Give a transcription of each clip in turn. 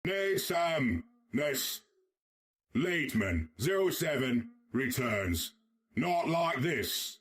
Need some. Ness. Leadman 07 returns. Not like this.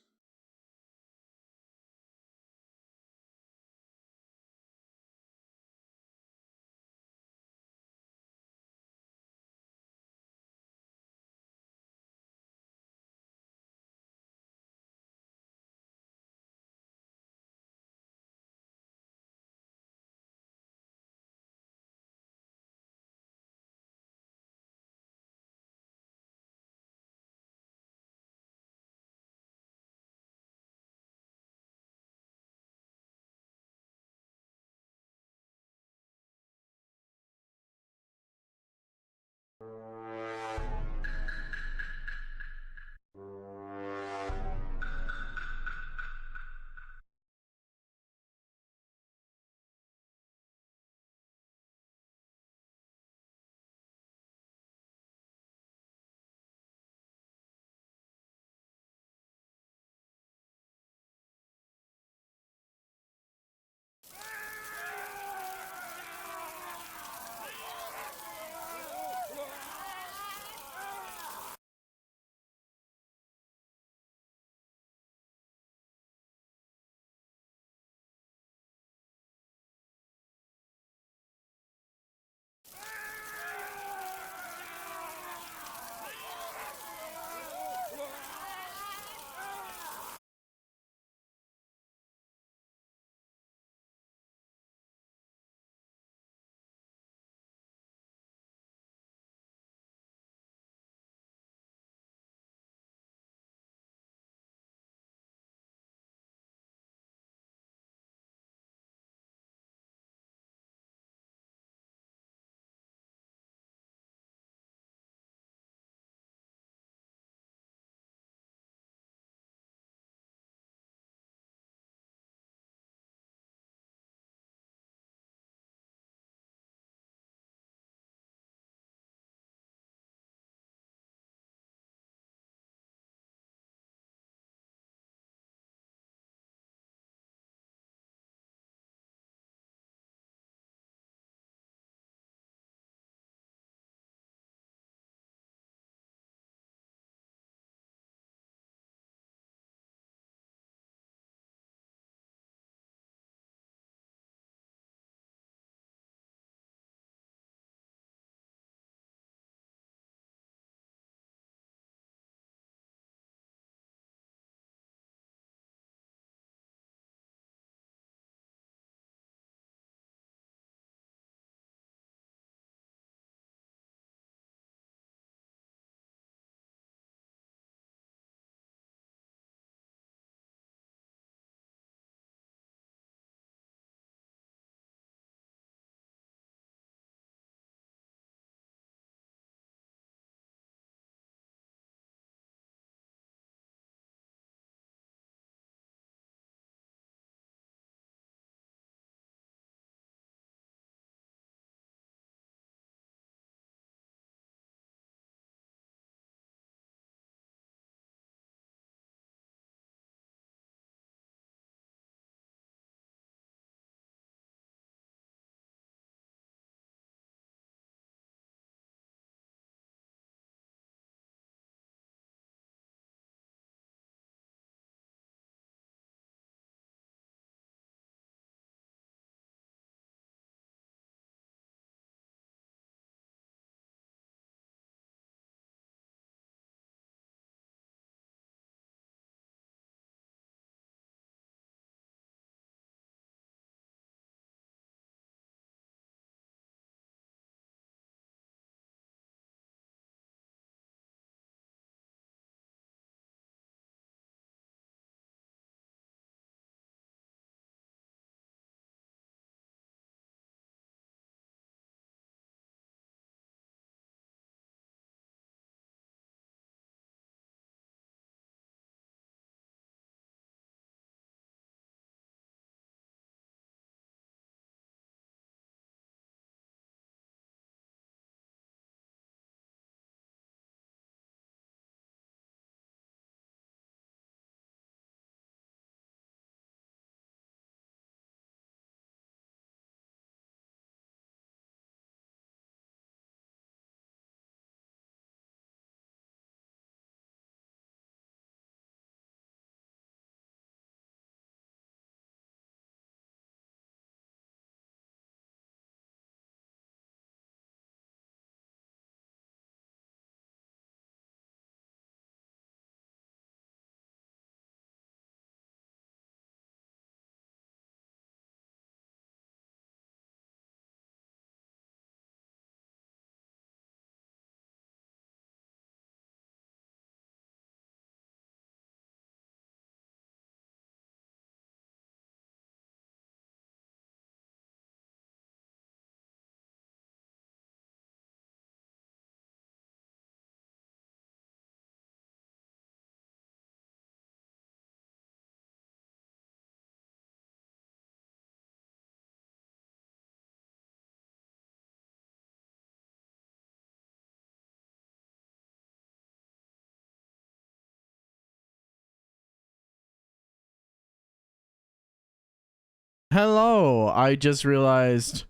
Hello. I just realized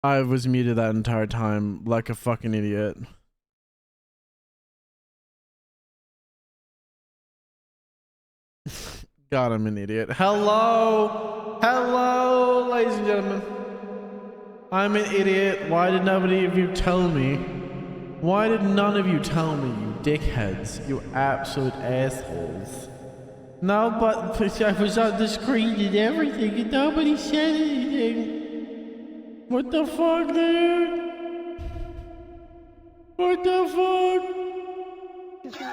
I was muted that entire time like a fucking idiot. God, I'm an idiot. Hello. Hello, ladies and gentlemen. I'm an idiot. Why did nobody of you tell me? Why did none of you tell me, you dickheads? You absolute assholes. No, but I was on the screen and everything and nobody said anything. What the fuck, dude? What the fuck?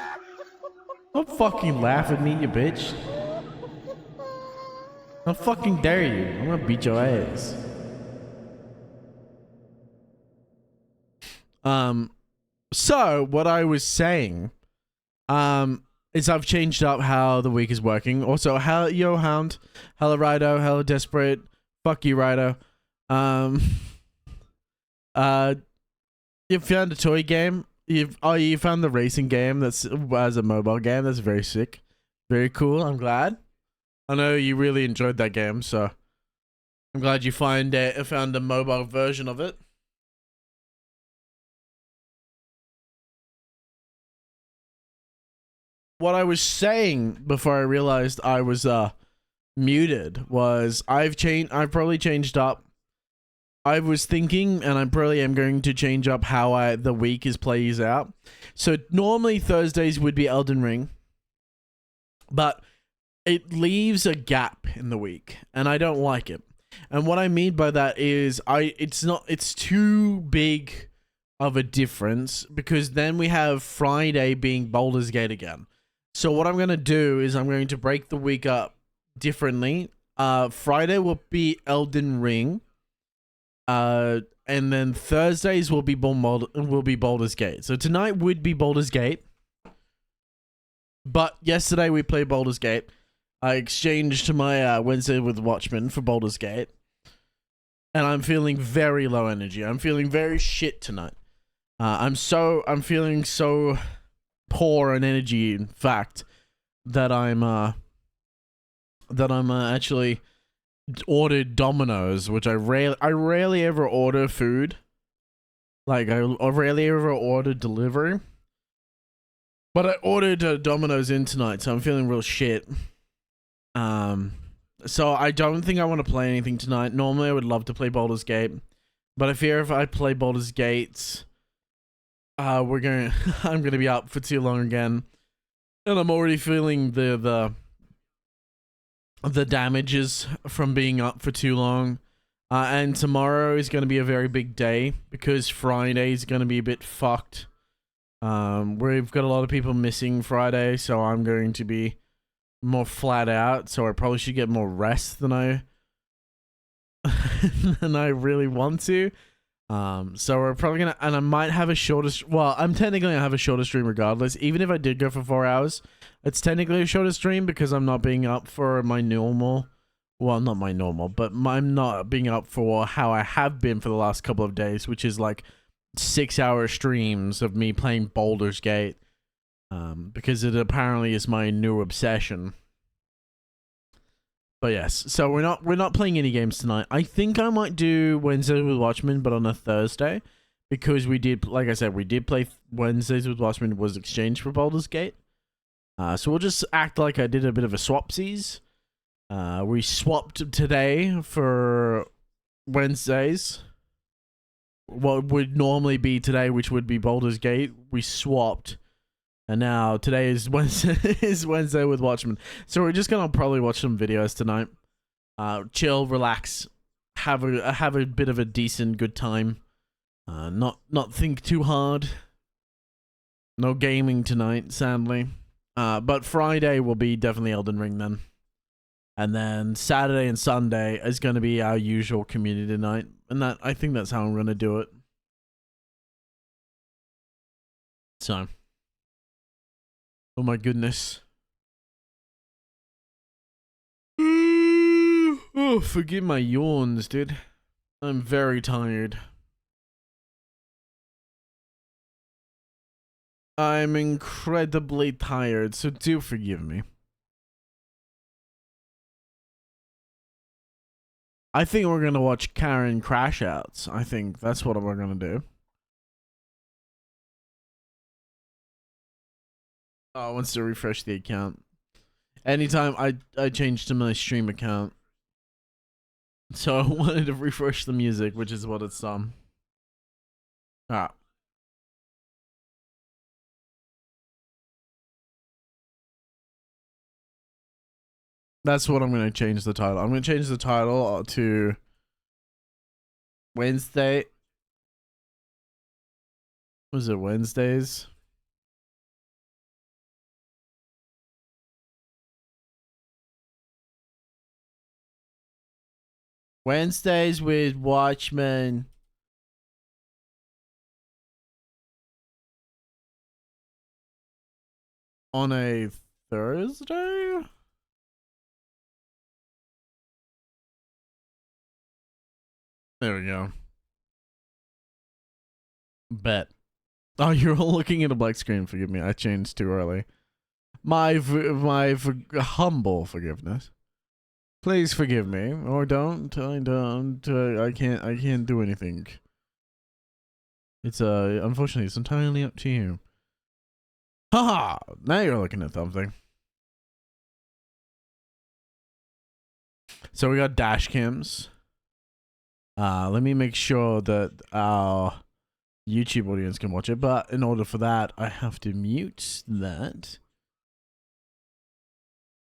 Don't fucking laugh at me, you bitch. How fucking dare you? I'm gonna beat your ass. So what I was saying, is I've changed up how the week is working. Also, hello, yo, Hound. Hello, Rido. Hello, Desperate. Fuck you, Rido. You found a toy game. You found the racing game that's as a mobile game. That's very sick. Very cool. I'm glad. I know you really enjoyed that game, so I'm glad you found a mobile version of it. What I was saying before I realized I was muted was I've probably changed up. I was thinking, and I probably am going to change up how the week plays out. So normally Thursdays would be Elden Ring, but it leaves a gap in the week, and I don't like it. And what I mean by that is it's too big of a difference, because then we have Friday being Baldur's Gate again. So what I'm going to do is I'm going to break the week up differently. Friday will be Elden Ring. And then Thursdays will be Baldur's Gate. So tonight would be Baldur's Gate. But yesterday we played Baldur's Gate. I exchanged my Wednesday with Watchmen for Baldur's Gate. And I'm feeling very low energy. I'm feeling very shit tonight. I'm feeling so poor in energy, in fact, that I'm actually ordered Domino's, which I rarely ever order food. Like, I rarely ever order delivery. But I ordered Domino's in tonight, so I'm feeling real shit. So I don't think I want to play anything tonight. Normally I would love to play Baldur's Gate, but I fear if I play Baldur's Gate, I'm gonna be up for too long again. And I'm already feeling the damages from being up for too long. And tomorrow is going to be a very big day, because Friday is going to be a bit fucked. We've got a lot of people missing Friday, so I'm going to be more flat out. So I probably should get more rest than I really want to. So we're probably gonna, and I might have a shorter. Well, I'm technically gonna have a shorter stream regardless. Even if I did go for 4 hours, it's technically a shorter stream because I'm not being up for my normal. Well, not my normal, but I'm not being up for how I have been for the last couple of days, which is like 6-hour streams of me playing Baldur's Gate. Because it apparently is my new obsession. But yes, so we're not playing any games tonight. I think I might do Wednesday with Watchmen, but on a Thursday, because we did, like I said, we did play Wednesdays with Watchmen, was exchanged for Baldur's Gate. So we'll just act like I did a bit of a swapsies. We swapped today for Wednesdays. What would normally be today, which would be Baldur's Gate, we swapped. And now today is Wednesday with Watchmen. So we're just gonna probably watch some videos tonight. Chill, relax, have a bit of a decent good time. Not think too hard. No gaming tonight, sadly. But Friday will be definitely Elden Ring then. And then Saturday and Sunday is gonna be our usual community night. And I think that's how I'm gonna do it. So, oh my goodness. Oh, forgive my yawns, dude. I'm very tired. I'm incredibly tired, so do forgive me. I think we're gonna watch Karen crash outs. I think that's what we're gonna do. Oh, it wants to refresh the account. Anytime I change to my stream account. So I wanted to refresh the music, which is what it's Ah. That's what I'm gonna change the title. I'm gonna change the title to Wednesday. Was it Wednesdays? Wednesdays with Watchmen. On a Thursday? There we go. Bet. Oh, you're all looking at a black screen. Forgive me. I changed too early. My humble forgiveness. Please forgive me, or don't. I don't. I can't do anything. It's unfortunately, it's entirely up to you. Haha! Now you're looking at something. So we got dash cams. Let me make sure that our YouTube audience can watch it, but in order for that, I have to mute that.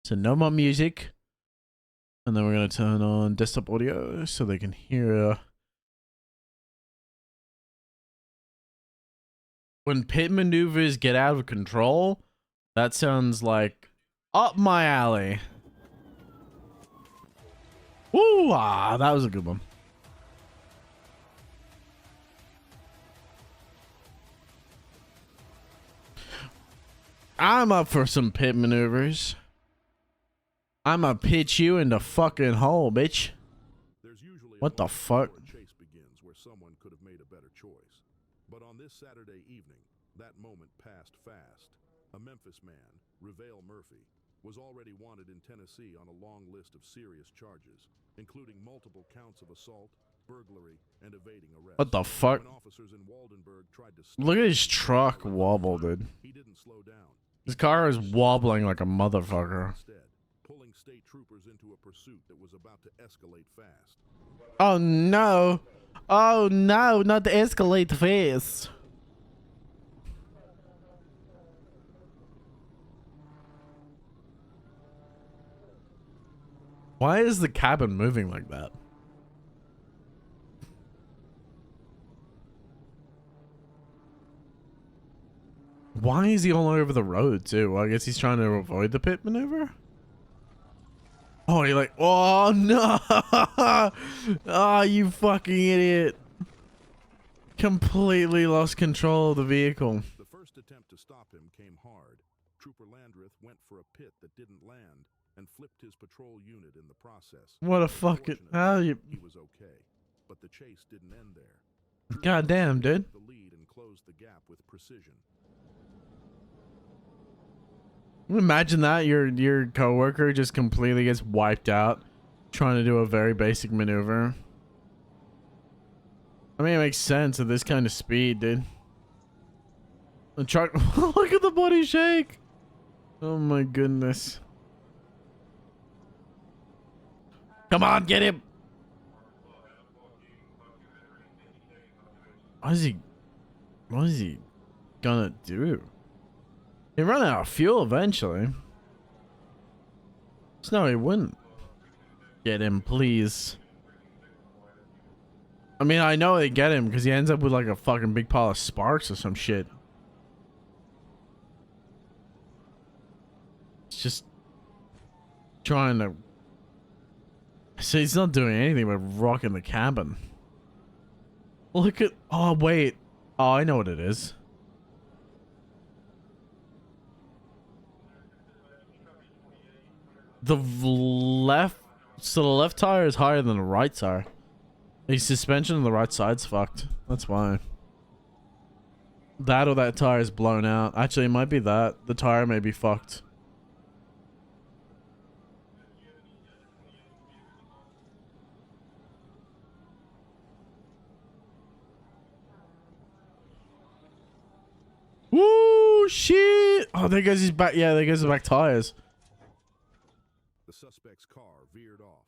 So no more music. And then we're going to turn on desktop audio so they can hear. When pit maneuvers get out of control, that sounds like up my alley. Woo! Ah, that was a good one. I'm up for some pit maneuvers. I'ma pitch you in the fucking hole, bitch. What the fuck? Chase begins where someone could have made a better choice. But on this Saturday evening, that moment passed fast. A Memphis man, Revale Murphy, was already wanted in Tennessee on a long list of serious charges, including multiple counts of assault, burglary, and evading arrest. What the fuck? When officers in Waldenburg tried to Look at his truck wobble, dude. he didn't slow down. His car is wobbling like a motherfucker. Instead, pulling state troopers into a pursuit that was about to escalate fast. Oh no. Oh no, not the escalate fast. Why is the cabin moving like that? Why is he all over the road too? Well, I guess he's trying to avoid the pit maneuver. Oh, you're like, oh no! Oh, you fucking idiot! Completely lost control of the vehicle. The first attempt to stop him came hard. Trooper Landreth went for a pit that didn't land and flipped his patrol unit in the process. What a fucking how you? He was okay, but the chase didn't end there. God damn, dude. The lead and closed the gap with precision. Imagine that your coworker just completely gets wiped out trying to do a very basic maneuver. I mean, it makes sense at this kind of speed, dude. The truck, look at the body shake. Oh my goodness. Come on, get him. What is he gonna do? He run out of fuel eventually. No, he wouldn't. Get him, please. I mean, I know they get him because he ends up with like a fucking big pile of sparks or some shit. It's just trying to. See, he's not doing anything but rocking the cabin. Look at. Oh, wait. Oh, I know what it is. The left. So the left tire is higher than the right tire. The suspension on the right side's fucked. That's why. That or that tire is blown out. Actually, it might be that. The tire may be fucked. Oh shit! Oh, there goes his back. Yeah, there goes the back tires. The suspect's car veered off,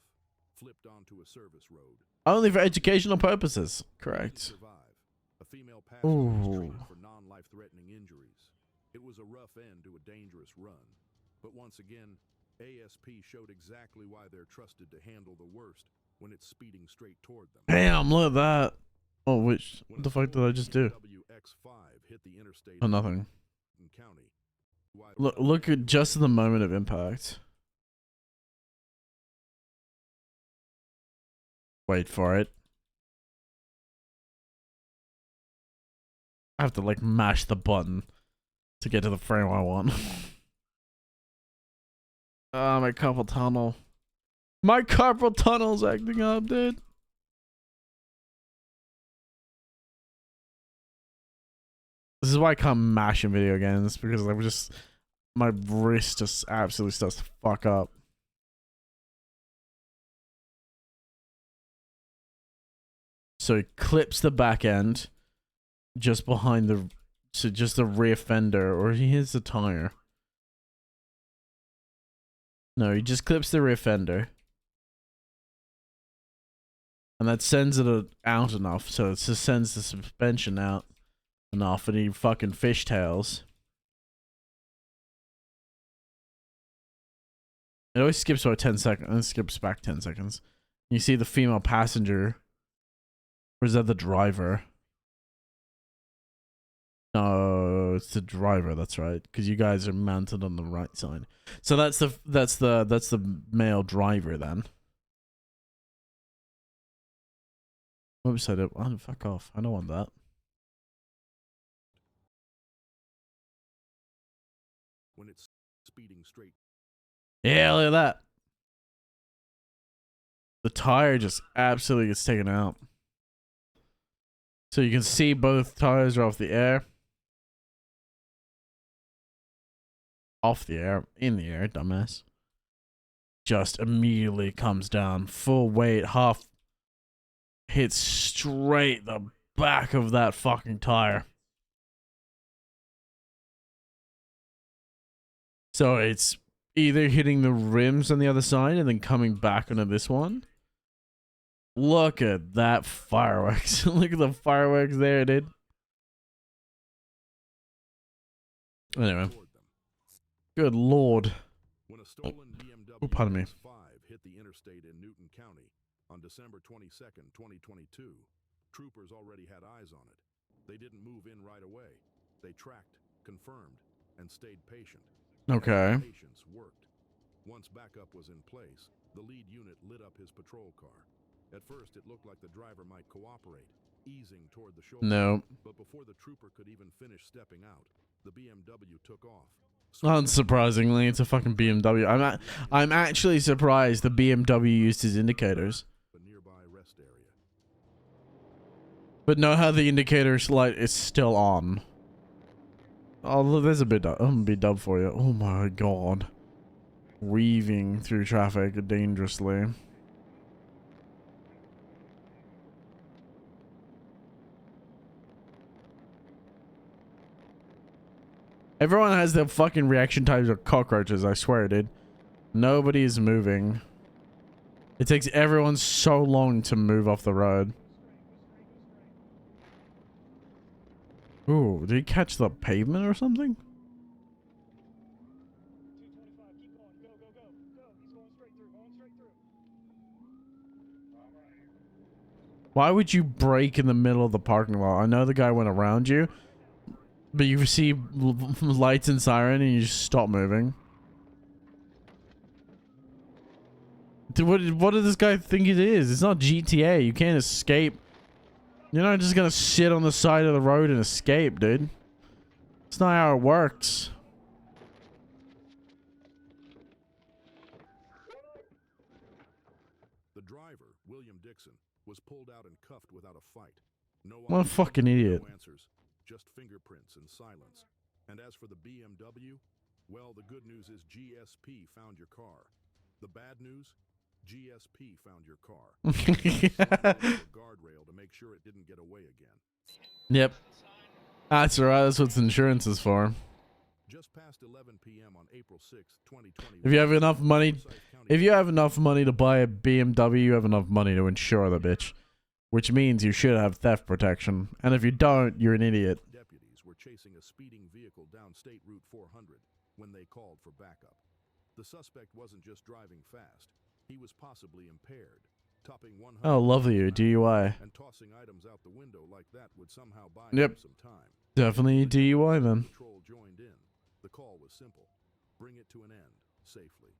flipped onto a service road. Only for educational purposes. He Correct. survived. A female passenger was Ooh. treated for non-life-threatening injuries. It was a rough end to a dangerous run. But once again, ASP showed exactly why they're trusted to handle the worst when it's speeding straight toward them. Damn, look at that. Oh, which? When What the fuck did I just do? X5 hit the interstate Oh, nothing. in County. Look at just the moment of impact. Wait for it. I have to like mash the button to get to the frame I want. Ah, my carpal tunnel. My carpal tunnel's acting up, dude. This is why I can't mash in video games, because I'm just, my wrist just absolutely starts to fuck up. So he clips the back end just behind the, so just the rear fender, or he hits the tire. No, he just clips the rear fender. And that sends it out enough, so it just sends the suspension out enough, and he fucking fishtails. It always skips for 10 seconds, and it skips back 10 seconds. You see the female passenger. Or is that the driver? No, it's the driver. That's right, because you guys are mounted on the right side. So that's the male driver then. Oops, I don't. Oh, fuck off! I don't want that. When it's speeding straight. Yeah, look at that. The tire just absolutely gets taken out. So you can see both tires are off the air. Off the air, in the air, dumbass. Just immediately comes down, full weight, half hits straight the back of that fucking tire. So it's either hitting the rims on the other side and then coming back onto this one. Look at that fireworks. Look at the fireworks there, dude. Anyway. Good lord. When a stolen BMW Oh, pardon me. X5 hit the interstate in Newton County on December 22nd, 2022, troopers already had eyes on it. They didn't move in right away. They tracked, confirmed, and stayed patient. Okay. Patience worked. Once backup was in place, the lead unit lit up his patrol car. At first, it looked like the driver might cooperate, easing toward the shoulder. No. But before the trooper could even finish stepping out, the BMW took off. Unsurprisingly, it's a fucking BMW. I'm actually surprised the BMW used his indicators. A nearby rest area. But know how the indicator light is still on. Oh, look, there's a bit. I'm gonna be dubbed for you. Oh my god. Weaving through traffic dangerously. Everyone has their fucking reaction times of cockroaches, I swear, dude. Nobody is moving. It takes everyone so long to move off the road. Ooh, did he catch the pavement or something? Why would you brake in the middle of the parking lot? I know the guy went around you, but you see lights and siren and you just stop moving. Dude, what does this guy think it is? It's not GTA. You can't escape. You're not just gonna sit on the side of the road and escape, dude. It's not how it works. The driver, William Dixon, was pulled out and cuffed without a fight. No What a fucking idiot. No answers, just fingerprints and silence. And as for the BMW, well, the good news is GSP found your car. The bad news, GSP found your car. Guardrail to make sure it didn't get away again. Yep. That's right. That's what insurance is for. Just past 11 p.m. on April 6, 2021. If you have enough money to buy a BMW, you have enough money to insure the bitch. Which means you should have theft protection. And if you don't, you're an idiot. Deputies were chasing a speeding vehicle down State Route 400 when they called for backup. The suspect wasn't just driving fast. He was possibly impaired, topping 100. Oh, lovely, a DUI. And tossing items out the window like that would somehow buy Yep. him some time. Definitely a DUI then. Patrol joined in. The call was simple. Bring it to an end safely.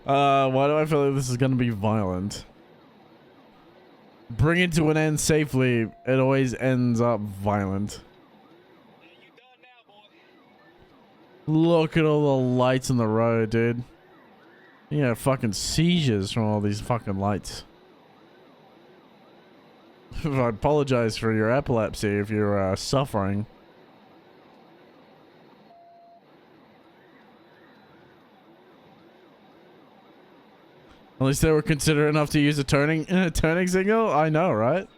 Why do I feel like this is gonna be violent? Bring it to an end safely. It always ends up violent. Look at all the lights on the road, dude. Yeah, fucking seizures from all these fucking lights. I apologize for your epilepsy if you're suffering. At least they were considerate enough to use a turning signal. I know, right?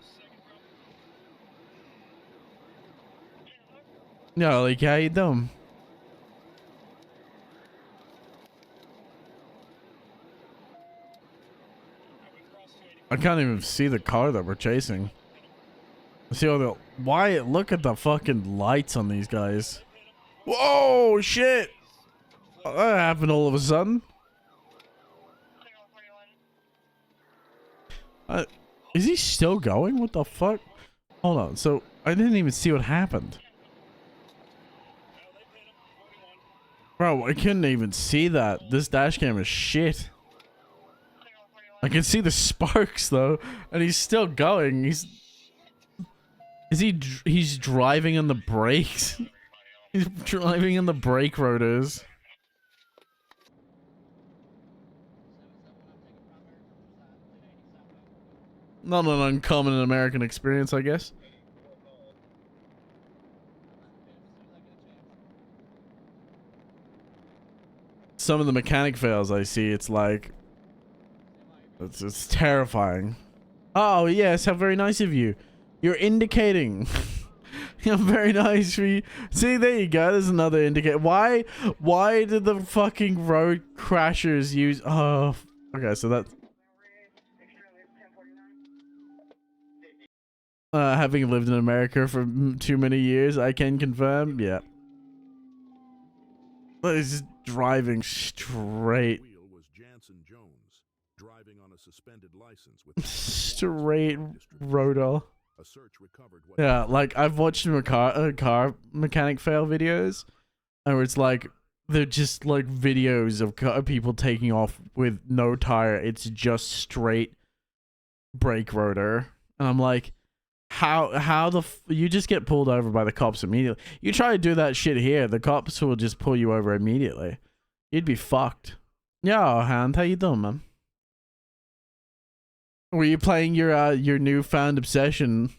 No, like how you doing? I can't even see the car that we're chasing. See all the Wyatt, look at the fucking lights on these guys. Whoa, shit! That happened all of a sudden. Is he still going? What the fuck? Hold on. So I didn't even see what happened. Bro, I couldn't even see that. This dash cam is shit. I can see the sparks though, and he's still going. He's driving on the brakes. He's driving on the brake rotors. Not an uncommon American experience, I guess. Some of the mechanic fails I see, it's like... It's terrifying. Oh, yes, how very nice of you. You're indicating. You're very nice for you. See, there you go. There's another indicator. Why did the fucking road crashers use... Oh, okay, so that's... Having lived in America for too many years, I can confirm. Yeah. But it's just driving straight. Wheel was Jansen Jones, driving on a suspended license with Straight rotor. A search recovered what Yeah, like I've watched car mechanic fail videos, and it's like they're just like videos of people taking off with no tire. It's just straight brake rotor, and I'm like, how you just get pulled over by the cops immediately. You try to do that shit here, the cops will just pull you over immediately. You'd be fucked. Yo, Hand, how you doing, man? Were you playing your newfound obsession?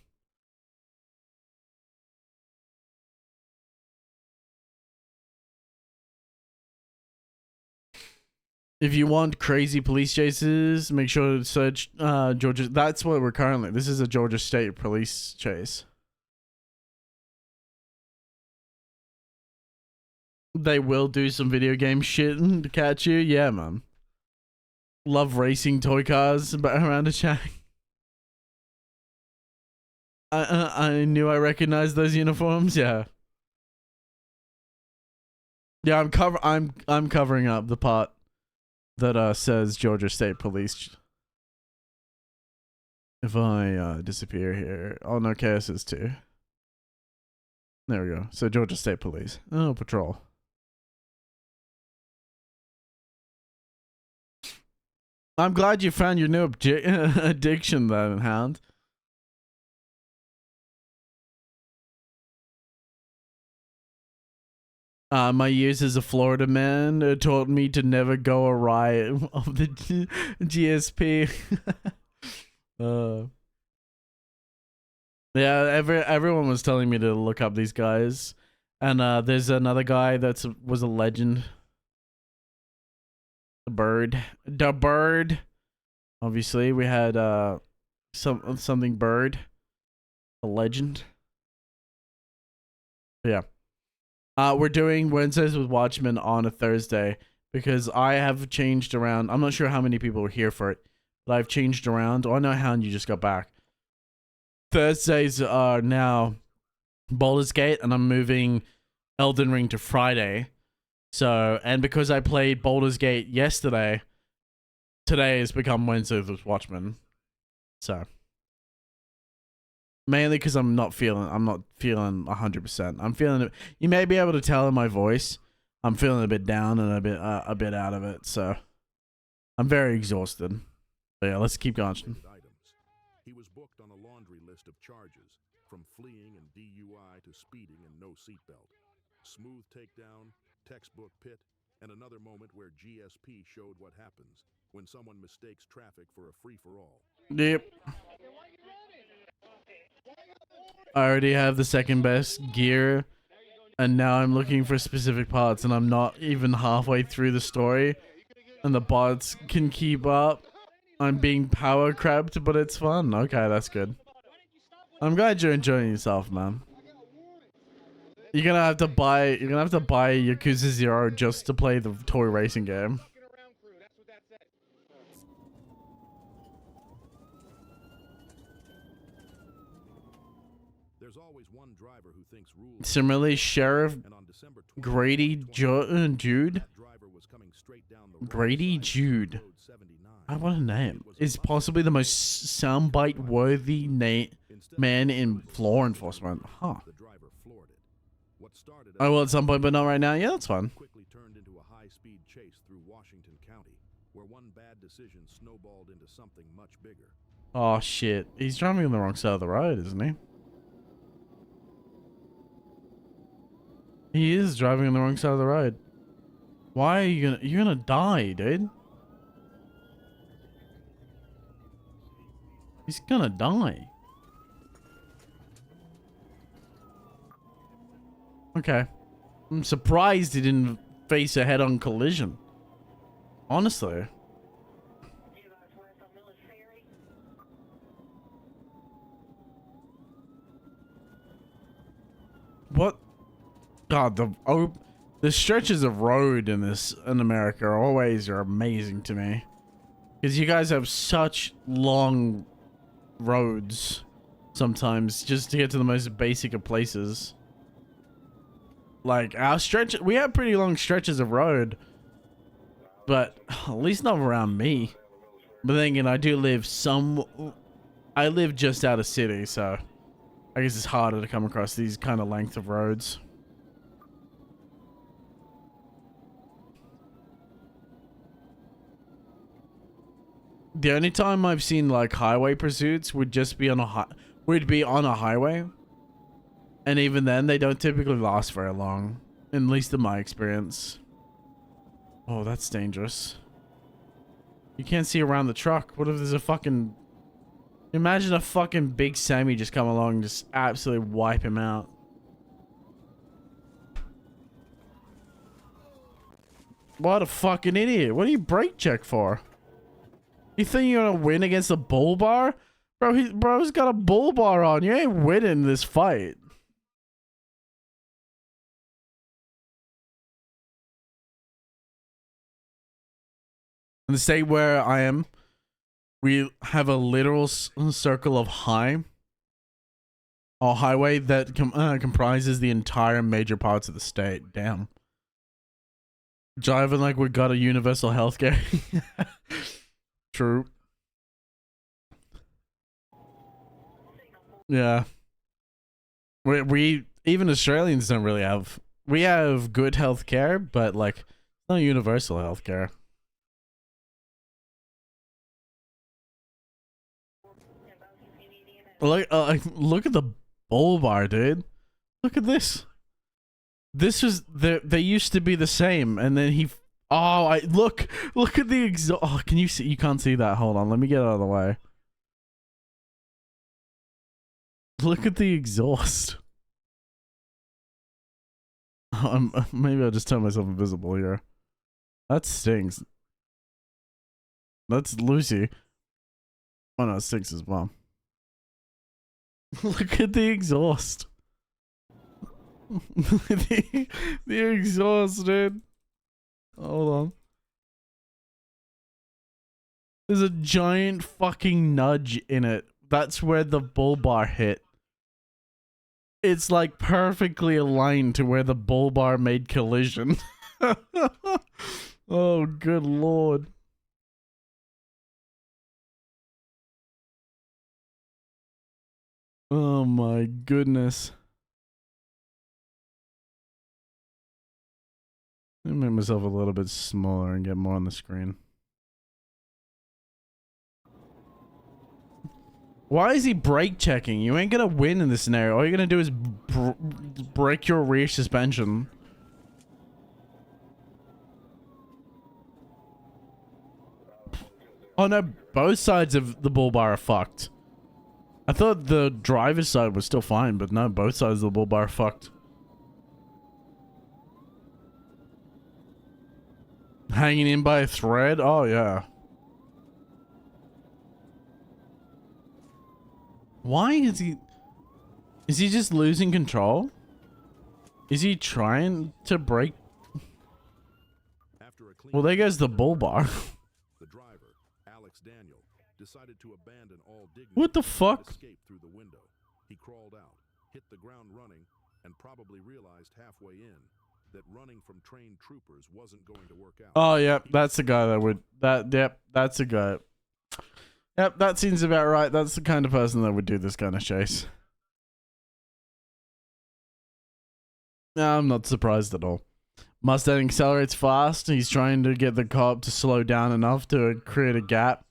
If you want crazy police chases, make sure to search Georgia. That's what we're currently. This is a Georgia State police chase. They will do some video game shit to catch you. Yeah, man. Love racing toy cars around a shack. I knew I recognized those uniforms. Yeah. Yeah, I'm covering up the part that says Georgia State Police. If I disappear here, oh no, KS is too. There we go. So Georgia State Police. Oh, patrol. I'm glad you found your new addiction then, Hound. My years as a Florida man taught me to never go awry of the GSP. Yeah, everyone was telling me to look up these guys, and there's another guy that was a legend. The bird. Obviously, we had something bird, a legend. Yeah. We're doing Wednesdays with Watchmen on a Thursday because I have changed around. I'm not sure how many people were here for it, but I've changed around. Oh, I know Hound, you just got back. Thursdays are now Baldur's Gate, and I'm moving Elden Ring to Friday. So, and because I played Baldur's Gate yesterday, today has become Wednesdays with Watchmen. So, mainly because I'm not feeling 100%. I'm feeling it. You may be able to tell in my voice. I'm feeling a bit down and a bit out of it. So, I'm very exhausted. But yeah, let's keep going. He was booked on a laundry list of charges, from fleeing and DUI to speeding and no seatbelt. Smooth takedown, textbook pit, and another moment where GSP showed what happens when someone mistakes traffic for a free-for-all. Yep. I already have the second best gear, and now I'm looking for specific parts, and I'm not even halfway through the story, and the bots can keep up. I'm being power crabbed, but it's fun. Okay, that's good. I'm glad you're enjoying yourself, man. You're gonna have to buy Yakuza 0 just to play the toy racing game. There's always one driver who thinks rules. Similarly, Sheriff Grady Jude. Grady Jude. I want a name. Is possibly the most soundbite worthy man in law enforcement. Huh. I will at some point, but not right now. Yeah, that's fun. Quickly turned into a high-speed chase through Washington County, where one bad decision snowballed into something much bigger. Oh shit. He's driving on the wrong side of the road, isn't he? He is driving on the wrong side of the road. Why are you're gonna die, dude? He's gonna die. Okay. I'm surprised he didn't face a head-on collision. Honestly. What? God, the stretches of road in America are amazing to me. Because you guys have such long roads sometimes just to get to the most basic of places. Like we have pretty long stretches of road, but at least not around me. But then again, I live just out of city, so I guess it's harder to come across these kind of length of roads. The only time I've seen like highway pursuits would just be on a highway. And even then, they don't typically last very long. At least in my experience. Oh, that's dangerous. You can't see around the truck. What if there's a fucking... Imagine a fucking Big Sammy just come along and just absolutely wipe him out. What a fucking idiot. What do you brake check for? You think you're gonna win against a bull bar? Bro's got a bull bar on. You ain't winning this fight. In the state where I am, we have a literal circle of highway that comprises the entire major parts of the state. Damn. Driving like we got a universal healthcare. True. Yeah. We even Australians don't really have. We have good healthcare, but like not universal healthcare. Look at the bull bar, dude. Look at this. This was they used to be the same, and then he. Oh, look at the exhaust. Oh, can you see? You can't see that. Hold on, let me get out of the way. Look at the exhaust. Maybe I'll just turn myself invisible here. That stings. That's Lucy. Oh no, it stinks as well. Look at the exhaust. the exhaust, dude. Hold on. There's a giant fucking nudge in it. That's where the bull bar hit. It's like perfectly aligned to where the bull bar made collision. Oh, good lord. Oh my goodness. Let me make myself a little bit smaller and get more on the screen. Why is he brake checking? You ain't gonna win in this scenario. All you're gonna do is break your rear suspension. Oh no, both sides of the bull bar are fucked. I thought the driver's side was still fine, but no, both sides of the bull bar are fucked. Hanging in by a thread? Oh yeah. Why is he... Is he just losing control? Is he trying to break... Well, there goes the bull bar. The driver, Alex Daniel, decided to abandon all dignity. What the fuck? Escape through the window. He crawled out, hit the ground running, and probably realized halfway in that running from trained troopers wasn't going to work out. Oh, yep, that's the guy that would... Yep, that's a guy. Yep, that seems about right. That's the kind of person that would do this kind of chase. No, I'm not surprised at all. Mustang accelerates fast. He's trying to get the cop to slow down enough to create a gap.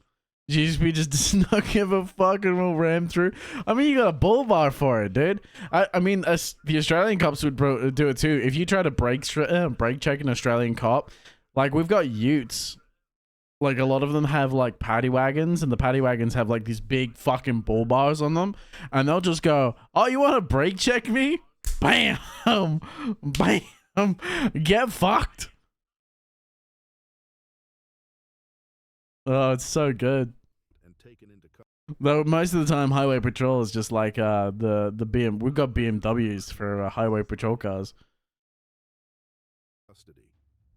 GSP just does not give a fuck and will ram through. I mean, you got a bull bar for it, dude. I mean, the Australian cops would do it too. If you try to brake check an Australian cop, like we've got utes. Like, a lot of them have, like, paddy wagons, and the paddy wagons have, like, these big fucking bull bars on them, and they'll just go, oh, you want to brake check me? Bam! Bam! Get fucked! Oh, it's so good. Though, most of the time, Highway Patrol is just, like, the BM... We've got BMWs for Highway Patrol cars.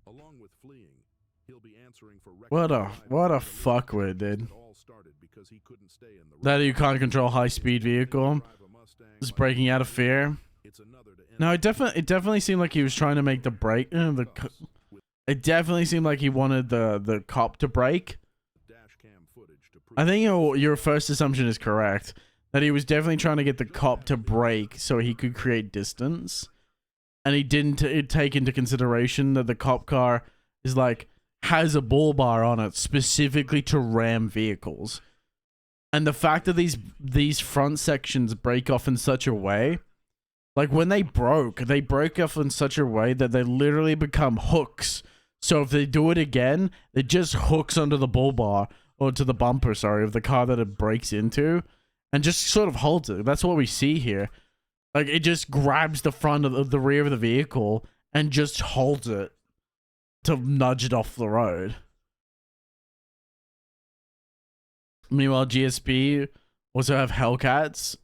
Along with fleeing, he'll be answering for What a fuckwit, dude. That you can't control high-speed vehicle. Just breaking out of fear. No, it definitely seemed like he was trying to make the brake. It definitely seemed like he wanted the cop to brake. I think your first assumption is correct. That he was definitely trying to get the cop to brake so he could create distance. And he didn't take into consideration that the cop car is like... has a bull bar on it specifically to ram vehicles. And the fact that these front sections break off in such a way, like when they broke off in such a way that they literally become hooks. So if they do it again, it just hooks onto the bull bar, or to the bumper, sorry, of the car that it breaks into, and just sort of holds it. That's what we see here. Like, it just grabs the front of the rear of the vehicle and just holds it to nudge it off the road. Meanwhile, GSP also have Hellcats,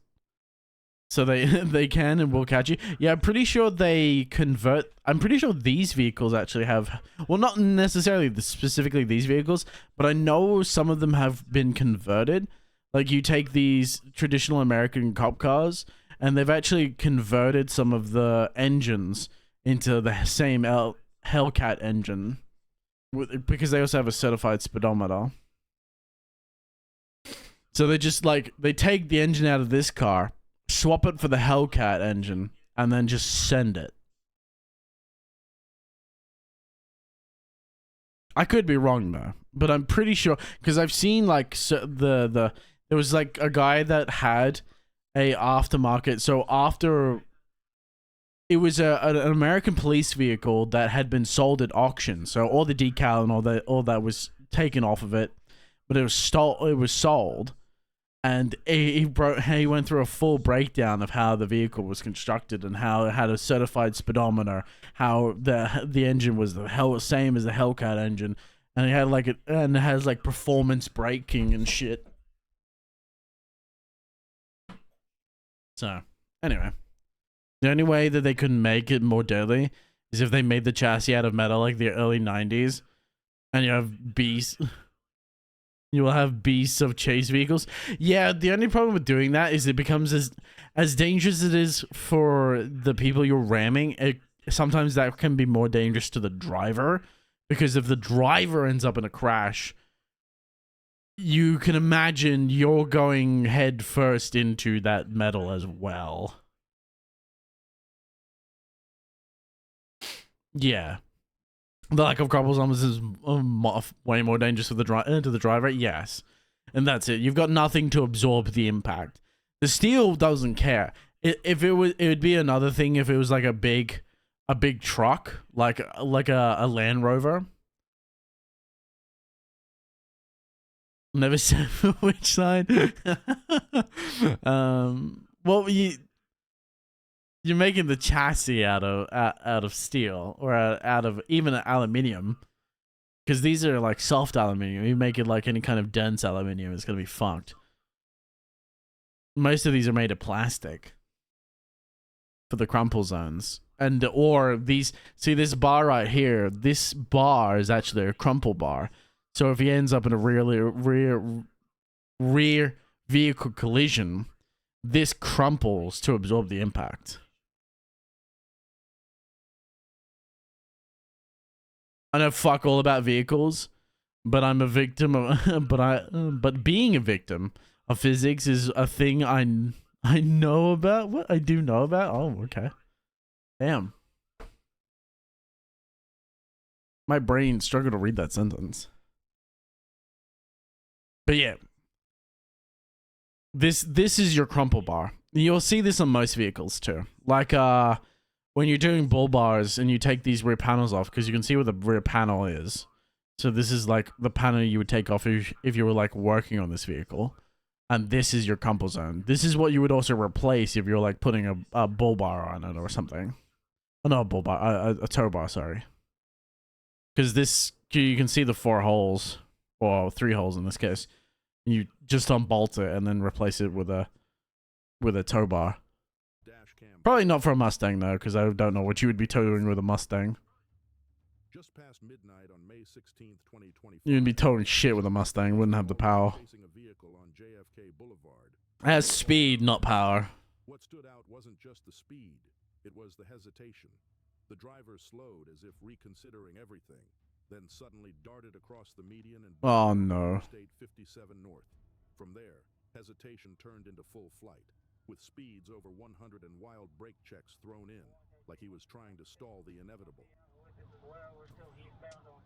so they can and will catch you. Yeah, I'm pretty sure they convert. I'm pretty sure these vehicles actually have. Well, not necessarily specifically these vehicles, but I know some of them have been converted. Like, you take these traditional American cop cars, and they've actually converted some of the engines into the same Hellcat engine, because they also have a certified speedometer. So they just they take the engine out of this car, swap it for the Hellcat engine, and then just send it. I could be wrong though, but I'm pretty sure, because I've seen there was like a guy that had a aftermarket. So after it was an American police vehicle that had been sold at auction. So all the decal and all that was taken off of it, but it was sold, and he went through a full breakdown of how the vehicle was constructed and how it had a certified speedometer, how the engine was the same as the Hellcat engine, and it had and it has like performance braking and shit. So anyway. The only way that they could make it more deadly is if they made the chassis out of metal like the early 90s, and you have beasts. You will have beasts of chase vehicles. Yeah, the only problem with doing that is it becomes as dangerous as it is for the people you're ramming. Sometimes that can be more dangerous to the driver, because if the driver ends up in a crash, you can imagine you're going head first into that metal as well. Yeah. The lack of crumple zones is way more dangerous for the to the driver. Yes, and that's it. You've got nothing to absorb the impact. The steel doesn't care. If it would be another thing if it was like a big truck, like a Land Rover. Never said which side. Well, you're making the chassis out of steel or out of even aluminium, because these are like soft aluminium. You make it like any kind of dense aluminium, it's gonna be fucked. Most of these are made of plastic for the crumple zones, or these. See this bar right here. This bar is actually a crumple bar. So if he ends up in a rear vehicle collision, this crumples to absorb the impact. I know fuck all about vehicles, but I'm a victim of but being a victim of physics is a thing I know about. What I do know about? Oh, okay. Damn. My brain struggled to read that sentence. But yeah. This is your crumple bar. You'll see this on most vehicles too. Like when you're doing bull bars and you take these rear panels off, because you can see where the rear panel is. So this is like the panel you would take off if you were like working on this vehicle. And this is your crumple zone. This is what you would also replace if you're like putting a bull bar on it or something. Oh, no, a bull bar, a tow bar, sorry. Because this, you can see the 4 holes, or 3 holes in this case. You just unbolt it and then replace it with a tow bar. Probably not for a Mustang though, because I don't know what you would be towing with a Mustang. Just past midnight on May 16th, 2024. You'd be towing shit with a Mustang. Wouldn't have the power. It has speed, not power. What stood out wasn't just the speed; it was the hesitation. The driver slowed as if reconsidering everything, then suddenly darted across the median and oh no. State 57 north. From there, hesitation turned into full flight, with speeds over 100 and wild brake checks thrown in, like he was trying to stall the inevitable.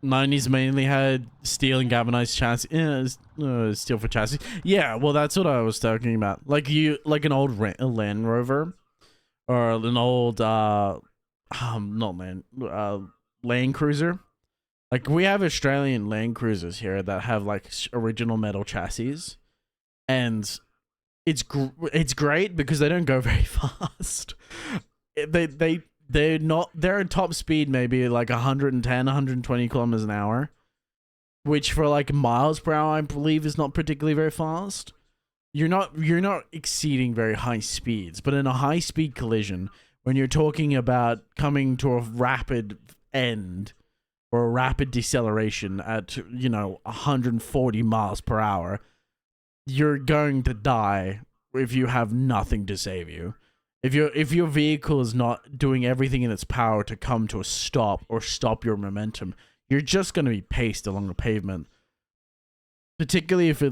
90s mainly had steel and galvanized chassis. Steel for chassis. Yeah, well, that's what I was talking about. Like an old Land Rover, or an old Land Cruiser. Like we have Australian Land Cruisers here that have like original metal chassis, and it's great because they don't go very fast. They're at top speed maybe like 110, 120 kilometers an hour, which for like miles per hour I believe is not particularly very fast. You're not exceeding very high speeds, but in a high speed collision, when you're talking about coming to a rapid end or a rapid deceleration at 140 miles per hour, you're going to die if you have nothing to save you. If your vehicle is not doing everything in its power to come to a stop or stop your momentum, you're just going to be paced along the pavement. Particularly for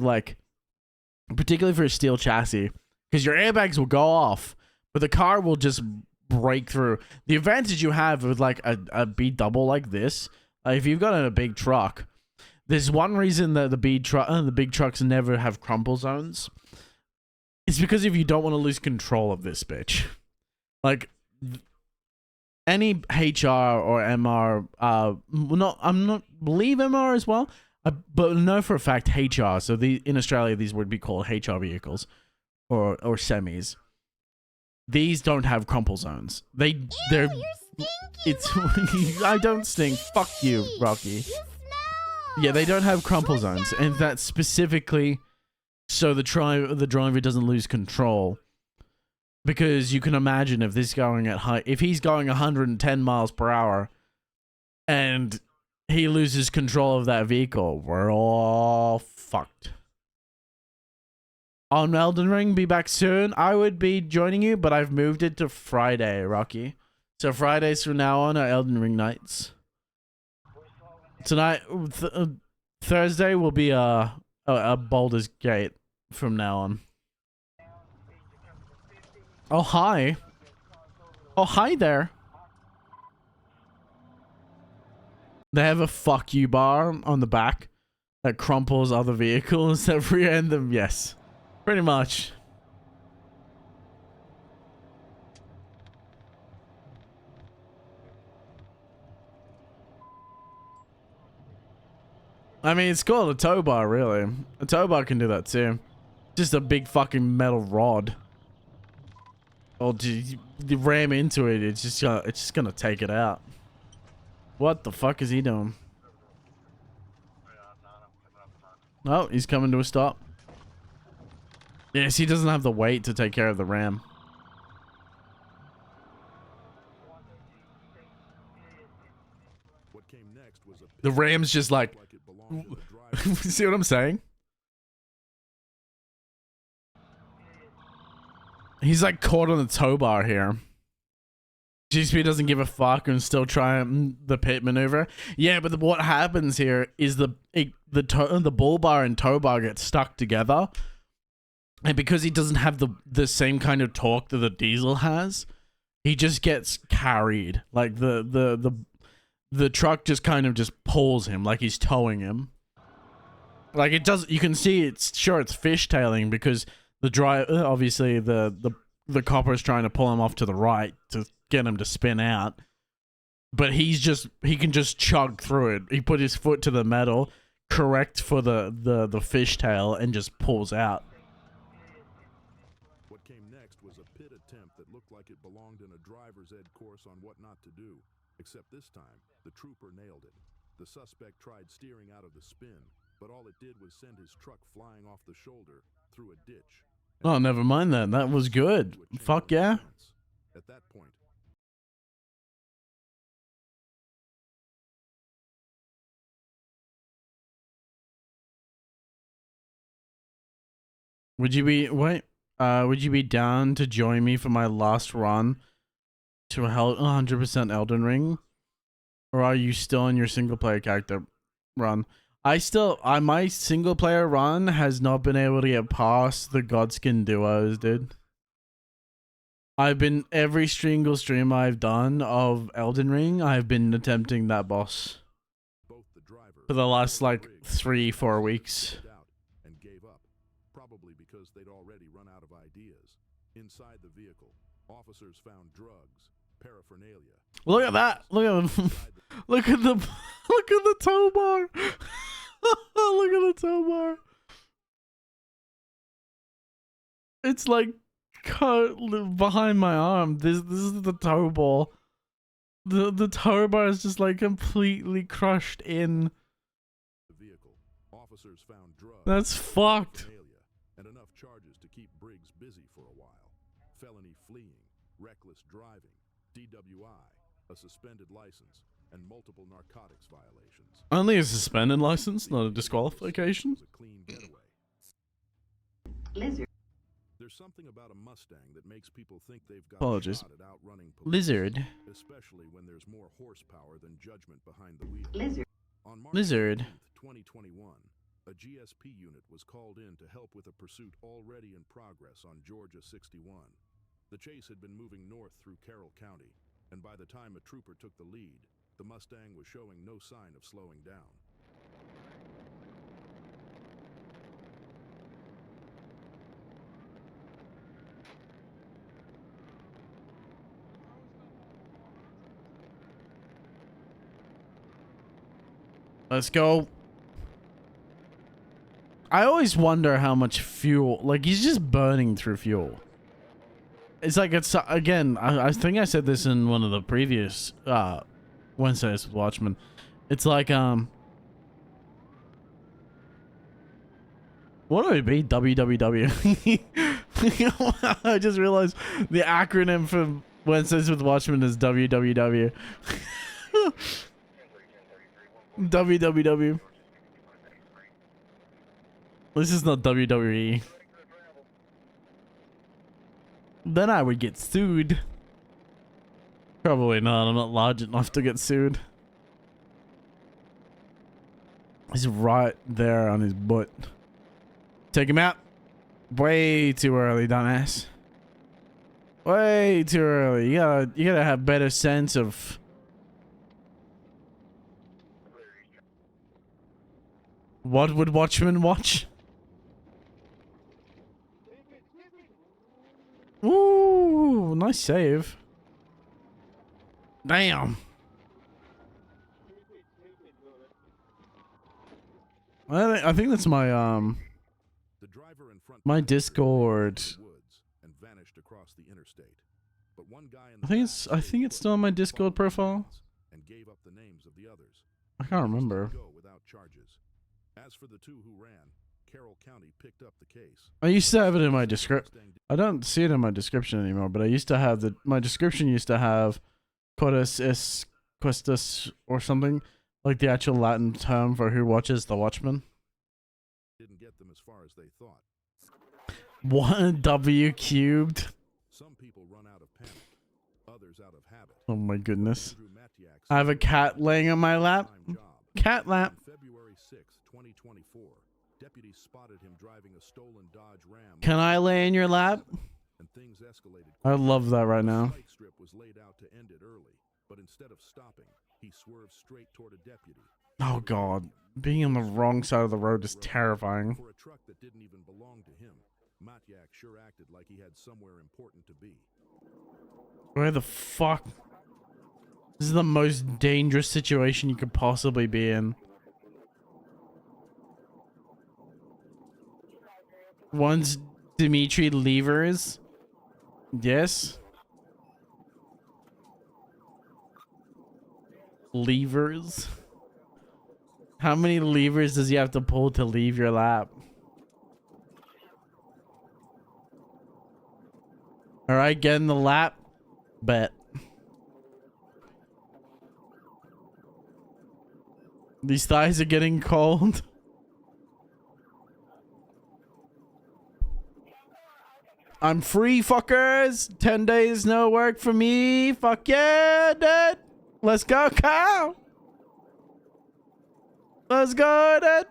a steel chassis, because your airbags will go off, but the car will just break through. The advantage you have with like a B double like this, if you've got a big truck, there's one reason that the big trucks never have crumple zones. It's because if you don't want to lose control of this bitch, like any HR or MR, I'm not believe MR as well, but know for a fact HR. So in Australia these would be called HR vehicles, or semis. These don't have crumple zones. They're it's I don't stink. Fuck you, Rocky. Yeah, they don't have crumple zones, and that's specifically so the driver doesn't lose control. Because you can imagine if this going at high, if he's going 110 miles per hour and he loses control of that vehicle, we're all fucked. On Elden Ring, be back soon. I would be joining you, but I've moved it to Friday, Rocky. So Fridays from now on are Elden Ring nights. Tonight, Thursday will be a Baldur's Gate from now on. Oh, hi. Oh, hi there. They have a fuck you bar on the back that crumples other vehicles that rear-end them. Yes, pretty much. I mean, it's called a tow bar, really. A tow bar can do that too. Just a big fucking metal rod. Or you ram into it, it's just gonna take it out. What the fuck is he doing? Oh, he's coming to a stop. Yes, he doesn't have the weight to take care of the ram. What came next was a The ram's just like, see what I'm saying? He's like caught on the tow bar here. GSP doesn't give a fuck and still trying the pit maneuver. Yeah, but what happens here is the bull bar and tow bar get stuck together, and because he doesn't have the same kind of torque that the diesel has, he just gets carried. Like the truck just kind of just pulls him like he's towing him. Like it does. You can see it's fishtailing because the driver, obviously the copper's trying to pull him off to the right to get him to spin out, but he can just chug through it. He put his foot to the metal, correct for the fishtail, and just pulls out. What came next was a pit attempt that looked like it belonged in a driver's ed course on what not to do, except this time the trooper nailed it. The suspect tried steering out of the spin, but all it did was send his truck flying off the shoulder through a ditch. Oh, never mind that. That was good. Fuck yeah. At that point, Would you be down to join me for my last run to 100% Elden Ring? Or are you still on your single player character run? My single player run has not been able to get past the Godskin duos, dude. Every single stream I've done of Elden Ring, I've been attempting that boss for the last like 3-4 weeks. and gave up, probably because they'd already run out of ideas. Inside the vehicle, officers found drugs, paraphernalia. Look at that! Look at them! Look at the tow bar! Look at the tow bar! It's like cut behind my arm. This is the tow ball. The tow bar is just like completely crushed in. The vehicle, officers found drugs. That's fucked. And enough charges to keep Briggs busy for a while. Felony fleeing, reckless driving, DWI, a suspended license, and multiple narcotics violations. Only a suspended license, not a disqualification. A clean getaway. Lizard. There's something about a Mustang that makes people think they've got Apologies. a shot at outrunning police, Lizard. especially when there's more horsepower than judgment behind the wheel. Lizard. On March Lizard. 19th, 2021, a GSP unit was called in to help with a pursuit already in progress on Georgia 61. The chase had been moving north through Carroll County, and by the time a trooper took the lead, the Mustang was showing no sign of slowing down. Let's go. I always wonder how much fuel, like he's just burning through fuel. It's like, again, I think I said this in one of the previous Wednesdays with Watchmen. It's like, what would it be? WWW. I just realized the acronym for Wednesdays with Watchmen is WWW. WWW. This is not WWE. Then I would get sued. Probably not. I'm not large enough to get sued. He's right there on his butt. Take him out. Way too early, dumbass. Way too early. You gotta have better sense of. What would Watchmen watch? Ooh, nice save. Damn. I think that's my The driver in front my Discord. woods and vanished across the interstate. But one guy in I think it's still on my Discord profile. and gave up the names of the others. I can't remember. Go without charges. As for the two who ran, Carroll County picked up the case. I used to have it in my description. I don't see it in my description anymore, but I used to have my description used to have Quotus est questus or something, like the actual Latin term for who watches the Watchmen. Didn't get them as far as they thought. 1W cubed. Some people run out of panic, others out of habit. Oh my goodness. Andrew Matiak I have a cat laying on my lap. full-time job. Cat lap. On February 6, 2024, deputies spotted him driving a stolen Dodge Ram. Can I lay in your lap? And things escalated. I love that right The now. spike strip was laid out to end it early, but instead of stopping, he swerved straight toward a deputy. Oh god. Being on the wrong side of the road is terrifying. For a truck that didn't even belong to him, Matiak sure acted like he had somewhere important to be. Where the fuck? This is the most dangerous situation you could possibly be in. One's Dimitri Levers. Yes. Levers. How many levers does he have to pull to leave your lap? Alright, get in the lap. Bet. These thighs are getting cold. I'm free, fuckers. 10 days, no work for me. Fuck yeah, dude. Let's go, Kyle. Let's go, dude.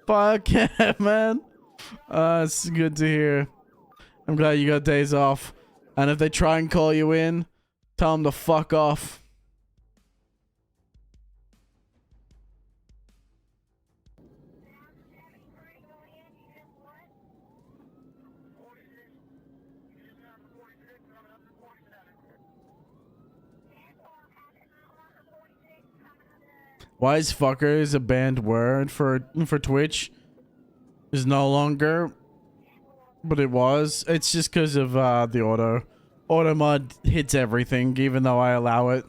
Fuck yeah, man. It's good to hear. I'm glad you got days off. And if they try and call you in, tell them to fuck off. Why is fuckers a banned word for Twitch? Is no longer, but it was. It's just because of the auto mod hits everything, even though I allow it.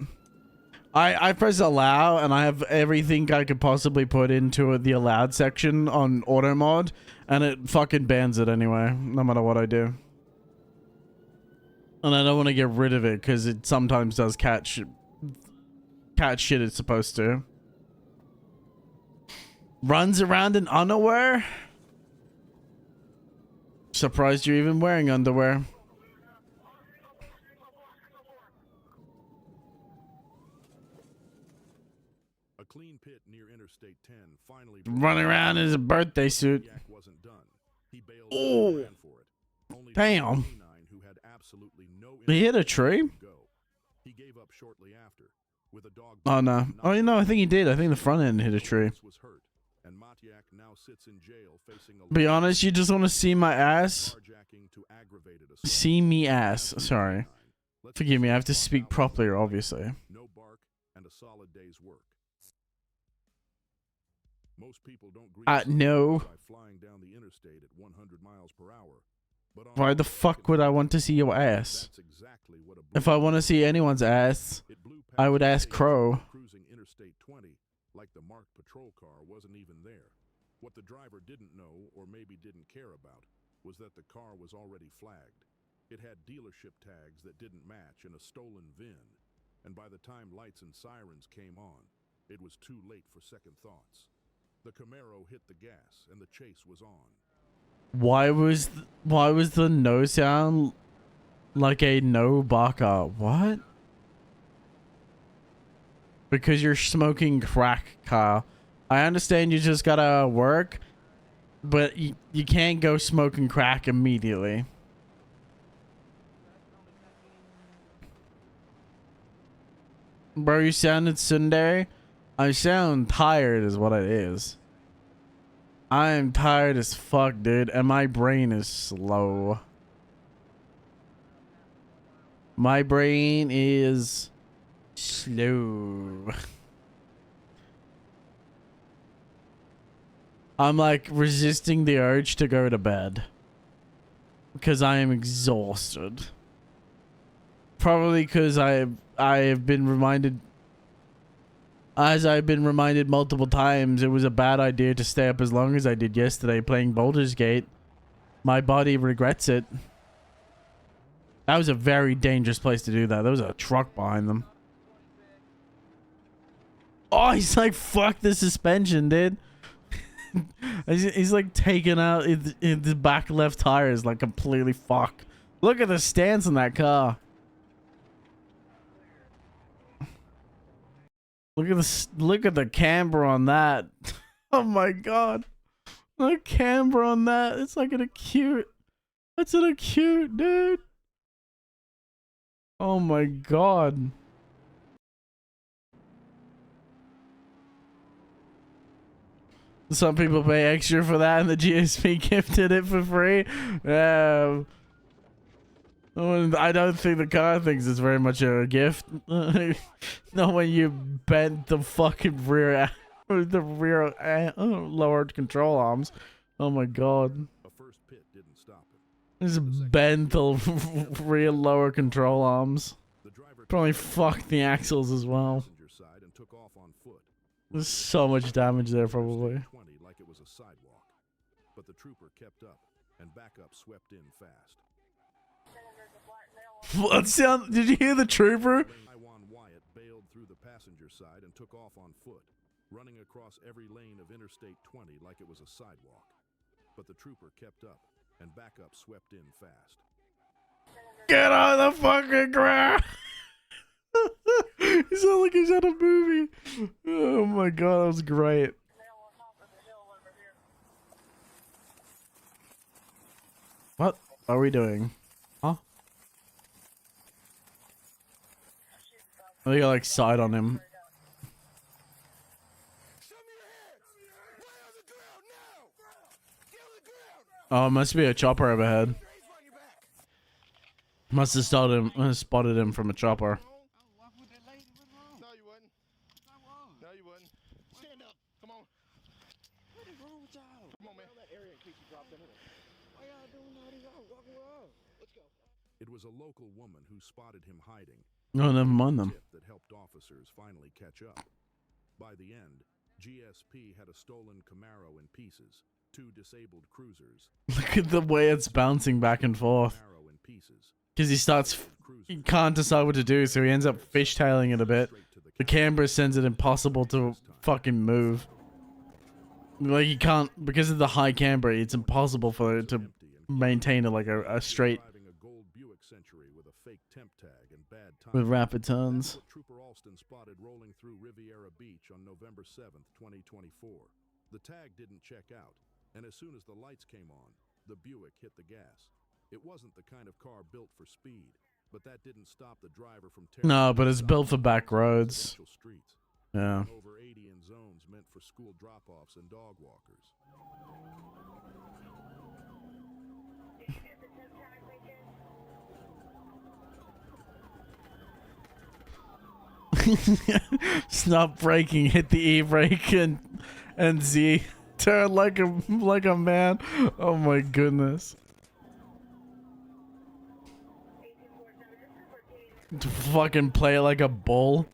I press allow and I have everything I could possibly put into the allowed section on auto mod, and it fucking bans it anyway, no matter what I do. And I don't want to get rid of it because it sometimes does cat shit it's supposed to. Runs around in underwear? Surprised you're even wearing underwear. A clean pit near Interstate 10 finally Running around in his birthday suit. Matiak wasn't done. He bailed Oh. and ran for it. Only Damn. the canine who had absolutely no He hit a interest tree? to go. He gave up shortly after with a dog. Oh no. Oh, you know, I think he did. I think the front end hit a tree. Was hurt, and Matiak now sits in jail facing a Be honest, you just want to see my ass? carjacking to aggravated assault. See me ass. Sorry. Let's Forgive me, I have to see speak how properly, it went. obviously. No bark and a solid day's work. Most people don't greet No. by flying down the interstate at 100 miles per hour. But on Why the fuck would I want to see your ass? That's exactly what a If I want to see anyone's ass, It blew I would past ask stations Crow. cruising Interstate 20 like the marked patrol car wasn't even there. What the driver didn't know, or maybe didn't care about, was that the car was already flagged. It had dealership tags that didn't match and a stolen VIN. And by the time lights and sirens came on, it was too late for second thoughts. The Camaro hit the gas and the chase was on. Why was the no sound like a no barker? What? Because you're smoking crack, car. I understand you just gotta work, but you can't go smoking crack immediately. Bro, you sounded Sunday. I sound tired is what it is. I am tired as fuck, dude, and my brain is slow. My brain is slow. I'm like resisting the urge to go to bed because I am exhausted. Probably because I have been reminded, as I've been reminded multiple times, it was a bad idea to stay up as long as I did yesterday playing Baldur's Gate. My body regrets it. That was a very dangerous place to do that. There was a truck behind them. Oh, he's like, fuck the suspension, dude. He's like taking out in the back left tire is like completely fucked. Look at the stance in that car. Look at this. Look at the camber on that. Oh my god, the camber on that. It's like an acute. That's an acute, dude. Oh my god. Some people pay extra for that, and the GSP gifted it for free. I don't think the car thinks it's very much a gift. Not when you bent the fucking rear, lowered control arms. Oh my god. A first pit didn't stop it. Just bent the rear lower control arms. The driver Probably fucked the axles as well. passenger side and took off on foot. There's so much damage there probably. 20 like it was a sidewalk. But the trooper kept up, and backup swept in fast. What sound? Did you hear the trooper? Iwan Wyatt bailed through the passenger side and took off on foot, running across every lane of Interstate 20 like it was a sidewalk. But the trooper kept up, and backup swept in fast. Get on the fucking ground! He sounded like he's at a movie. Oh my god, that was great. What are we doing? Huh? I think I like side on him. Oh, it must be a chopper overhead. Must have spotted him from a chopper. No, you wouldn't. No, you wouldn't. Stand up. Come on. What is wrong with y'all? Come on, man. That area in case you dropped in it. Why y'all doing all these out? Walk around. Let's go. It was a local woman who spotted him hiding. No, never mind them. Tip that helped officers finally catch up. By the end, GSP had a stolen Camaro in pieces, 2 disabled cruisers. Look at the way it's bouncing back and forth. Camaro in pieces. Because he can't decide what to do, so he ends up fishtailing it a bit. The camera sends it impossible to fucking move. Like he can't, because of the high camber, it's impossible for it to maintain like a straight Driving a gold Buick Century with a fake temp tag and bad time. with rapid turns. That's what Trooper Alston spotted rolling through Riviera Beach on November 7th, 2024. The tag didn't check out, and as soon as the lights came on, the Buick hit the gas. It wasn't the kind of car built for speed, but that didn't stop the driver from No, but it's built for back roads. streets. Yeah. Over 80 in zones meant for school drop-offs and dog walkers. Stop braking, hit the e-brake and Z. Turn like a man. Oh my goodness. To fucking play it like a bull.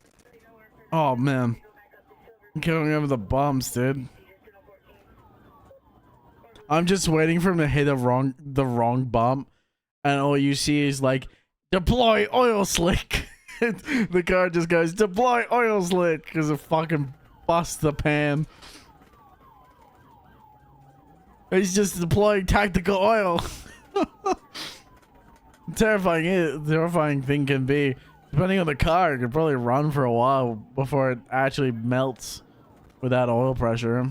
Oh man. Going over the bumps, dude. I'm just waiting for him to hit the wrong bump, and all you see is like, deploy oil slick. The car just goes, deploy oil slick, because it fucking busts the pan. He's just deploying tactical oil. Terrifying thing can be. Depending on the car, it could probably run for a while before it actually melts without oil pressure.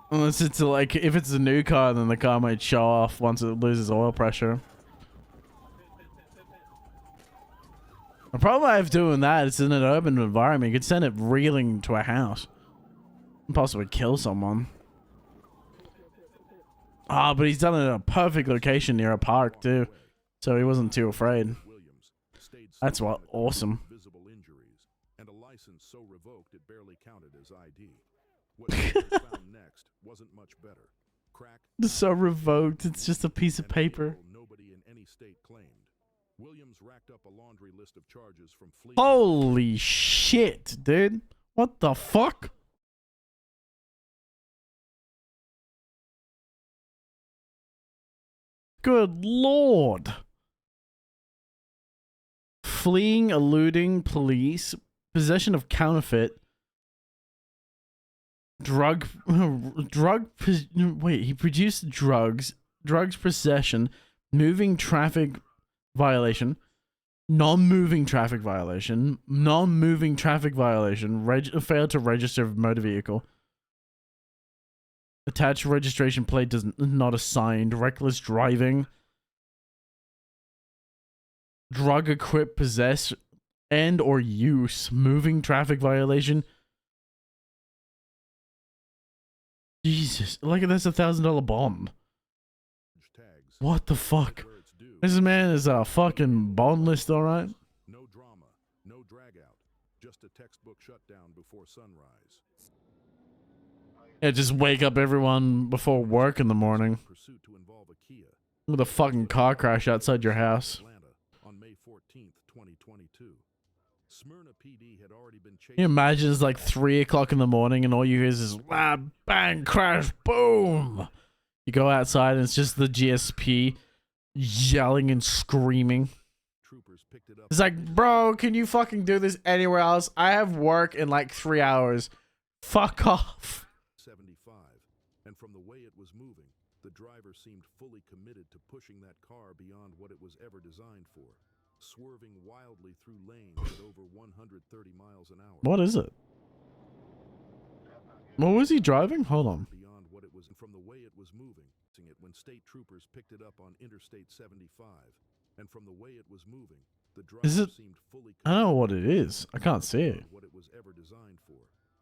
Unless it's like, if it's a new car, then the car might show off once it loses oil pressure. The problem I have doing that is in an urban environment, you could send it reeling to a house. And possibly kill someone. Ah, but he's done it in a perfect location near a park too. So he wasn't too afraid. That's what awesome. Visible injuries and a license so revoked it barely counted as ID. What was found next wasn't much better. Crack. So revoked, it's just a piece of paper. Nobody in any state claimed. Williams racked up a laundry list of charges from fleeing. Holy shit, dude. What the fuck? Good lord. Fleeing, eluding police, possession of counterfeit, wait, he produced drugs possession, moving traffic violation, non-moving traffic violation, failed to register motor vehicle, attached registration plate does not assigned, reckless driving, drug equipped possess and or use, moving traffic violation. Jesus, like that's $1,000 bond. What the fuck? This man is a fucking bond list, all right? No drama, no drag out, just a textbook shutdown before sunrise. Yeah, just wake up everyone before work in the morning Pursuit to involve a Kia. with a fucking car crash outside your house. Atlanta on May 14th, 2022. Smyrna PD had already been chasing. Can you imagine it's like 3 o'clock in the morning and all you hear is bang, crash, boom. You go outside and it's just the GSP yelling and screaming. Troopers picked it up. It's like, bro, can you fucking do this anywhere else? I have work in like 3 hours. Fuck off. 75, and from the way it was moving, the driver seemed fully committed to pushing that car beyond what it was ever designed for, swerving wildly through lanes at over 130 miles an hour. What is it? What was he driving? Hold on. Beyond what it was, and from the way it was moving, it when state troopers picked it up on Interstate 75, and from the way it was moving, the driver Is it? seemed fully I don't know what committed it is. I can't see it. what it was ever designed for,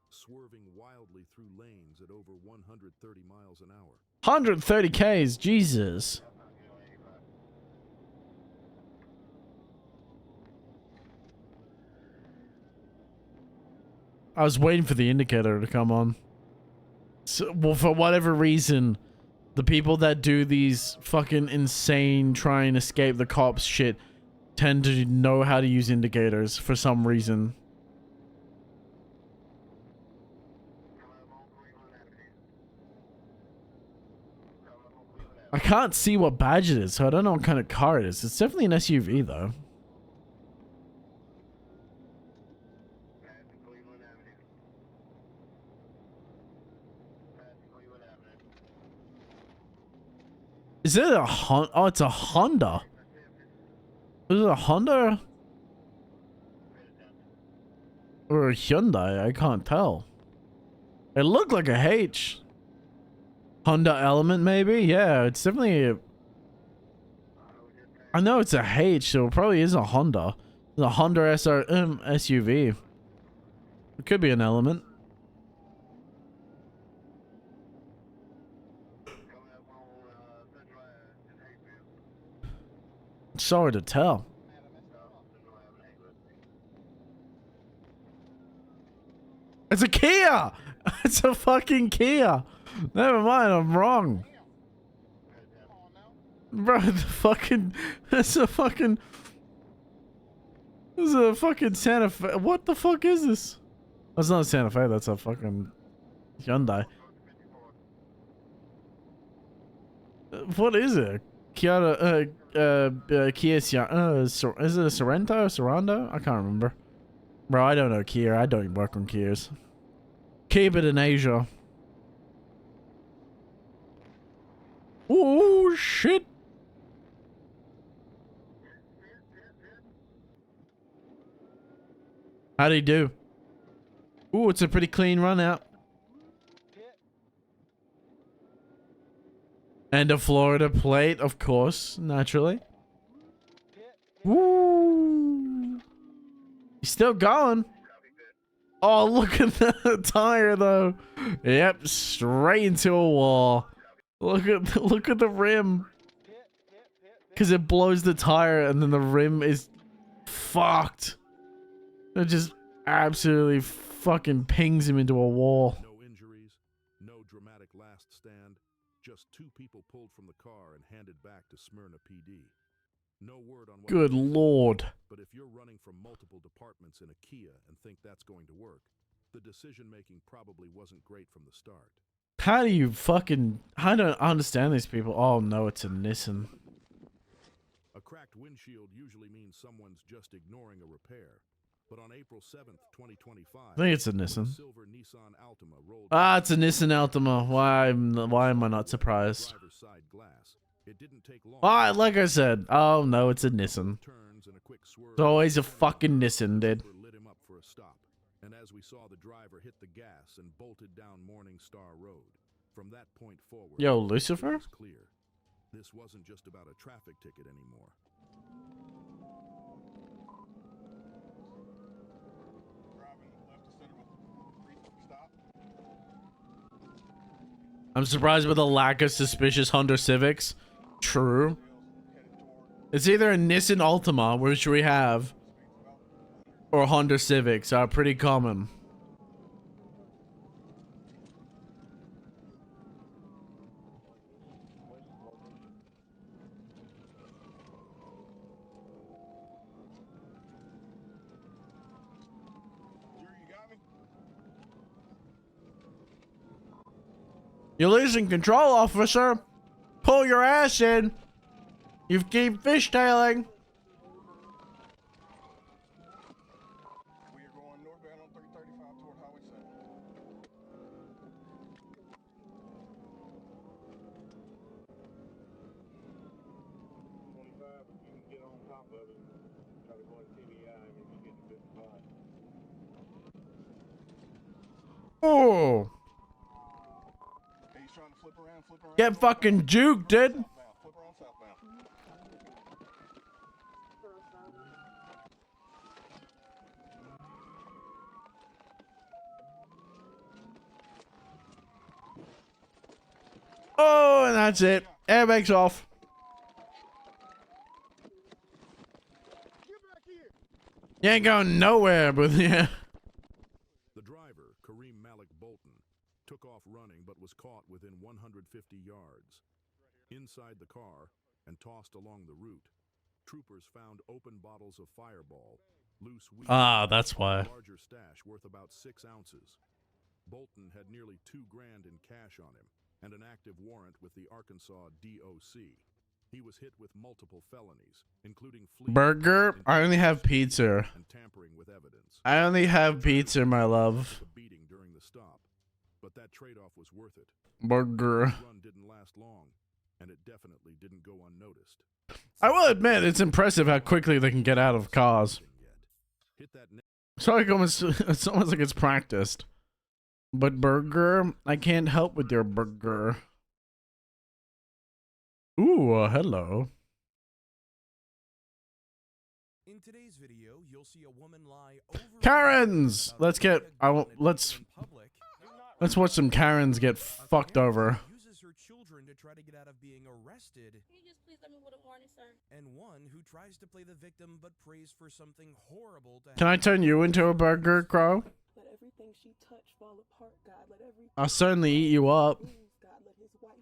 swerving wildly through lanes at over 130 miles an hour. 130 Ks, Jesus. I was waiting for the indicator to come on. So, well, for whatever reason, the people that do these fucking insane try and escape the cops shit tend to know how to use indicators for some reason. I can't see what badge it is, so I don't know what kind of car it is. It's definitely an SUV, though. Is it a Honda? Oh, it's a Honda. Is it a Honda? Or a Hyundai? I can't tell. It looked like a H. Honda Element, maybe? Yeah, it's definitely a... I know it's a H, so it probably is a Honda. It's a Honda SUV. It could be an Element. It's hard to tell. It's a Kia! It's a fucking Kia! Never mind, I'm wrong. Bro, the fucking... It's a fucking... This is a fucking Santa Fe. What the fuck is this? That's not a Santa Fe, that's a fucking... Hyundai. What is it? Kia, is it a Sorrento or Sorando? I can't remember. Bro, I don't know Kia. I don't work on Kias. Keep it in Asia. Oh, shit. How'd he do? Ooh, it's a pretty clean run out. And a Florida plate, of course, naturally. Woo! He's still going. Oh, look at the tire, though. Yep, straight into a wall. Look at the rim. Because it blows the tire, and then the rim is fucked. It just absolutely fucking pings him into a wall. No injuries, no dramatic last stand. Just 2 people pulled from the car and handed back to Smyrna PD. No word on what. Good lord. But if you're running from multiple departments in a Kia and think that's going to work, the decision making probably wasn't great from the start. How do you fucking... I don't understand these people. Oh no, it's a Nissan. A cracked windshield usually means someone's just ignoring a repair. But on April 7th, 2025, I think it's a Nissan. silver Nissan Altima rolled Ah, it's a Nissan Altima. Why am I not surprised? driver's side glass. It didn't take long. Ah, like I said. Oh no, it's a Nissan. Turns and a quick swerve. It's always a fucking Nissan, dude. Lit him up for a stop. And as we saw the driver hit the gas and bolted down Morning Star Road. From that point forward, Yo, it Lucifer? was clear. This wasn't just about a traffic ticket anymore. I'm surprised with the lack of suspicious Honda Civics. True. It's either a Nissan Altima, which we have, or Honda Civics are pretty common. You're losing control, officer. Pull your ass in. You keep fishtailing. We are going northbound on 335 toward Highway 7. 25, if you can get on top of it, try to go in TBI and if you get to 55. Oh. He's trying to flip around. Get fucking juked, dude. Flip around southbound. Oh, and that's it. Airbags off. Get back here. You ain't going nowhere, but yeah. The driver, Kareem Malik Bolton, took off running but was caught within 150 yards. Inside the car and tossed along the route, troopers found open bottles of Fireball, loose weed, Ah, that's and why. a larger stash worth about 6 ounces. Bolton had nearly $2 grand in cash on him and an active warrant with the Arkansas DOC. He was hit with multiple felonies, including fleeing, Burger? I only have pizza. and tampering with evidence. I only have pizza, my love. A beating during the stop, but that trade-off was worth it. Burger. The run didn't last long, and it definitely didn't go unnoticed. I will admit, it's impressive how quickly they can get out of cars. Hit that It's almost like it's practiced. But Burger, I can't help with your burger. Ooh, hello. In today's video, you'll see a woman lie over Karens! Let's get let's watch some Karens get fucked over. Uses her children to try to get out of being arrested. Can you just please let me with a warning, sir? And one who tries to play the victim but prays for something horrible to Can I turn you into a burger, Crow? Let everything she touched fall apart, God. Let everything I'll certainly eat you up. God, let his wife.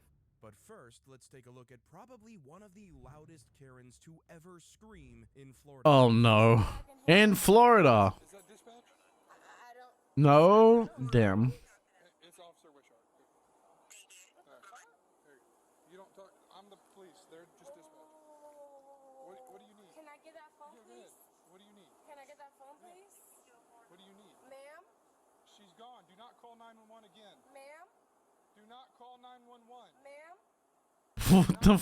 But first, let's take a look at probably one of the loudest Karens to ever scream in Florida. Oh no. In Florida. Is that dispatch? I don't. No? Damn. It's Officer gone. Do not call 911 again. Ma'am? Do not call 911. Ma'am? What the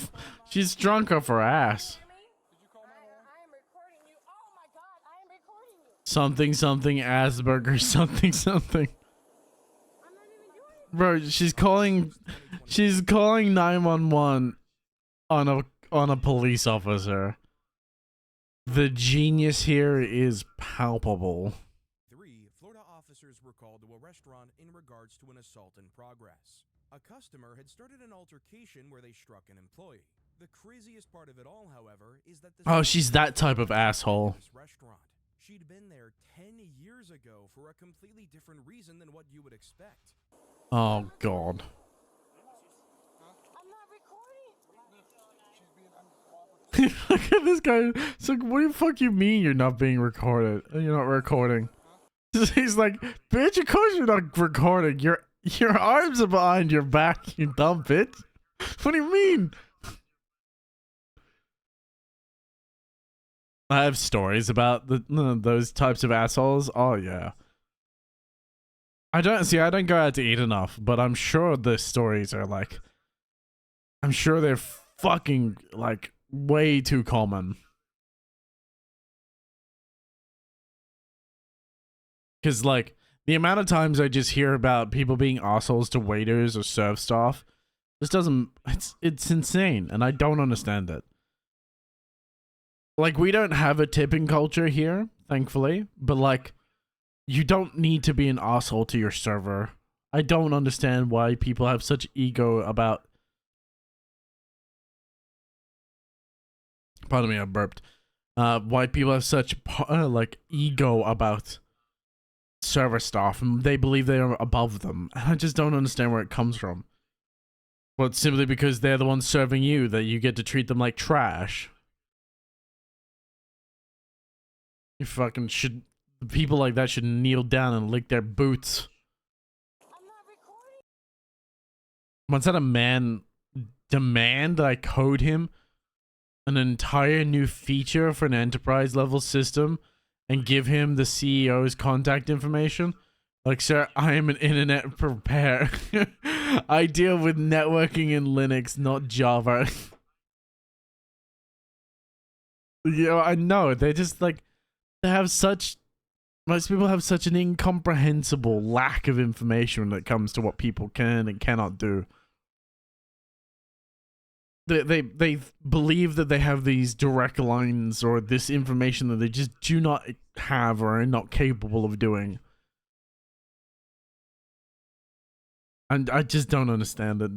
she's drunk off her ass. Hear me? Did you call 911? I am recording you. Oh my god, I am recording you. Something something Asperger something something. I'm not even doing it. Bro, she's calling 911 on a police officer. The genius here is palpable. 3, Florida officers were called to a restaurant in regards to an assault in progress. A customer had started an altercation where they struck an employee. The craziest part of it all, however, is that Oh, she's that type of asshole. this restaurant. She'd been there 10 years ago for a completely different reason than what you would expect. Oh god. I'm not recording. Look at this guy. It's like, what the fuck you mean you're not being recorded? You're not recording. He's like, bitch, of course you're not recording. Your arms are behind your back, you dumb bitch. What do you mean? I have stories about those types of assholes. Oh yeah. I don't go out to eat enough, but I'm sure the stories are like, I'm sure they're fucking like way too common. Cause like the amount of times I just hear about people being assholes to waiters or serve staff, this doesn't. It's insane, and I don't understand it. Like we don't have a tipping culture here, thankfully, but like you don't need to be an asshole to your server. I don't understand why people have such ego about. Pardon me, I burped. Why people have such like ego about server staff, and they believe they are above them. And I just don't understand where it comes from. Well, it's simply because they're the ones serving you that you get to treat them like trash. You fucking should. People like that should kneel down and lick their boots. I'm not recording. Once had a man demand that I code him an entire new feature for an enterprise level system and give him the CEO's contact information. Like, sir, I am an internet prepare. I deal with networking in Linux, not Java. You know, I know. They just like, they have such, most people have such an incomprehensible lack of information when it comes to what people can and cannot do. They believe that they have these direct lines or this information that they just do not have or are not capable of doing. And I just don't understand it.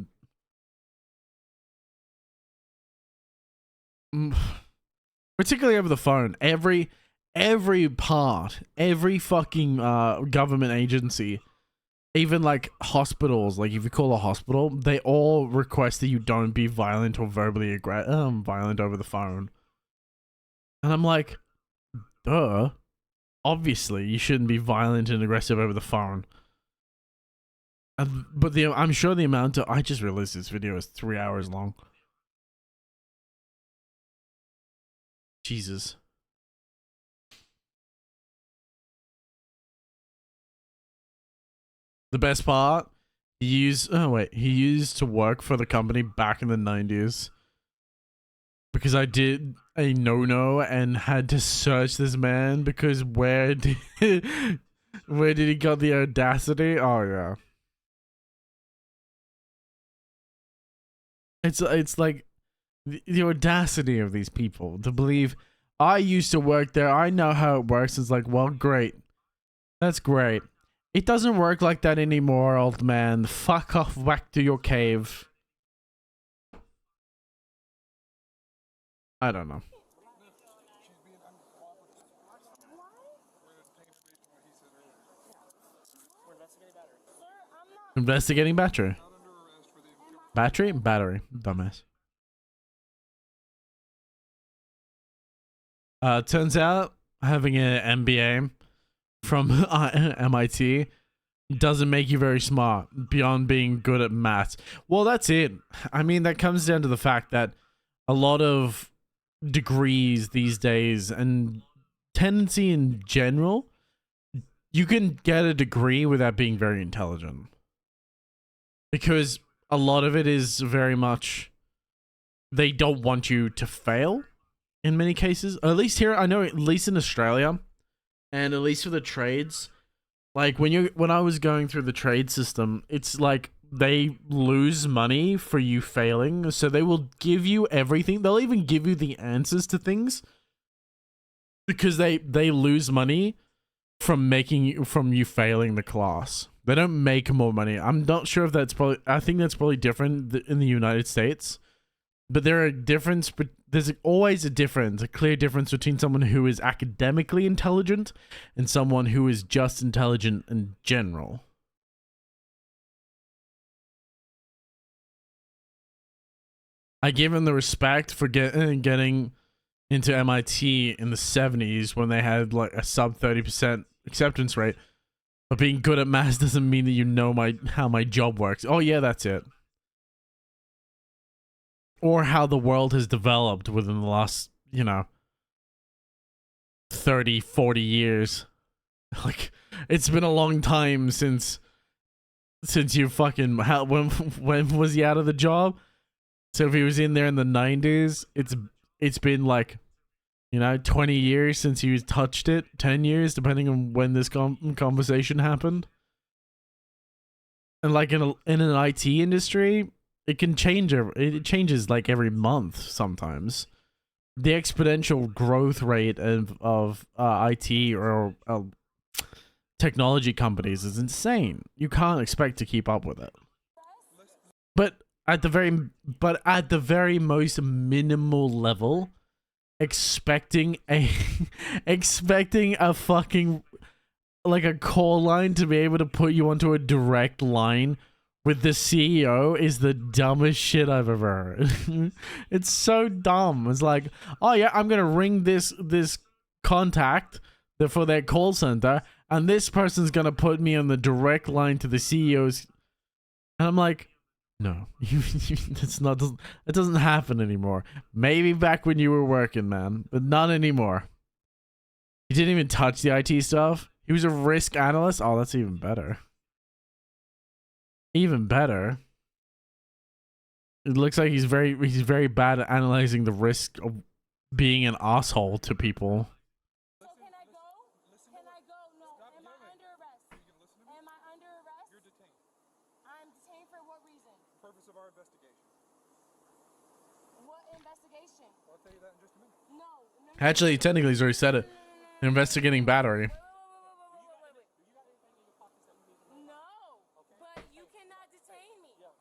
Particularly over the phone. Every fucking government agency, even like hospitals, like if you call a hospital, they all request that you don't be violent or verbally violent over the phone. And I'm like, duh. Obviously, you shouldn't be violent and aggressive over the phone. But I'm sure the amount of... I just realized this video is 3 hours long. Jesus. The best part, he used to work for the company back in the 90s. Because I did a no-no and had to search this man because where did he got the audacity? Oh yeah. It's like the audacity of these people to believe I used to work there. I know how it works. It's like, well, great. That's great. It doesn't work like that anymore, old man. Fuck off back to your cave. I don't know. Investigating battery. Battery? Dumbass. Turns out having an MBA from MIT doesn't make you very smart beyond being good at maths. Well, that's it. I mean, that comes down to the fact that a lot of degrees these days and tendency in general you can get a degree without being very intelligent. Because a lot of it is very much, they don't want you to fail in many cases. At least here, I know, at least in Australia, and at least for the trades, like when I was going through the trade system, it's like they lose money for you failing, so they will give you everything. They'll even give you the answers to things because they lose money from you failing the class. They don't make more money. I'm not sure if that's probably, I think that's probably different in the United States. But there's always a difference, a clear difference between someone who is academically intelligent and someone who is just intelligent in general. I give him the respect for getting into MIT in the 70s when they had like a sub 30% acceptance rate. But being good at maths doesn't mean that you know how my job works. Oh yeah, that's it. Or how the world has developed within the last, 30, 40 years. Like, it's been a long time since you fucking, when was he out of the job? So if he was in there in the 90s, it's been like, 20 years since he touched it, 10 years, depending on when this conversation happened. And like in an IT industry, it can change. It changes like every month sometimes. The exponential growth rate of IT or technology companies is insane. You can't expect to keep up with it. But at the very most minimal level, expecting a fucking like a call line to be able to put you onto a direct line with the CEO is the dumbest shit I've ever heard. It's so dumb. It's like, oh yeah, I'm gonna ring this contact for their call center, and this person's gonna put me on the direct line to the CEO's. And I'm like, no, it's not. It doesn't happen anymore. Maybe back when you were working, man, but not anymore. He didn't even touch the IT stuff. He was a risk analyst. Oh, that's even better. Even better. It looks like he's very bad at analyzing the risk of being an asshole to people. So can I go? Can I go? No. Am I under arrest? Am I under arrest? You're detained. I'm detained for what reason? Purpose of our investigation. What investigation? I'll tell you that in just a minute. No. Actually, technically, he's already said it. Investigating battery. No, but you cannot detain me, sir.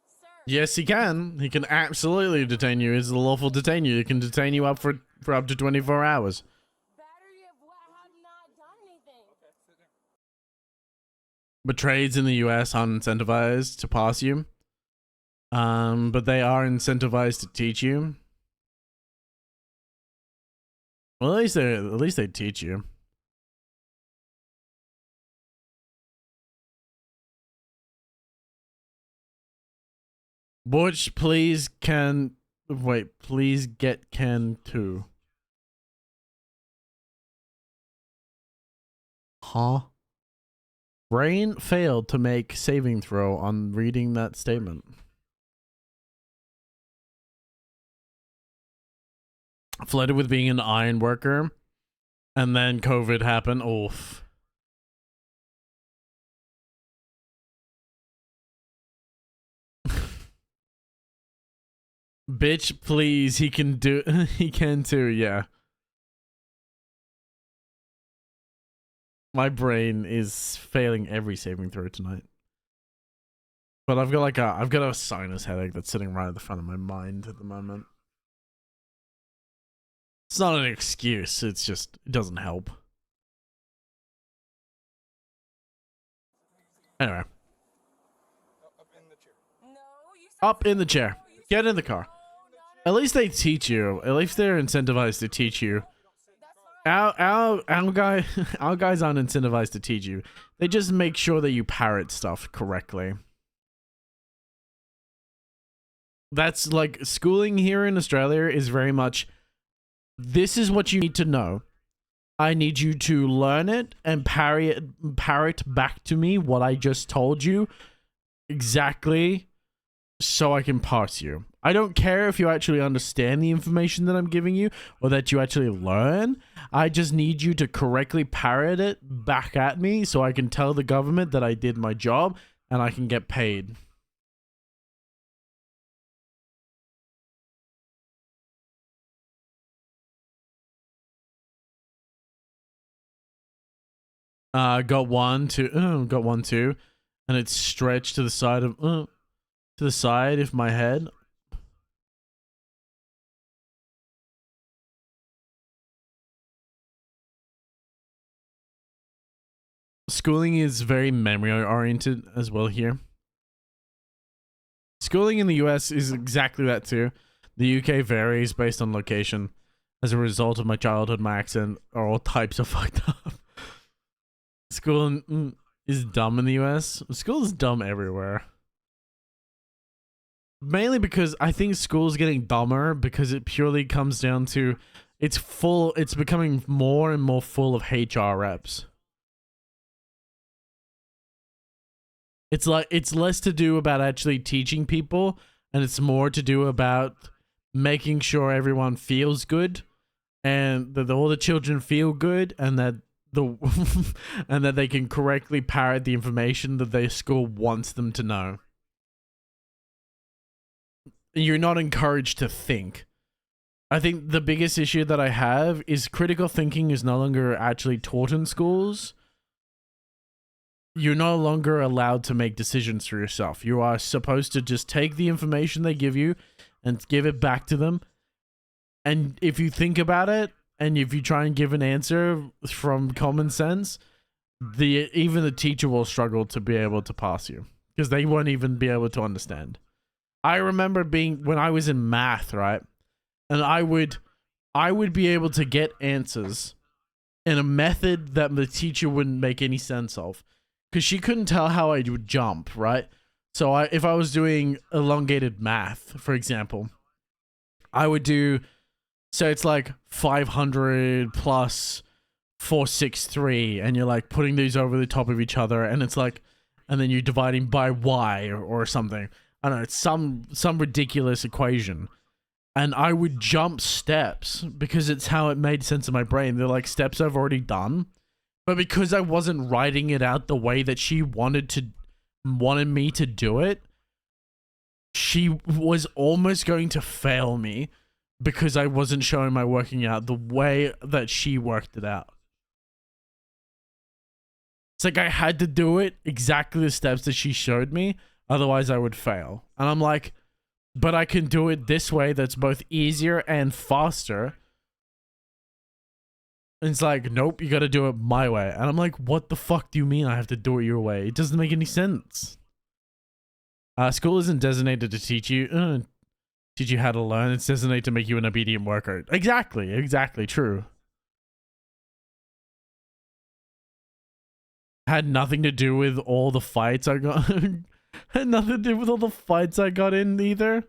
Yes, he can. He can absolutely detain you. He's a lawful detain you. He can detain you up for up to 24 hours. Battery of what? I have not done anything. Okay, sit down. But trades in the US aren't incentivized to pass you. But they are incentivized to teach you. Well, at least they teach you. Butch, please get Ken too. Huh? Brain failed to make saving throw on reading that statement. Flirted with being an iron worker, and then COVID happened. Oof. Bitch, please, he can too, yeah. My brain is failing every saving throw tonight. But I've got a sinus headache that's sitting right at the front of my mind at the moment. It's not an excuse, it's just, it doesn't help. Anyway. Up in the chair. No, you said Up in the chair. Get in the car. At least they teach you. At least they're incentivized to teach you. Our guys aren't incentivized to teach you. They just make sure that you parrot stuff correctly. That's like schooling here in Australia is very much, this is what you need to know. I need you to learn it and parrot back to me what I just told you exactly so I can pass you. I don't care if you actually understand the information that I'm giving you or that you actually learn. I just need you to correctly parrot it back at me so I can tell the government that I did my job and I can get paid. Got one, two, and it's stretched to the side of, to the side of my head. Schooling is very memory oriented as well here. Schooling in the US is exactly that too. The UK varies based on location. As a result of my childhood, my accent are all types of fucked up. School is dumb in the US. School is dumb everywhere. Mainly because I think school's getting dumber because it purely comes down to it's becoming more and more full of HR reps. It's like it's less to do about actually teaching people and it's more to do about making sure everyone feels good and that all the children feel good and that and that they can correctly parrot the information that their school wants them to know. You're not encouraged to think. I think the biggest issue that I have is critical thinking is no longer actually taught in schools. You're no longer allowed to make decisions for yourself. You are supposed to just take the information they give you and give it back to them. And if you think about it, and if you try and give an answer from common sense, even the teacher will struggle to be able to pass you because they won't even be able to understand. I remember when I was in math, right? And I would be able to get answers in a method that the teacher wouldn't make any sense of because she couldn't tell how I would jump, right? So if I was doing elongated math, for example, I would do, so it's like 500 plus 463, and you're like putting these over the top of each other, and it's like, and then you're dividing by y or something. I don't know, it's some ridiculous equation. And I would jump steps because it's how it made sense in my brain. They're like steps I've already done. But because I wasn't writing it out the way that she wanted me to do it, she was almost going to fail me because I wasn't showing my working out the way that she worked it out. It's like I had to do it exactly the steps that she showed me, otherwise I would fail. And I'm like, but I can do it this way that's both easier and faster. And it's like, nope, you gotta do it my way. And I'm like, what the fuck do you mean I have to do it your way? It doesn't make any sense. School isn't designated to teach you how to learn. It's designated to make you an obedient worker. Exactly, true. Had nothing to do with all the fights I got. Had nothing to do with all the fights I got in either.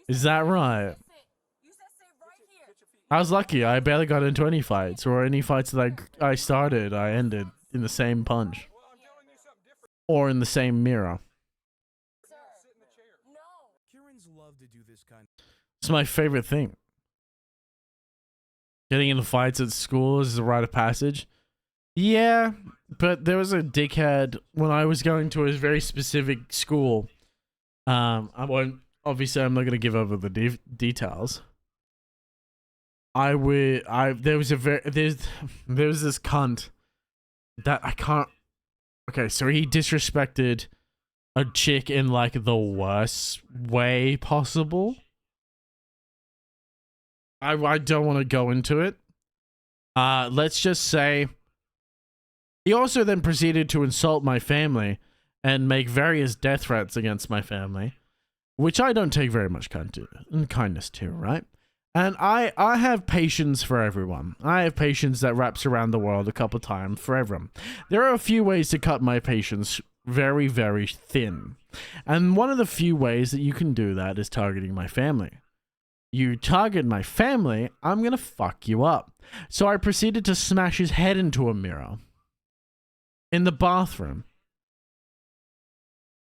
Is that right? I was lucky. I barely got into any fights, or any fights that I started, I ended in the same punch. Or in the same mirror. It's my favorite thing. Getting into fights at school is a rite of passage. Yeah, but there was a dickhead when I was going to a very specific school. Obviously I'm not going to give over the details. There was this cunt that I can't. Okay, so he disrespected a chick in like the worst way possible. I don't want to go into it. Let's just say he also then proceeded to insult my family and make various death threats against my family, which I don't take very much kindness to, right? And I have patience for everyone. I have patience that wraps around the world a couple times for everyone. There are a few ways to cut my patience very, very thin. And one of the few ways that you can do that is targeting my family. you target my family, I'm gonna fuck you up. So I proceeded to smash his head into a mirror in the bathroom.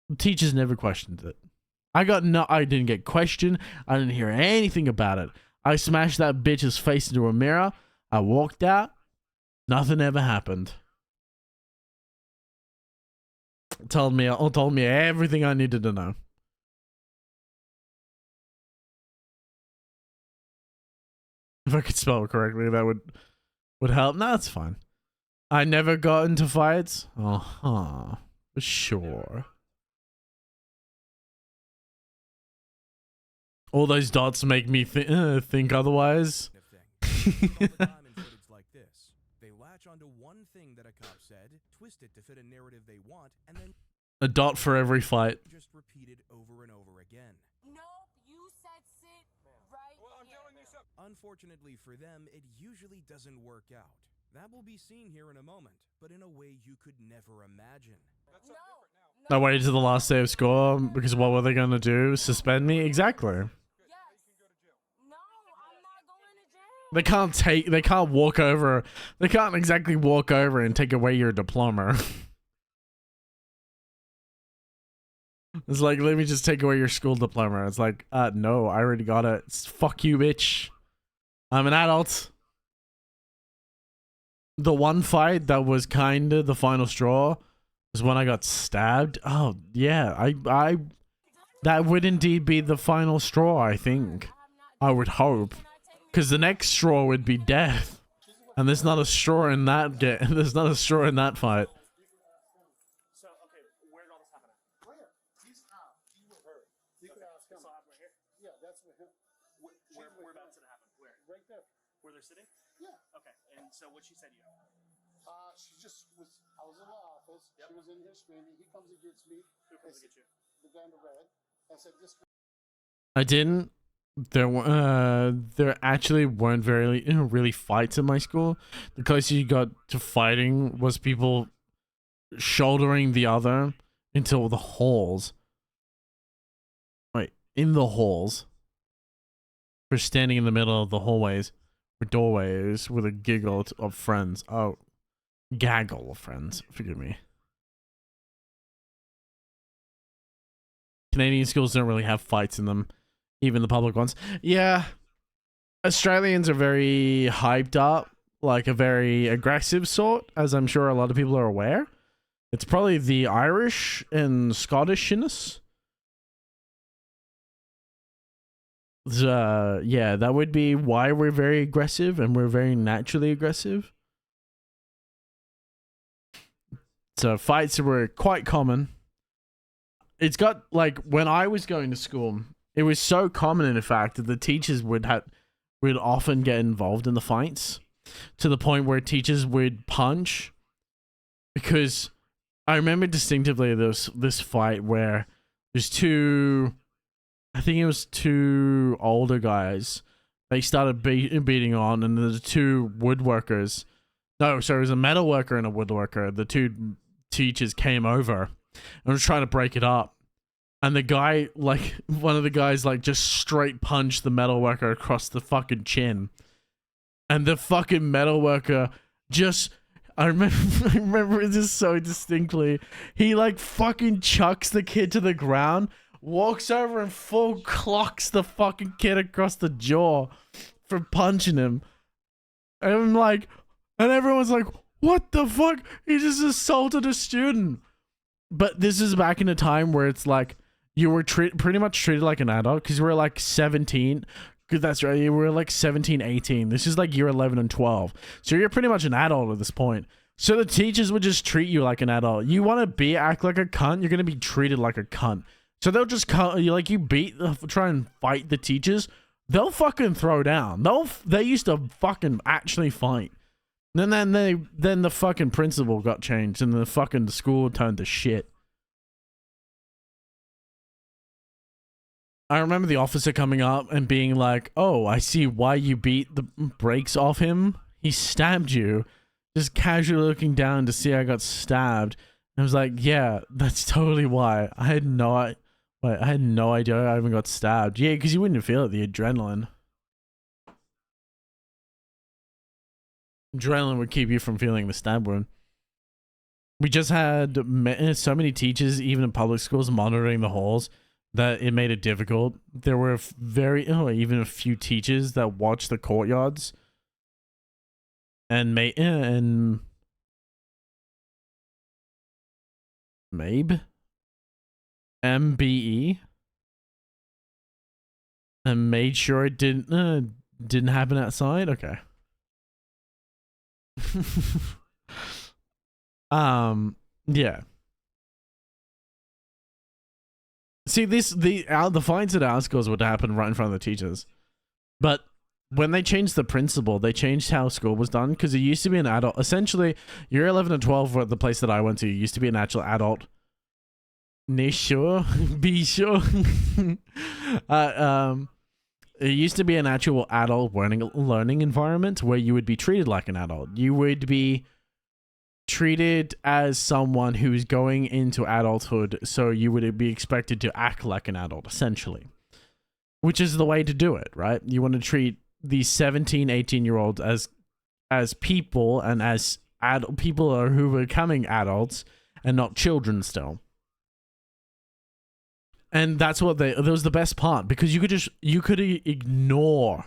The teachers never questioned it. I didn't get questioned. I didn't hear anything about it. I smashed that bitch's face into a mirror. I walked out. Nothing ever happened. Told me everything I needed to know. If I could spell it correctly, that would help. No, it's fine. I never got into fights. For sure. All those dots make me think otherwise. They latch onto one thing that a cop said, twist it to fit a narrative they want, and then a dot for every fight. Just repeated over and over again. Nope, you said sit right here. Unfortunately for them, it usually doesn't work out. That will be seen here in a moment, but in a way you could never imagine. I waited to the last day of school because what were they gonna do? Suspend me? Exactly. They can't walk over. They can't exactly walk over and take away your diploma. It's like, let me just take away your school diploma. It's like, no, I already got it. Fuck you, bitch. I'm an adult. The one fight that was kinda the final straw was when I got stabbed. Oh, yeah, that would indeed be the final straw, I think. I would hope. Because the next straw would be death. And there's not a straw in that there's not a straw in that fight. So, okay, where did all this happen? Where? He's out. He with her. You can ask him. So right here? Yeah, that's with him. Whereabouts did it happen? Where? Right there. Where they're sitting? Yeah. Okay, and so what she said to you? She just was, I was in the office. Yep. She was in here screaming. He comes and gets me. Who comes to get you? The guy in the red. I said, this. I didn't. There actually weren't really fights in my school. The closest you got to fighting was people shouldering the other into the halls. Wait, in the halls. For standing in the middle of the hallways or doorways with a giggle of friends. Oh, gaggle of friends. Forgive me. Canadian schools don't really have fights in them. Even the public ones. Yeah. Australians are very hyped up. Like a very aggressive sort. As I'm sure a lot of people are aware. It's probably the Irish and Scottishness. Yeah, that would be why we're very aggressive. And we're very naturally aggressive. So fights were quite common. It's got, like, when I was going to school... It was so common, in fact, that the teachers would often get involved in the fights to the point where teachers would punch. Because I remember distinctively this fight where there's I think it was two older guys. They started beating on, and the two woodworkers. No, sorry, it was a metal worker and a woodworker. The two teachers came over and were trying to break it up. And the guy, like, one of the guys, like, just straight punched the metalworker across the fucking chin. And the fucking metalworker just, I remember this so distinctly. He, like, fucking chucks the kid to the ground, walks over and full clocks the fucking kid across the jaw for punching him. And I'm like, and everyone's like, what the fuck? He just assaulted a student. But this is back in a time where it's like, you were pretty much treated like an adult because you were like 17. That's right. You were like 17, 18. This is like year 11 and 12. So you're pretty much an adult at this point. So the teachers would just treat you like an adult. You want to act like a cunt, you're going to be treated like a cunt. So they'll just try and fight the teachers. They'll fucking throw down. They used to fucking actually fight. And then the fucking principal got changed and the fucking school turned to shit. I remember the officer coming up and being like, oh, I see why you beat the brakes off him. He stabbed you. Just casually looking down to see I got stabbed. And I was like, yeah, that's totally why. I had no Wait, I had no idea I even got stabbed. Yeah, because you wouldn't feel it, the adrenaline. Adrenaline would keep you from feeling the stab wound. We just had so many teachers, even in public schools, monitoring the halls that it made it difficult. There were even a few teachers that watched the courtyards and Mabe MBE and made sure it didn't happen outside. Okay. Yeah. See, the fights at our schools would happen right in front of the teachers, but when they changed the principal, they changed how school was done, because it used to be an adult. Essentially, year 11 and 12 were the place that I went to. Used to be an actual adult. Be sure. It used to be an actual adult learning environment where you would be treated like an adult. You would be treated as someone who's going into adulthood, so you would be expected to act like an adult, essentially. Which is the way to do it, right? You want to treat these 17, 18-year-olds as people and as people who are becoming adults and not children still. And that's what that was the best part, because you could ignore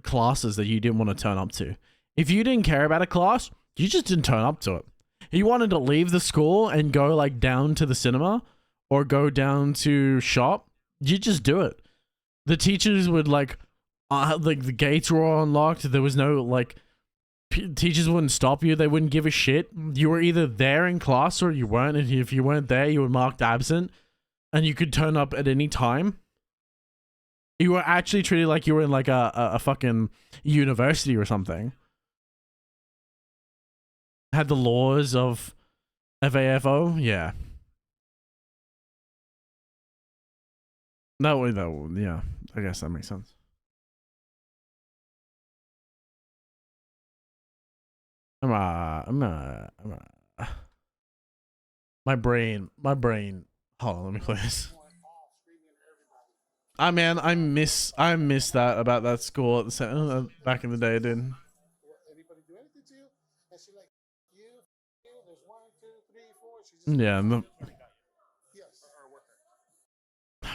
classes that you didn't want to turn up to. If you didn't care about a class, you just didn't turn up to it. If you wanted to leave the school and go like down to the cinema or go down to shop, you just do it. The teachers would like the gates were all unlocked. There was no like teachers wouldn't stop you. They wouldn't give a shit. You were either there in class or you weren't. And if you weren't there, you were marked absent, and you could turn up at any time. You were actually treated like you were in like a fucking university or something. Had the laws of FAFO, yeah. No, yeah. I guess that makes sense. My brain. Hold on, let me play this. Man, I miss that about that school at the back in the day, dude. Anybody do anything to you? And she's like, there's 1, 2, 3, 4. She just Yeah,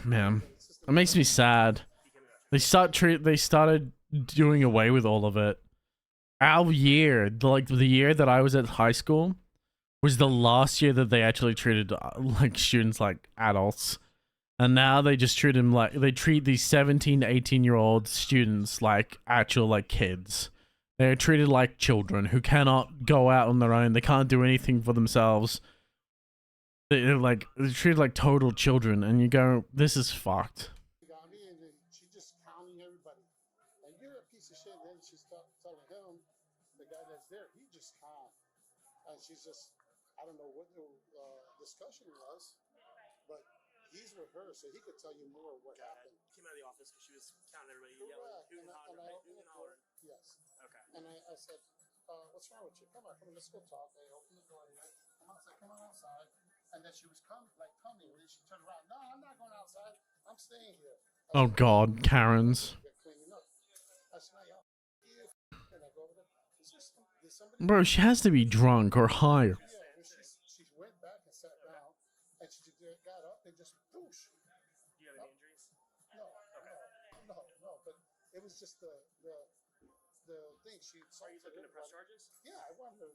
man, it makes me sad. They started doing away with all of it. Our year, the year that I was at high school, was the last year that they actually treated like students like adults, and now they just treat them like they treat these 17 to 18-year-old students like actual like kids. They're treated like children who cannot go out on their own. They can't do anything for themselves. They're treated like total children, and you go, this is fucked. Got me, and then she just counting everybody. And you're a piece of shit. And then she's telling him, the guy that's there, he just calm. And she's just, I don't know what the discussion was, but he's with her, so he could tell you more of what happened. Came out of the office because she was counting everybody, Correct. yelling, hooting and hollering. Yes. Okay. And I said, what's wrong with you? Come on, let's go talk. I opened the door here. Come on outside. And then she was coming, and then she turned around. No, I'm not going outside. I'm staying here. Oh God, Karens. Bro, she has to be drunk or high. She went back and sat down, and she got up and just whoosh. Do you have any injuries? No. But it was just the thing. Are you looking to press charges? Yeah, I want her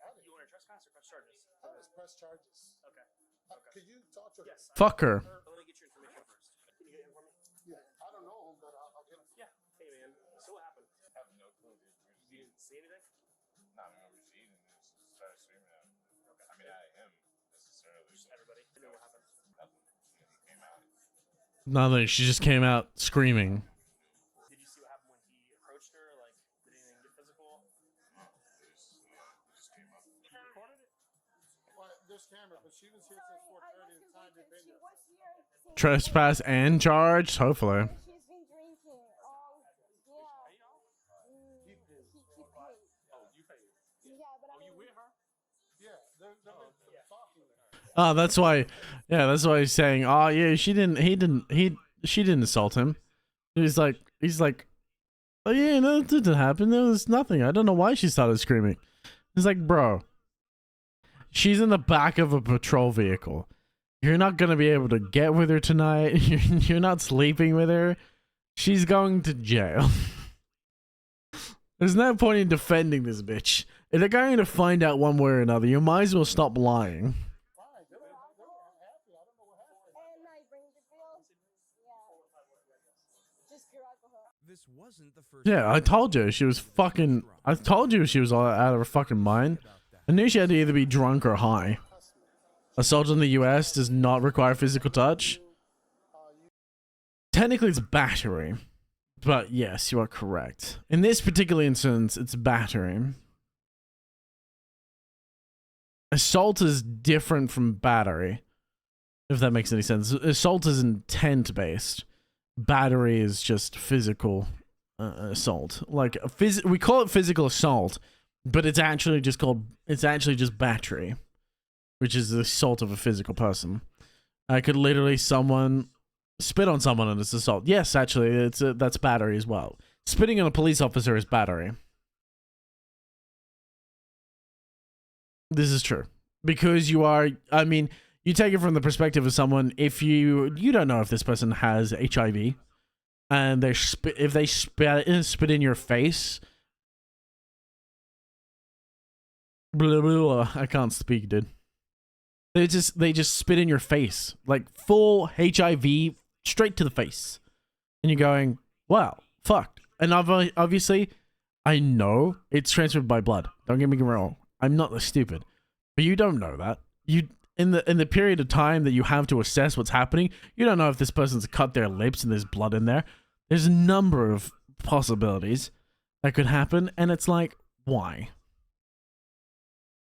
out of here. You want to trespass or press charges? I was press charges. Okay. Could you talk to her? Yes. Fuck her. Let me get your information first. Can you get him for me? Yeah, I don't know him, but I'll get him. Yeah. Hey, man. So what happened? I have no clue, dude. You didn't see anything? Not an overseas and just started screaming at him. Okay. I mean, not at him necessarily. Just everybody. And then what happened? Nothing. He came out. Nothing. She just came out screaming. Did you see what happened when he approached her? Like, did anything get physical? Just came up. You recorded it? Well, there's camera, but she was here since 4:30 and time they've been here. Trespass and charged, hopefully. She's been drinking. Oh, yeah. He paid. Oh, you paid. Yeah, but I mean, You with her? Yeah, they're talking there. Oh, that's why. Yeah, that's why he's saying, "Oh, yeah, she didn't assault him." He's like, "Oh yeah, no, it didn't happen. There was nothing. I don't know why she started screaming." He's like, "Bro, she's in the back of a patrol vehicle. You're not gonna be able to get with her tonight. You're not sleeping with her. She's going to jail." There's no point in defending this bitch. If they're going to find out one way or another, you might as well stop lying. This wasn't the first Yeah, I told you she was fucking. I told you she was all out of her fucking mind. I knew she had to either be drunk or high. Assault in the US does not require physical touch. Technically, it's battery. But yes, you are correct. In this particular instance, it's battery. Assault is different from battery, if that makes any sense. Assault is intent-based. Battery is just physical assault. Like, we call it physical assault, but it's actually just battery, which is the assault of a physical person. I could literally someone spit on someone and it's assault. Yes, actually, that's battery as well. Spitting on a police officer is battery. This is true. Because you are, I mean, you take it from the perspective of someone, if you don't know if this person has HIV, and if they spit in your face, blah, blah, blah, I can't speak, dude. They just spit in your face, like full HIV straight to the face, and you're going, wow, fucked. And obviously, I know it's transferred by blood. Don't get me wrong. I'm not stupid, but you don't know that. You in the period of time that you have to assess what's happening, you don't know if this person's cut their lips and there's blood in there. There's a number of possibilities that could happen, and it's like, why?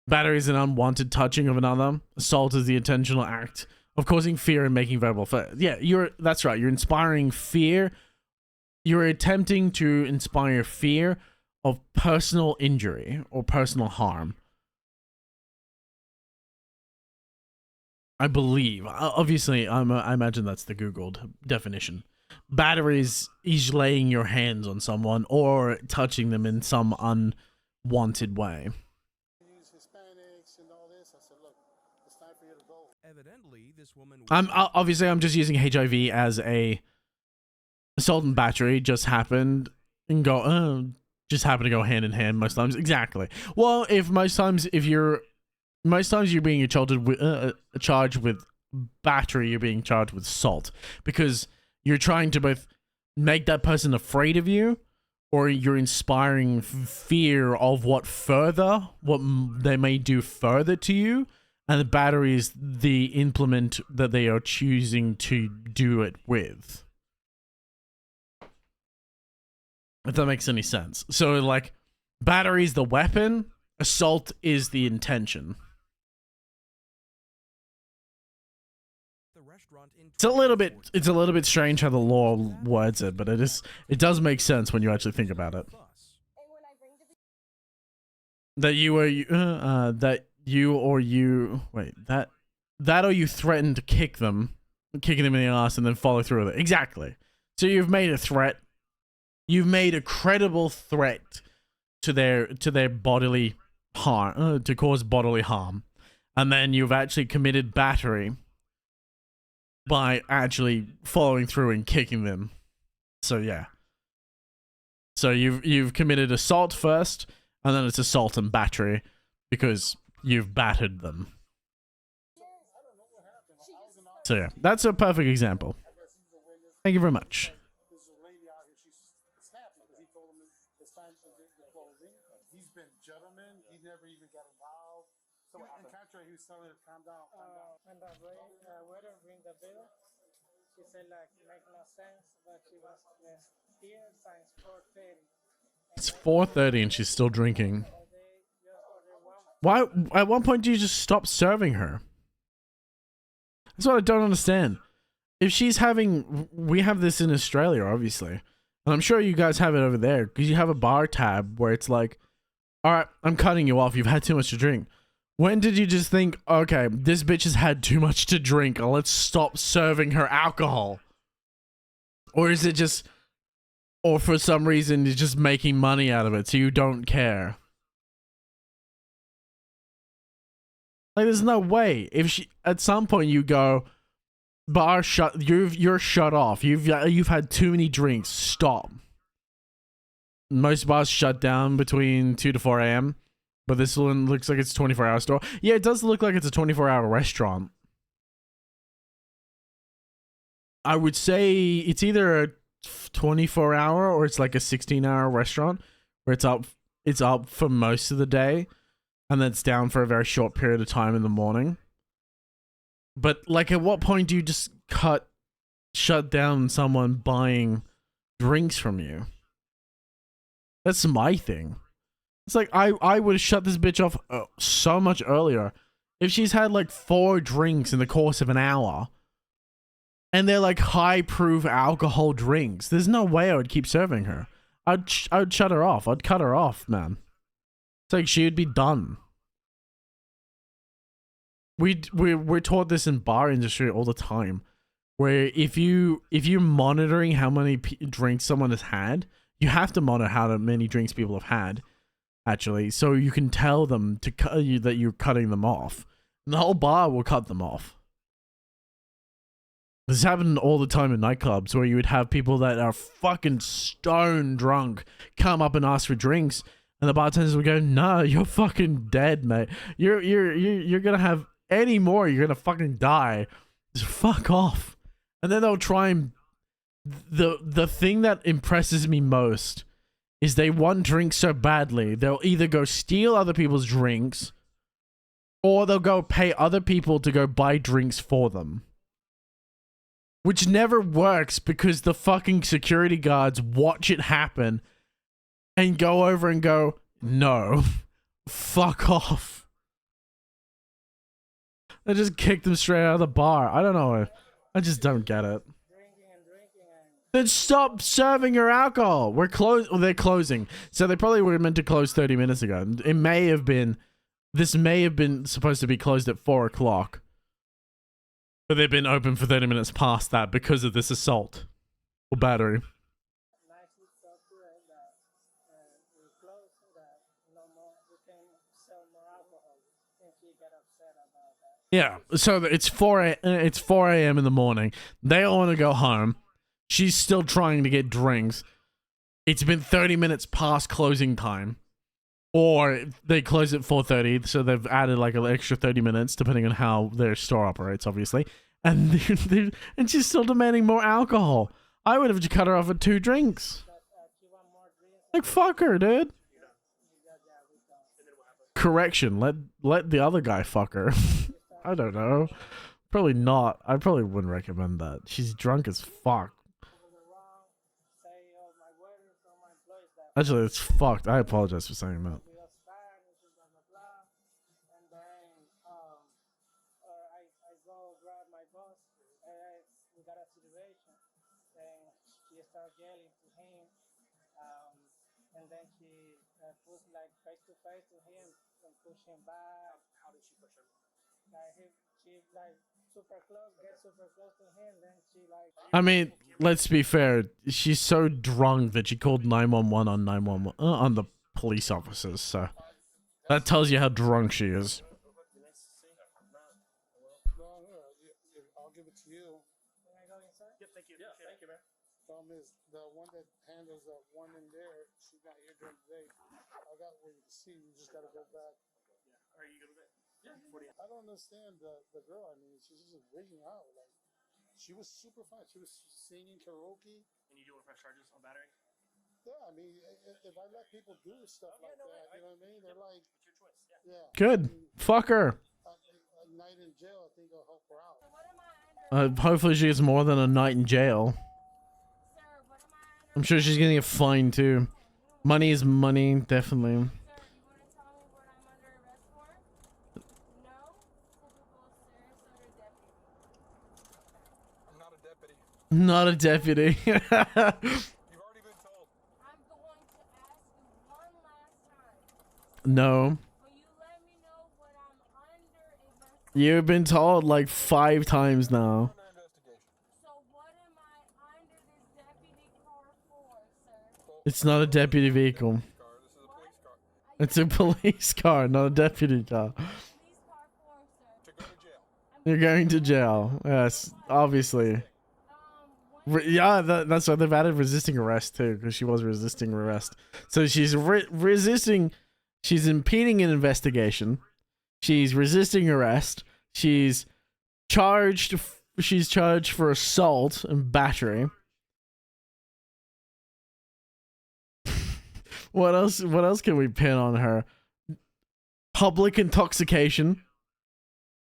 Battery is an unwanted touching of another. Assault is the intentional act of causing fear and making verbal fear. Yeah, that's right. You're inspiring fear. You're attempting to inspire fear of personal injury or personal harm. I believe. Obviously, I imagine that's the Googled definition. Batteries is laying your hands on someone or touching them in some unwanted way. Evidently, this woman I'm just using HIV as a assault and battery just happened and just happen to go hand in hand most times. Exactly. Well, most times you're being charged with battery, you're being charged with assault because you're trying to both make that person afraid of you, or you're inspiring fear of what they may do further to you. And the battery is the implement that they are choosing to do it with. If that makes any sense. So, like, battery is the weapon, assault is the intention. It's a little bit strange how the law words it, but it does make sense when you actually think about it. That you or you threatened to kick them, kicking them in the ass, and then follow through with it. Exactly. So you've made a threat. You've made a credible threat to their bodily harm, to cause bodily harm, and then you've actually committed battery by actually following through and kicking them. So yeah. So you've committed assault first, and then it's assault and battery because you've battered them. So yeah, that's a perfect example. Thank you very much. He's been gentleman. He never even got involved. So in contrary, he was telling her to calm down. When the waiter ring the bell, she said like make no sense, but she was here since 4:30. It's 4:30 and she's still drinking. Why? At one point, do you just stop serving her? That's what I don't understand. If she's having, we have this in Australia, obviously, and I'm sure you guys have it over there because you have a bar tab where it's like, all right, I'm cutting you off. You've had too much to drink. When did you just think, okay, this bitch has had too much to drink, let's stop serving her alcohol? Or is it just, or for some reason, you're just making money out of it, so you don't care? Like, there's no way. If she, at some point you go, bar shut, you're shut off. You've had too many drinks. Stop. Most bars shut down between 2 to 4 a.m. But this one looks like it's a 24-hour store. Yeah, it does look like it's a 24-hour restaurant. I would say it's either a 24-hour or it's like a 16-hour restaurant where it's up for most of the day and then it's down for a very short period of time in the morning. But like, at what point do you just shut down someone buying drinks from you? That's my thing. It's like, I would have shut this bitch off so much earlier. If she's had like 4 drinks in the course of an hour, and they're like high-proof alcohol drinks, there's no way I would keep serving her. I would shut her off. I'd cut her off, man. It's like she would be done. We're taught this in bar industry all the time, where if you're monitoring how many drinks someone has had, you have to monitor how many drinks people have had. Actually, so you can tell them to that you're cutting them off. And the whole bar will cut them off. This happened all the time in nightclubs where you would have people that are fucking stone drunk come up and ask for drinks, and the bartenders would go, "No, you're fucking dead, mate. You're gonna have any more, you're gonna fucking die. Just fuck off." And then they'll try and the thing that impresses me most is they want drinks so badly, they'll either go steal other people's drinks or they'll go pay other people to go buy drinks for them. Which never works because the fucking security guards watch it happen and go over and go, "No, fuck off." They just kick them straight out of the bar. I don't know. I just don't get it. Then stop serving your alcohol. We're closed. Well, they're closing. So they probably were meant to close 30 minutes ago. It may have been, this may have been supposed to be closed at 4 o'clock. But they've been open for 30 minutes past that because of this assault. Or battery. Yeah, so it's 4 a.m. in the morning. They all want to go home. She's still trying to get drinks. It's been 30 minutes past closing time. Or they close at 4:30, so they've added like an extra 30 minutes, depending on how their store operates, obviously. And and she's still demanding more alcohol. I would have cut her off at 2 drinks. Like, fuck her, dude. Correction, let the other guy fuck her. I don't know. Probably not. I probably wouldn't recommend that. She's drunk as fuck. Actually, it's fucked. I apologize for saying that. And then she put like face to face to him and push him back. How did she push him? Like she like super close, get super close to him, then she like. I mean, let's be fair. She's so drunk that she called 911 on 911 on the police officers. So that tells you how drunk she is. I'll give it to you. Can I go inside? Yep, thank you. Yeah, thank you, man. Problem is, the one that handles that one in there, she's not here during the day. I got where you can see. You just gotta go back. Yeah. Are you good with it? Yeah. 40. I don't understand the girl. I mean, she's just wigging out. Like, she was super fine. She was singing karaoke. And you doing fresh charges on battery? Yeah, I mean, if I let people do stuff like that, you know what I mean? They're like, it's your choice. Yeah. Good. Fuck her. A night in jail, I think will help her out. Hopefully she gets more than a night in jail. I'm sure she's gonna get fined too. Money is money, definitely. Not a deputy. You've already been told. I'm going to ask you one last time. No. Will you let me know what I'm You've been told like 5 times now. So what am I under this deputy car for, sir? It's not a deputy vehicle. It's a police car, not a deputy car. Police car for, sir. You're going to jail. Yes, obviously. Yeah, that's why they've added resisting arrest too, because she was resisting arrest. So she's resisting. She's impeding an investigation. She's resisting arrest. She's charged. She's charged for assault and battery. What else? What else can we pin on her? Public intoxication.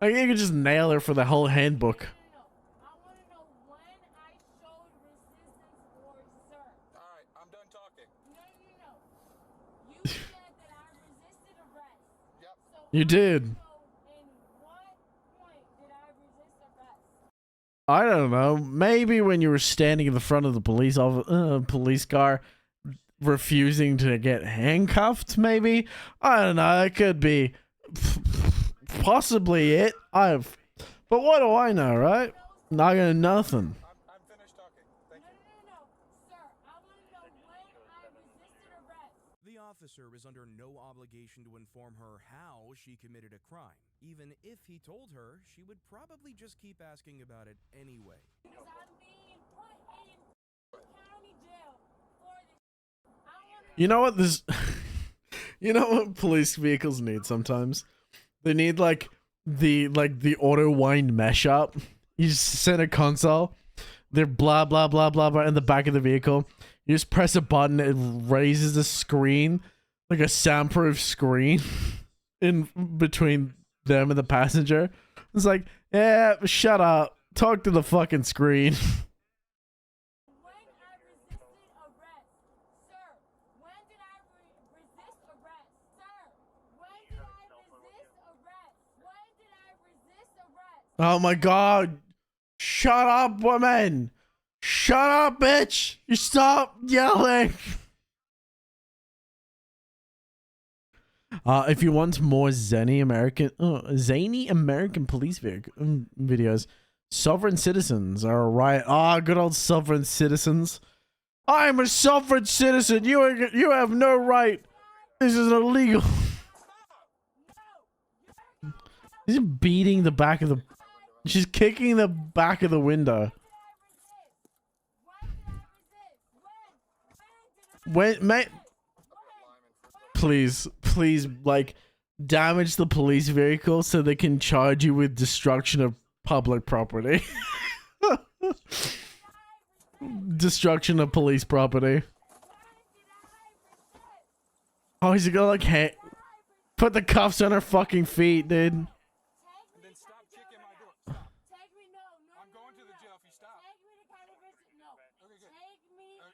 I think you could just nail her for the whole handbook. I want to know when I showed resistance for, sir. All right, I'm done talking. No. You said that I resisted arrest. Yep. So You did. in what point did I resist arrest? I don't know. Maybe when you were standing in the front of the police car, refusing to get handcuffed. Maybe, I don't know. It could be possibly it. But what do I know, right? Not gonna nothing. I'm finished talking. Thank you. No. Sir, I want to know when I resisted arrest. The officer is under no obligation to inform her how she committed a crime. Even if he told her, she would probably just keep asking about it anyway. Because I'm being put in county jail for this. I want to You know what this? You know what police vehicles need sometimes? They need like the auto wind mesh up. You just send a console. They're blah blah blah blah blah in the back of the vehicle. You just press a button. It raises the screen like a soundproof screen in between them and the passenger. It's like, yeah, shut up. Talk to the fucking screen. when I resisted arrest. Sir, when did I resist arrest? Sir, when did I resist arrest? When did I resist arrest? Oh my god. Shut up, woman. Shut up, bitch. You stop yelling. If you want more zany American police videos, sovereign citizens are right. Good old sovereign citizens. I'm a sovereign citizen. You have no right. This is illegal. She's beating the back of the. She's kicking the back of the window. When, mate. Please, like, damage the police vehicle so they can charge you with destruction of public property. Destruction of police property. Oh, he's gonna like put the cuffs on her fucking feet, dude. And then stop kicking my door. Take me, no. I'm going to the jail if you stop. Take me to county prison. No. Okay, good. Take me to a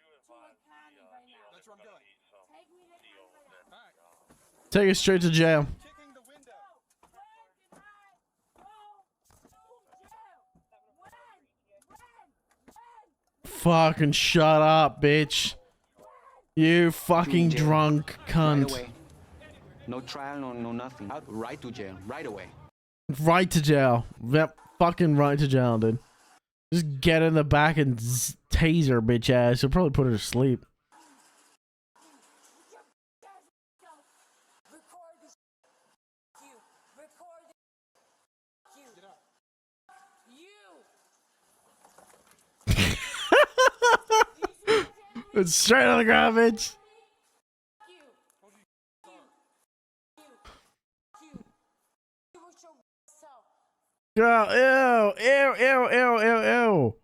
county right now. That's where I'm going. Take me to county right now. All right. Take it straight to jail. Kicking the window. When did I go to jail? When? Fucking shut up, bitch. You fucking jail. drunk Right cunt. away. No trial, no nothing. Out right to jail. Right away. Right to jail. Yep, fucking right to jail, dude. Just get in the back and tase her, bitch ass. You'll probably put her to sleep. It's straight on the ground, bitch. Girl, ew.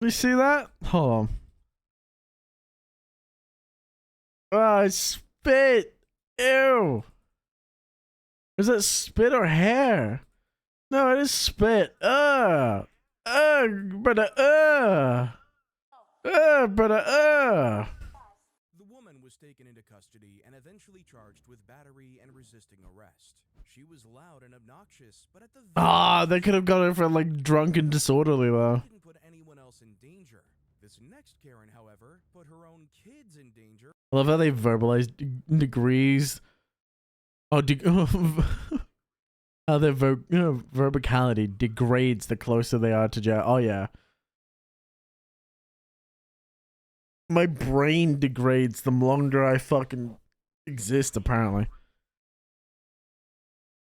You see that? Hold on. Oh, it's spit. Ew. Is that spit or hair? No, it is spit. Brother. Brother. The woman was taken into custody and eventually charged with battery and resisting arrest. She was loud and obnoxious, but at the They could have got her for like drunk and disorderly though. didn't put anyone else in danger. This next Karen, however, put her own kids in danger. I love how they verbalized degrees Oh, how their verbicality degrades the closer they are to jail. Oh yeah. My brain degrades the longer I fucking exist, apparently.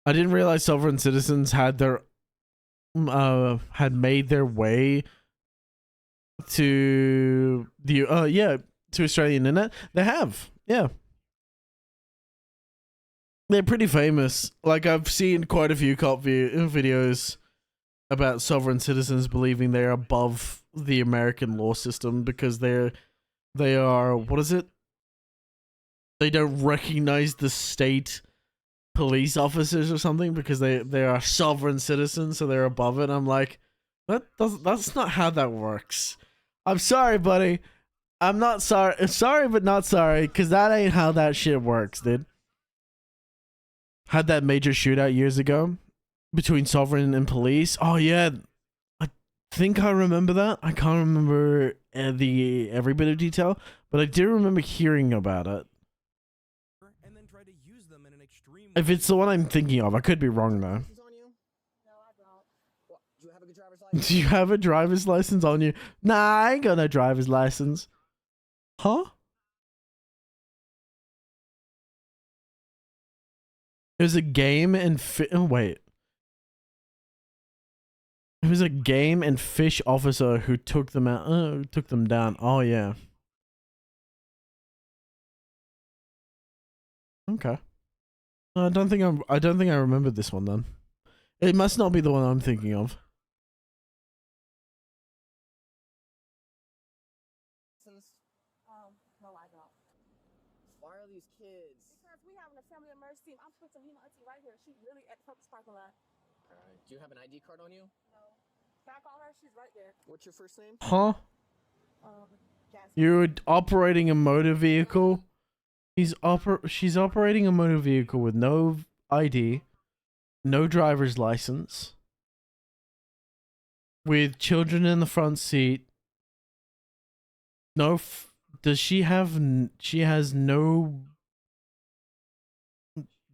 I didn't realize sovereign citizens had their had made their way to the to Australian internet. They have. Yeah. They're pretty famous. Like, I've seen quite a few cult videos about sovereign citizens believing they're above the American law system because they are, what is it? They don't recognize the state police officers or something because they are sovereign citizens, so they're above it. I'm like, that's not how that works. I'm sorry, buddy. I'm not sorry. Sorry, but not sorry, because that ain't how that shit works, dude. Had that major shootout years ago between sovereign and police. Oh yeah, I think I remember that. I can't remember every bit of detail, but I do remember hearing about it. And then try to use them in an extreme If it's the one I'm thinking of, I could be wrong though. Do you have a driver's license on you? Nah, I ain't got no driver's license. Huh? There's a game and wait. It was a game and fish officer who took them out. Took them down. Oh yeah. Okay. I don't think I remembered this one then. It must not be the one I'm thinking of. No, I don't. Why are these kids? Because we having a family emergency. I'm supposed to meet my auntie right here. She's really at the parking lot. Alright. Do you have an ID card on you? No. Can I call her? She's right there. What's your first name? Huh? Jasmine. You're operating a motor vehicle. She's operating a motor vehicle with no ID, no driver's license, with children in the front seat. No, does she have? She has no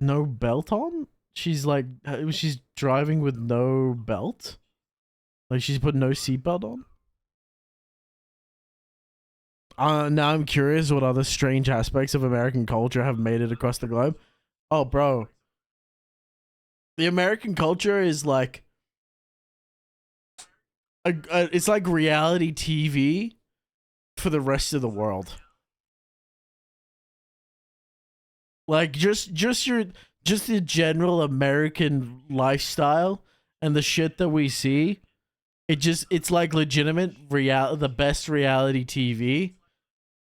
belt on. She's like, she's driving with no belt. Like, she's put no seatbelt on. Now I'm curious what other strange aspects of American culture have made it across the globe. Oh, bro. The American culture is like... it's like reality TV for the rest of the world. Like, just the general American lifestyle and the shit that we see. It's like legitimate the best reality TV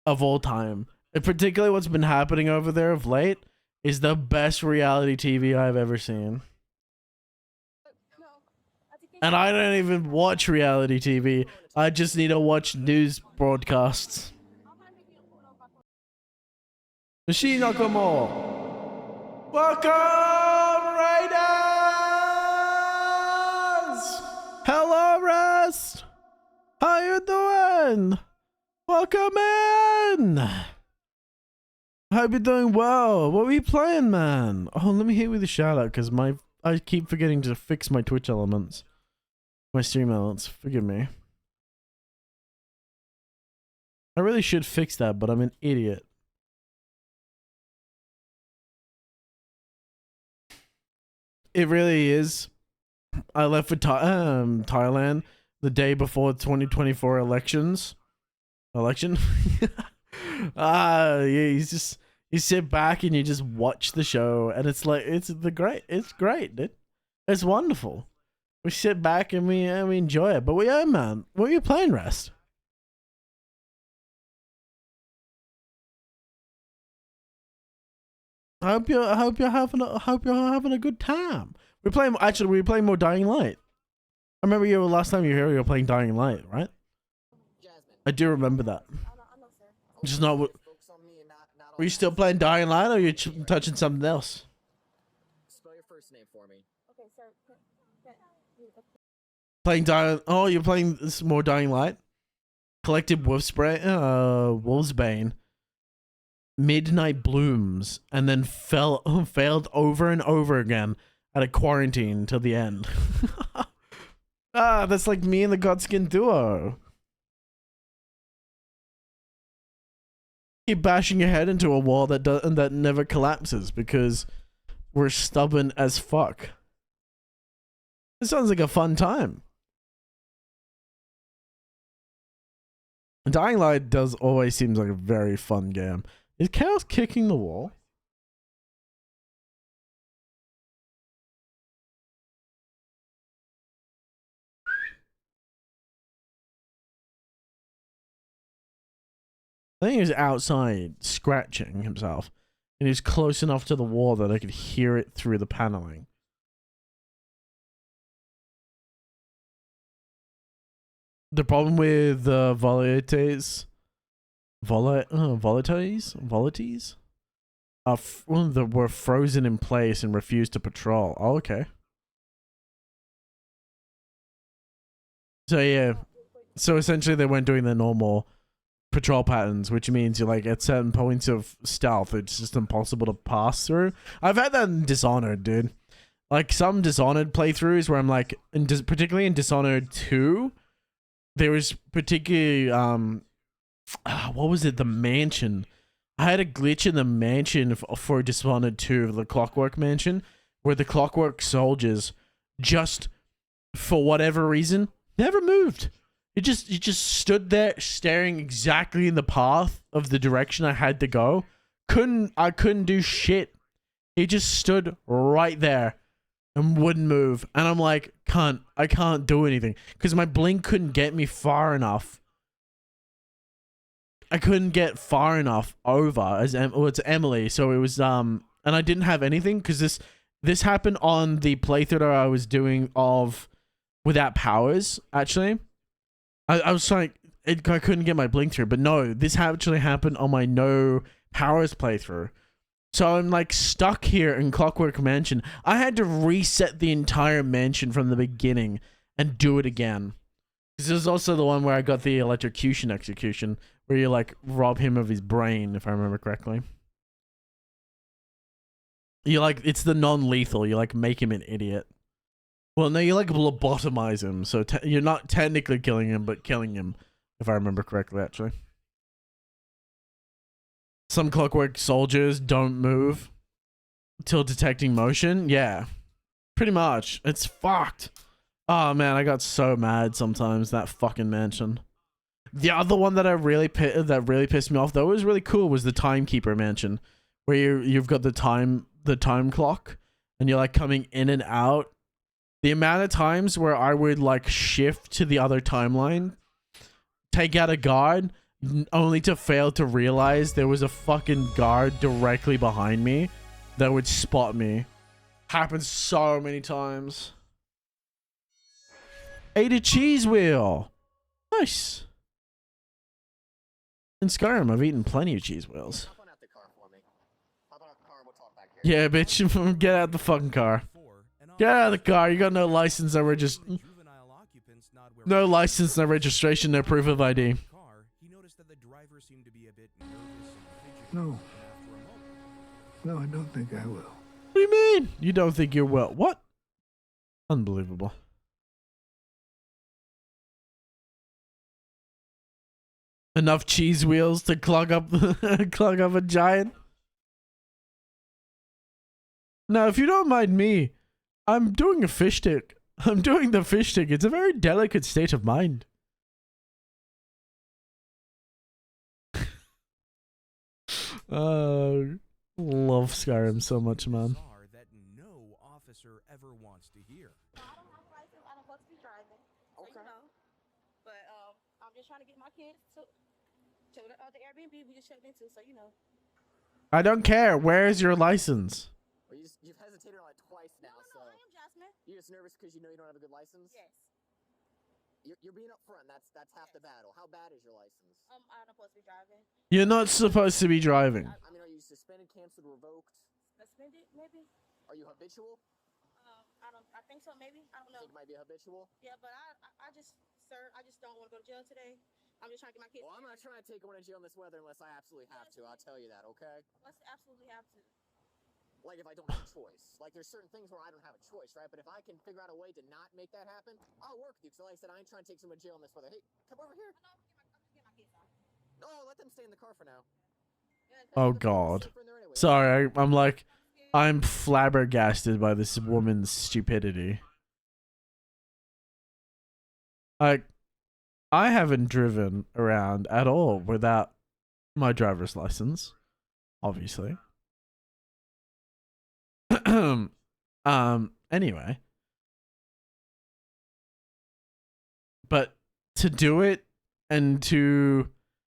of all time. And particularly what's been happening over there of late is the best reality TV I've ever seen. And I don't even watch reality TV. I just need to watch news broadcasts. Machine Nakamura. Welcome, Raiders! Hello, Rest! How you doing? Welcome in! I hope you're doing well. What were you playing, man? Oh, let me hit you with a shout out because I keep forgetting to fix my Twitch elements. My stream elements. Forgive me. I really should fix that, but I'm an idiot. It really is. I left for Thailand the day before the 2024 election. Yeah, you sit back and you just watch the show, and it's like it's great, dude. It's wonderful. We sit back and we enjoy it. But man, what are you playing, Rest? I hope you're having a good time. We're playing more Dying Light. I remember last time you were here, you were playing Dying Light, right? I do remember that. Just not what. Were you still playing Dying Light, or are you touching something else? Spell your first name for me. Okay, sir. Playing Dying. Oh, you're playing more Dying Light. Collective Wolfsbane. midnight blooms and then failed over and over again at a quarantine till the end. That's like me and the Godskin duo. Keep bashing your head into a wall that never collapses because we're stubborn as fuck. It sounds like a fun time. Dying Light does always seems like a very fun game. Is Chaos kicking the wall? I think he was outside scratching himself, and he was close enough to the wall that I could hear it through the paneling. The problem with the volatiles that were frozen in place and refused to patrol. Oh, okay. So yeah, so essentially they weren't doing their normal patrol patterns, which means you're like at certain points of stealth, it's just impossible to pass through. I've had that in Dishonored, dude. Like some Dishonored playthroughs where I'm like, particularly in Dishonored 2, there was particularly what was it? The mansion. I had a glitch in the mansion for Dishonored 2, the Clockwork Mansion, where the Clockwork soldiers just, for whatever reason, never moved. It just stood there staring exactly in the path of the direction I had to go. I couldn't do shit. He just stood right there and wouldn't move. And I'm like, I can't do anything. Because my blink couldn't get me far enough. I couldn't get far enough over it's Emily. So it was and I didn't have anything because this happened on the playthrough that I was doing of without powers, actually. I was trying, I couldn't get my blink through, but no, this actually happened on my no powers playthrough. So I'm like stuck here in Clockwork Mansion. I had to reset the entire mansion from the beginning and do it again. This is also the one where I got the electrocution execution, where you like rob him of his brain, if I remember correctly. You like, it's the non-lethal, you like make him an idiot. Well, no, you like lobotomize him, so you're not technically killing him, but killing him, if I remember correctly, actually. Some Clockwork soldiers don't move till detecting motion. Yeah, pretty much. It's fucked. Oh man, I got so mad sometimes, that fucking mansion. The other one that really pissed me off, though, was really cool, was the Timekeeper mansion, where you've got the time clock, and you're like coming in and out. The amount of times where I would like shift to the other timeline, take out a guard, only to fail to realize there was a fucking guard directly behind me that would spot me. Happens so many times. Ate a cheese wheel. Nice. In Skyrim, I've eaten plenty of cheese wheels. Yeah, bitch, get out the fucking car. Get out of the car. You got no license, no no license, no registration, no proof of ID. No. No, I don't think I will. What do you mean? You don't think you will? What? Unbelievable. Enough cheese wheels to clog up a giant. Now, if you don't mind me, I'm doing a fish stick. I'm doing the fish stick. It's a very delicate state of mind. Love Skyrim so much, man. That no officer ever wants to hear. I don't have a license. I don't supposed to be driving. So, you know. But I'm just trying to get my kids to the Airbnb we just checked into, so you know. I don't care. Where's your license? Well, you've hesitated on it twice now, so. I am, Jasmine. You're just nervous because you know you don't have a good license? Yes. You're being upfront. That's half the battle. How bad is your license? I'm not supposed to be driving. You're not supposed to be driving. I mean, are you suspended, canceled, revoked? Suspended, maybe? Are you habitual? I think so, maybe. I don't know. Think it might be habitual? Yeah, but I just, sir, I just don't want to go to jail today. I'm just trying to get my kids. Well, I'm not trying to take one to jail in this weather unless I absolutely have to. I'll tell you that, okay? Let's absolutely have to. Like if I don't have a choice. Like there's certain things where I don't have a choice, right? But if I can figure out a way to not make that happen, I'll work with you. So like I said, I ain't trying to take someone to jail in this weather. Hey, come over here. I'm just getting my kids out. No, let them stay in the car for now. Oh God. Sorry, I'm flabbergasted by this woman's stupidity. Like, I haven't driven around at all without my driver's license, obviously. Anyway. But to do it and to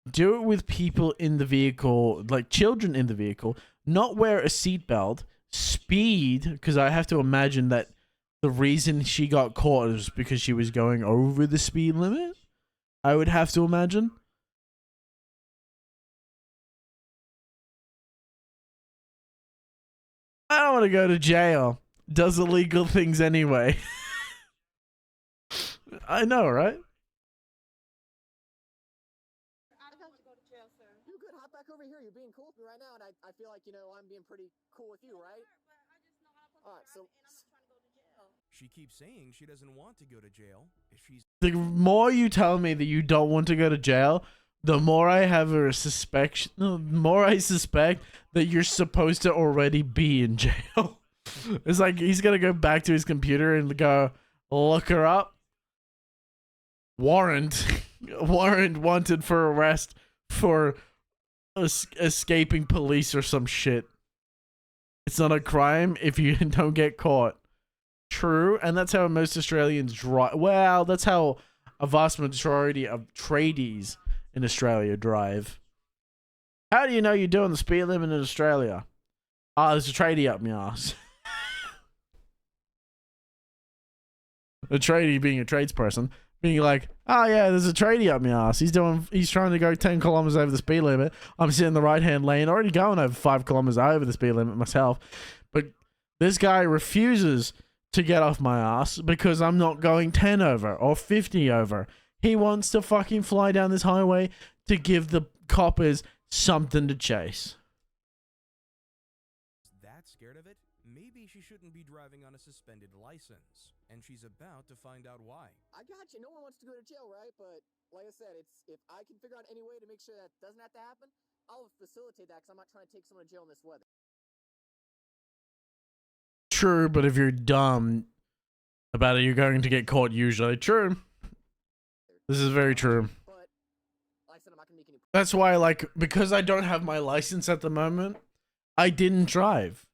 do it with people in the vehicle, like children in the vehicle, not wear a seatbelt, speed, because I have to imagine that the reason she got caught is because she was going over the speed limit. I would have to imagine. I don't want to go to jail. Does illegal things anyway. I know, right? You good? Hop back over here. You're being cool with me right now, and I feel like, you know, I'm being pretty cool with you, right? Alright, so... She keeps saying she doesn't want to go to jail. If she's The more you tell me that you don't want to go to jail, the more I have a suspect. The more I suspect that you're supposed to already be in jail. It's like he's gonna go back to his computer and go look her up. Warrant wanted for arrest for escaping police or some shit. It's not a crime if you don't get caught. True, and that's how most Australians drive. Well, that's how a vast majority of tradies in Australia drive. How do you know you're doing the speed limit in Australia? Oh, there's a tradie up my ass. A tradie being a tradesperson, being like, oh yeah, there's a tradie up my ass. He's trying to go 10 kilometers over the speed limit. I'm sitting in the right-hand lane, already going over 5 kilometers over the speed limit myself. But this guy refuses to get off my ass because I'm not going 10 over or 50 over. He wants to fucking fly down this highway to give the coppers something to chase. that scared of it, maybe she shouldn't be driving on a suspended license. And she's about to find out why. I got you. No one wants to go to jail, right? But like I said, if I can figure out any way to make sure that doesn't have to happen, I'll facilitate that because I'm not trying to take someone to jail in this weather. True, but if you're dumb about it, you're going to get caught usually. True. This is very true. That's why, like, because I don't have my license at the moment, I didn't drive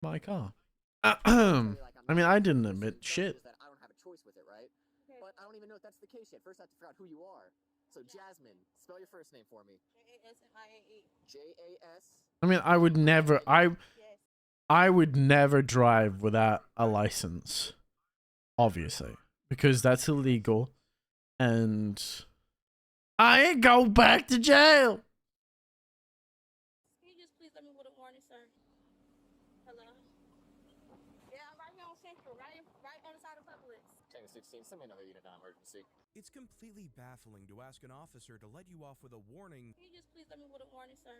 my car. I mean, I didn't admit shit. I don't have a choice with it, right? But I don't even know if that's the case yet. First, I have to figure out who you are. So, Jasmine, spell your first name for me. J-A-S-M-I-A-E. J-A-S. I mean, I would never drive without a license, obviously, because that's illegal, and I ain't go back to jail. Can you just please let me with a warning, sir? Hello? Yeah, I'm right here on Central, right on the side of Publix. 10-16, send me another unit on emergency. It's completely baffling to ask an officer to let you off with a warning. Can you just please let me with a warning, sir?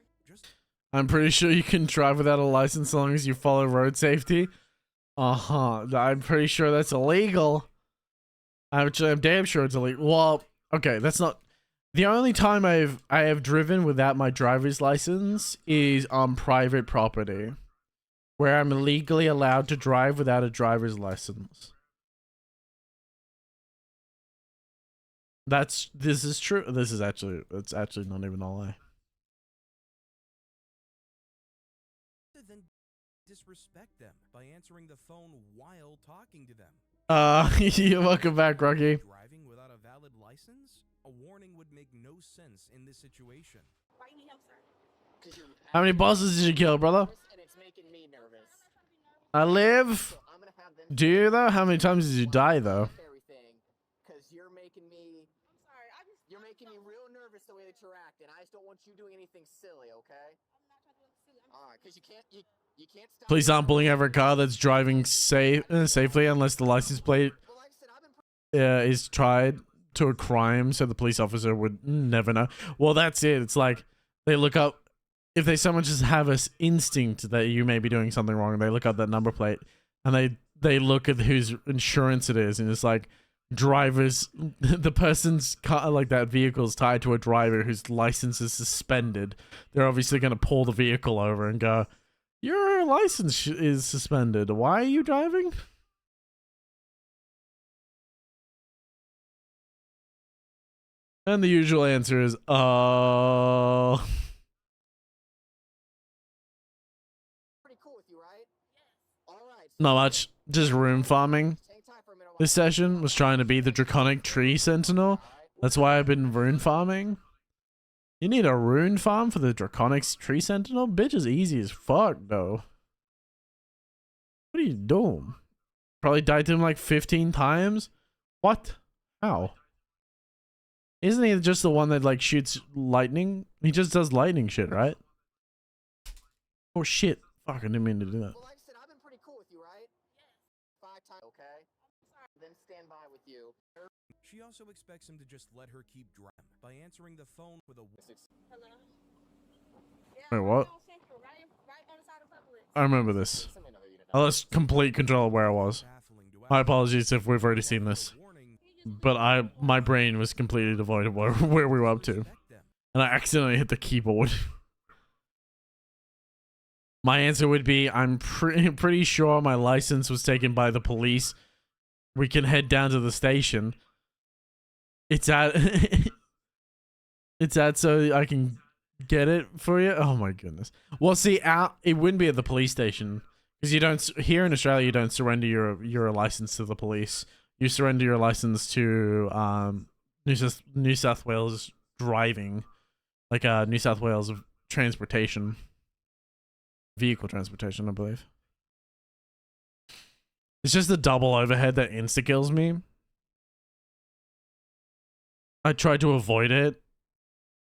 I'm pretty sure you can drive without a license as long as you follow road safety. I'm pretty sure that's illegal. I'm damn sure it's illegal. Well, okay, that's not... The only time I have driven without my driver's license is on private property, where I'm legally allowed to drive without a driver's license. This is true. It's actually not even a lie. Then disrespect them by answering the phone while talking to them. You're welcome back, Rocky. Driving without a valid license? A warning would make no sense in this situation. Why you need help, sir? How many bosses did you kill, brother? And it's making me nervous. I live. Do you though? How many times did you die though? Because you're making me... I'm sorry, You're making me real nervous the way that you're acting. I just don't want you doing anything silly, okay? I'm not trying to do anything silly. Alright, because you can't stop... Please aren't pulling over a car that's driving safely unless the license plate is tried to a crime so the police officer would never know. Well, that's it. It's like they look up, if they someone just have this instinct that you may be doing something wrong, they look up that number plate and they look at whose insurance it is, and it's like drivers, the person's car, like that vehicle's tied to a driver whose license is suspended. They're obviously going to pull the vehicle over and go, your license is suspended. Why are you driving? And the usual answer is, oh. Pretty cool with you, right? All right. Not much. Just room farming. This session was trying to be the Draconic Tree Sentinel. That's why I've been rune farming. You need a rune farm for the Draconic Tree Sentinel? Bitch is easy as fuck, though. What are you doing? Probably died to him like 15 times? What? How? Isn't he just the one that like shoots lightning? He just does lightning shit, right? Oh shit. Fuck, I didn't mean to do that. Well, like I said, I've been pretty cool with you, right? 5 times, okay? Then stand by with you. She also expects him to just let her keep driving by answering the phone with a Hello. Wait, what? I remember this. I lost complete control of where I was. My apologies if we've already seen this. But my brain was completely devoid of where we were up to. And I accidentally hit the keyboard. My answer would be, I'm pretty sure my license was taken by the police. We can head down to the station. It's at so I can get it for you. Oh my goodness. Well, see, it wouldn't be at the police station because you don't, here in Australia, you don't surrender your license to the police. You surrender your license to New South Wales driving, like New South Wales transportation, vehicle transportation, I believe. It's just the double overhead that insta-kills me. I tried to avoid it,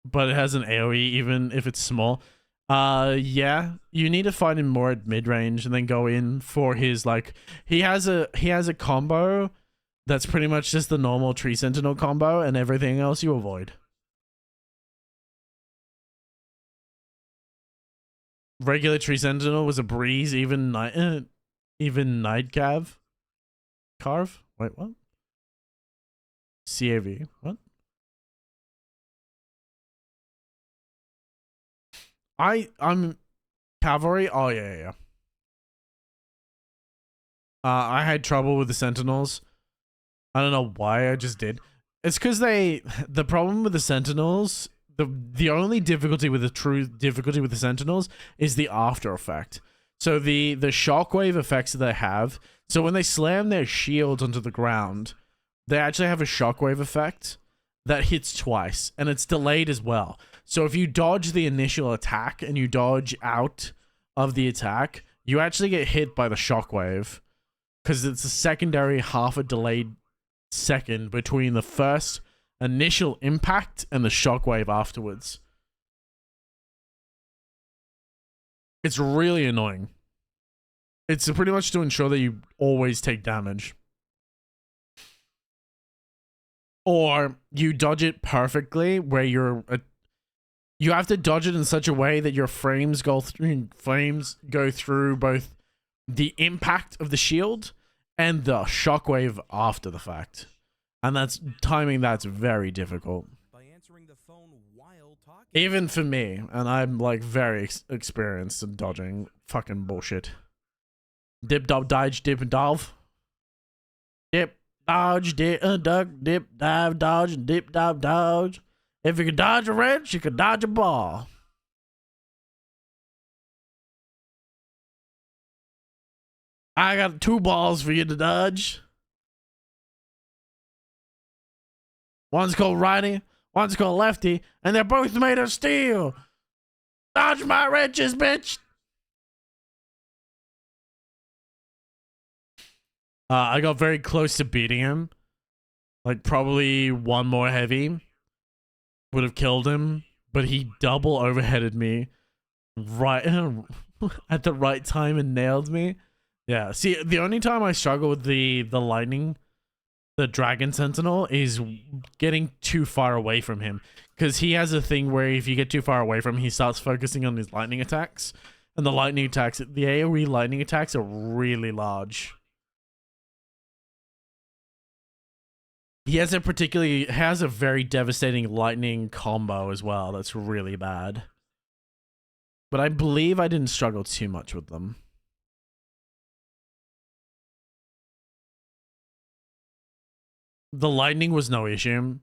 but it has an AoE even if it's small. Yeah, you need to find him more at mid-range and then go in for his, like, he has a combo that's pretty much just the normal Tree Sentinel combo, and everything else you avoid. Regular Tree Sentinel was a breeze, even night carve. Wait, what? CAV. What? I'm cavalry. Oh yeah. I had trouble with the Sentinels. I don't know why, I just did. It's because the problem with the Sentinels, the only difficulty with the Sentinels is the after effect. So the shockwave effects that they have, so when they slam their shields onto the ground, they actually have a shockwave effect that hits twice, and it's delayed as well. So if you dodge the initial attack and you dodge out of the attack, you actually get hit by the shockwave because it's a secondary half a delayed second between the first initial impact and the shockwave afterwards. It's really annoying. It's pretty much to ensure that you always take damage. Or you dodge it perfectly where you have to dodge it in such a way that your frames go through both the impact of the shield and the shockwave after the fact. And that's very difficult. Even for me, and I'm like very experienced in dodging fucking bullshit. Dip, dop, dodge, dip, and dove. Dip, dodge, dip, duck, dip, dive, dodge, and dip, dive, dodge. If you can dodge a wrench, you can dodge a ball. I got 2 balls for you to dodge. One's called righty, one's called lefty, and they're both made of steel. Dodge my wrenches, bitch. I got very close to beating him. Like, probably one more heavy would have killed him, but he double overheaded me right at the right time and nailed me. Yeah, see, the only time I struggle with the lightning the Dragon Sentinel is getting too far away from him, because he has a thing where if you get too far away from him, he starts focusing on his lightning attacks, and the lightning attacks, the AoE lightning attacks are really large. He has a very devastating lightning combo as well. That's really bad. But I believe I didn't struggle too much with them. The lightning was no issue.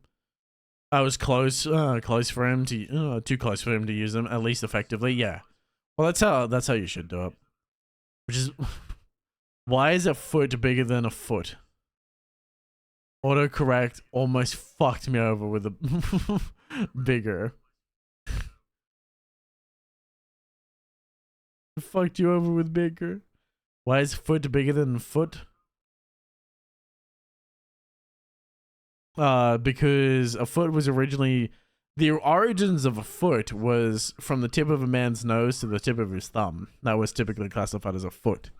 I was close for him to, too close for him to use them, at least effectively. Yeah. Well, that's how you should do it. Which is, why is a foot bigger than a foot? Autocorrect almost fucked me over with a bigger. Fucked you over with bigger. Why is foot bigger than foot? Because a foot was originally, the origins of a foot was from the tip of a man's nose to the tip of his thumb. That was typically classified as a foot.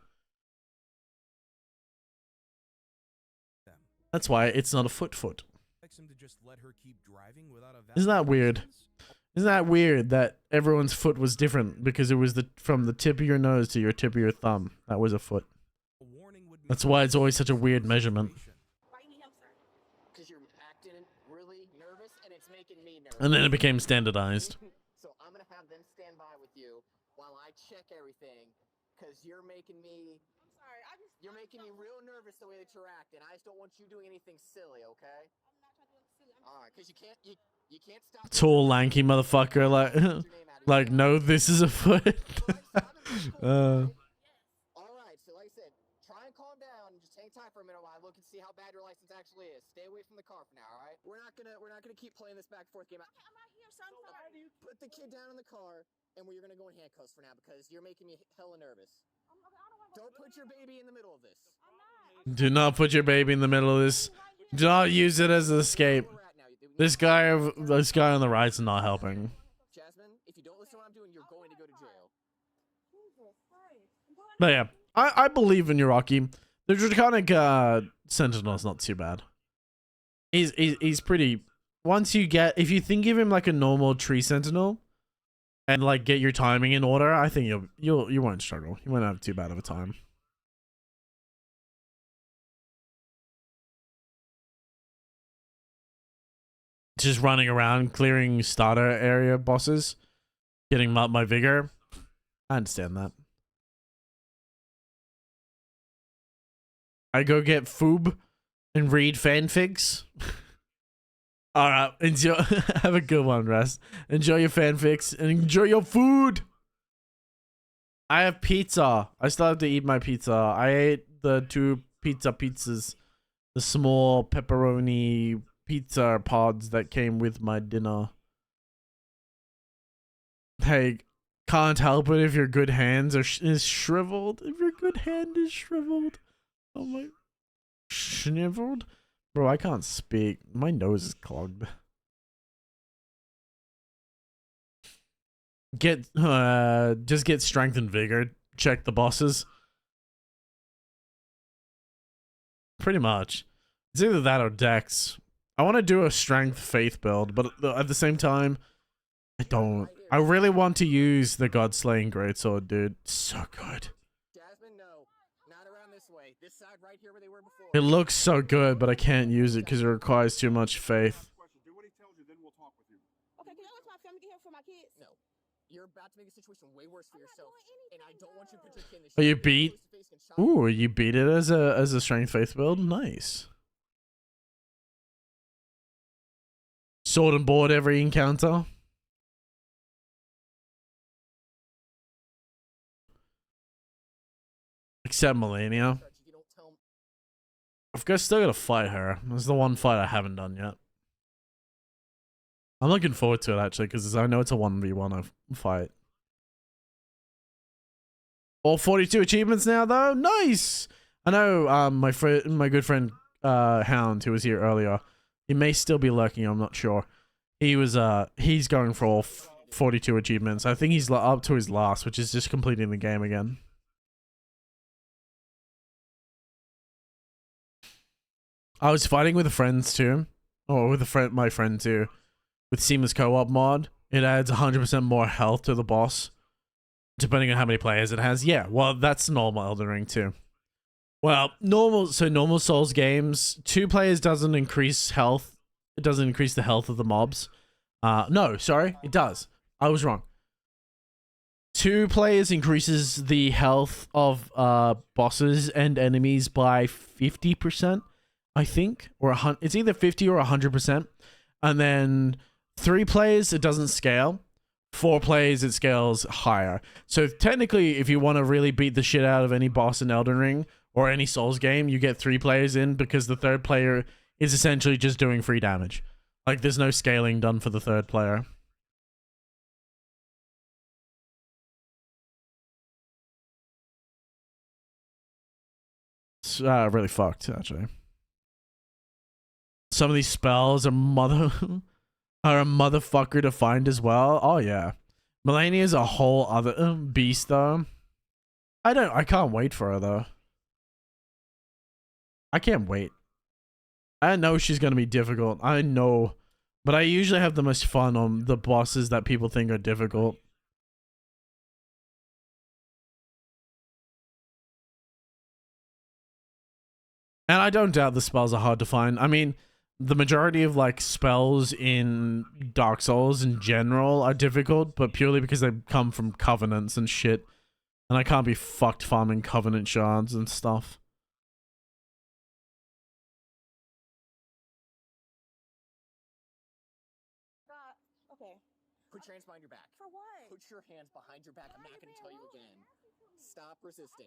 That's why it's not a foot. Isn't that weird? Isn't that weird that everyone's foot was different because it was from the tip of your nose to your tip of your thumb? That was a foot. That's why it's always such a weird measurement. And then it became standardized. So I'm gonna have them stand by with you while I check everything, because you're making me. You're making me real nervous the way that you're acting. I just don't want you doing anything silly, okay? All right, because you can't stop. Tall, lanky motherfucker, like no, this is a foot. All right, so like I said, try and calm down and just hang tight for a minute while I look and see how bad your license actually is. Stay away from the car for now, all right? We're not gonna keep playing this back and forth game. I'm right here, so I'm sorry. Put the kid down in the car, and you're gonna go in handcuffs for now because you're making me hella nervous. Don't put your baby in the middle of this. Do not put your baby in the middle of this. Do not use it as an escape. This guy on the right's not helping. Jasmine, if you don't listen to what I'm doing, you're going to go to jail. But yeah, I believe in Yuraki. The Draconic Sentinel is not too bad. He's pretty. Once you get, if you think of him like a normal tree sentinel, and like get your timing in order, I think you won't struggle. You won't have too bad of a time. Just running around clearing starter area bosses, getting up my vigor. I understand that. I go get foob and read fanfics. All right, enjoy. Have a good one, Russ. Enjoy your fanfics and enjoy your food. I have pizza. I still have to eat my pizza. I ate the 2 pizzas, the small pepperoni pizza pods that came with my dinner. Hey, can't help it if your good hands is shriveled. If your good hand is shriveled. Oh my, shriveled. Bro, I can't speak. My nose is clogged. Just get strength and vigor. Check the bosses. Pretty much. It's either that or dex. I want to do a strength faith build, but at the same time, I don't. I really want to use the God Slaying Greatsword, dude. It's so good. Jasmine, no. Not around this way. This side right here where they were before. It looks so good, but I can't use it because it requires too much faith. Do what he tells you, then we'll talk with you. Okay, can I let my family get here for my kids? No. You're about to make a situation way worse for yourself, and I don't want you to put your kid in this. Oh, you beat? Ooh, you beat it as a strength faith build. Nice. Sword and board every encounter. Except Melania. I've still got to fight her. That's the one fight I haven't done yet. I'm looking forward to it actually because I know it's a 1v1 fight. All 42 achievements now though. Nice. I know my good friend Hound, who was here earlier, he may still be lurking. I'm not sure. He's going for all 42 achievements. I think he's up to his last, which is just completing the game again. I was fighting with friends too, or with my friend too, with Seamless Co-op mod. It adds 100% more health to the boss, depending on how many players it has. Yeah, well, that's normal Elden Ring too. Well, normal Souls games, 2 players doesn't increase health. It doesn't increase the health of the mobs. No, sorry, it does. I was wrong. 2 players increases the health of bosses and enemies by 50%, I think, or it's either 50 or 100%. And then 3 players, it doesn't scale. 4 players, it scales higher. So technically, if you want to really beat the shit out of any boss in Elden Ring or any Souls game, you get 3 players in, because the 3rd player is essentially just doing free damage. Like, there's no scaling done for the 3rd player. It's really fucked, actually. Some of these spells are are a motherfucker to find as well. Oh yeah, Melania is a whole other beast though. I can't wait for her though. I can't wait. I know she's gonna be difficult. I know, but I usually have the most fun on the bosses that people think are difficult. And I don't doubt the spells are hard to find. I mean, the majority of like spells in Dark Souls in general are difficult, but purely because they come from covenants and shit. And I can't be fucked farming covenant shards and stuff. Okay. Put your hands behind your back. For what? Put your hands behind your back. I'm not going to tell you again. Stop resisting.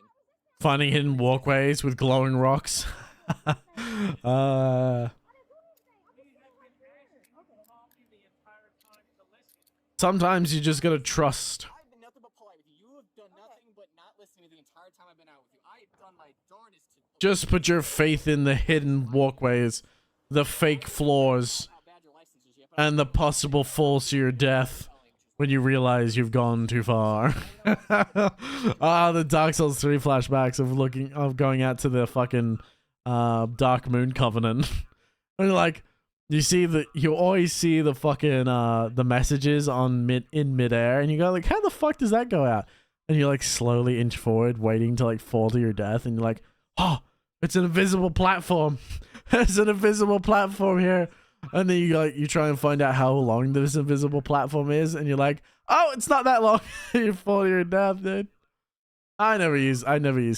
Finding hidden walkways with glowing rocks. Sometimes you just gotta trust. I've been nothing but polite with you. You have done nothing but not listening to me the entire time I've been out with you. I have done my darndest to... Just put your faith in the hidden walkways, the fake floors, and the possible falls to your death when you realize you've gone too far. The Dark Souls 3 flashbacks of going out to the fucking Dark Moon Covenant. And you're like, you always see the fucking the messages in midair, and you go like, how the fuck does that go out? And you like slowly inch forward, waiting to like fall to your death, and you're like, oh, it's an invisible platform. There's an invisible platform here. And then you try and find out how long this invisible platform is, and you're like, oh, it's not that long. You fall to your death, dude. I never use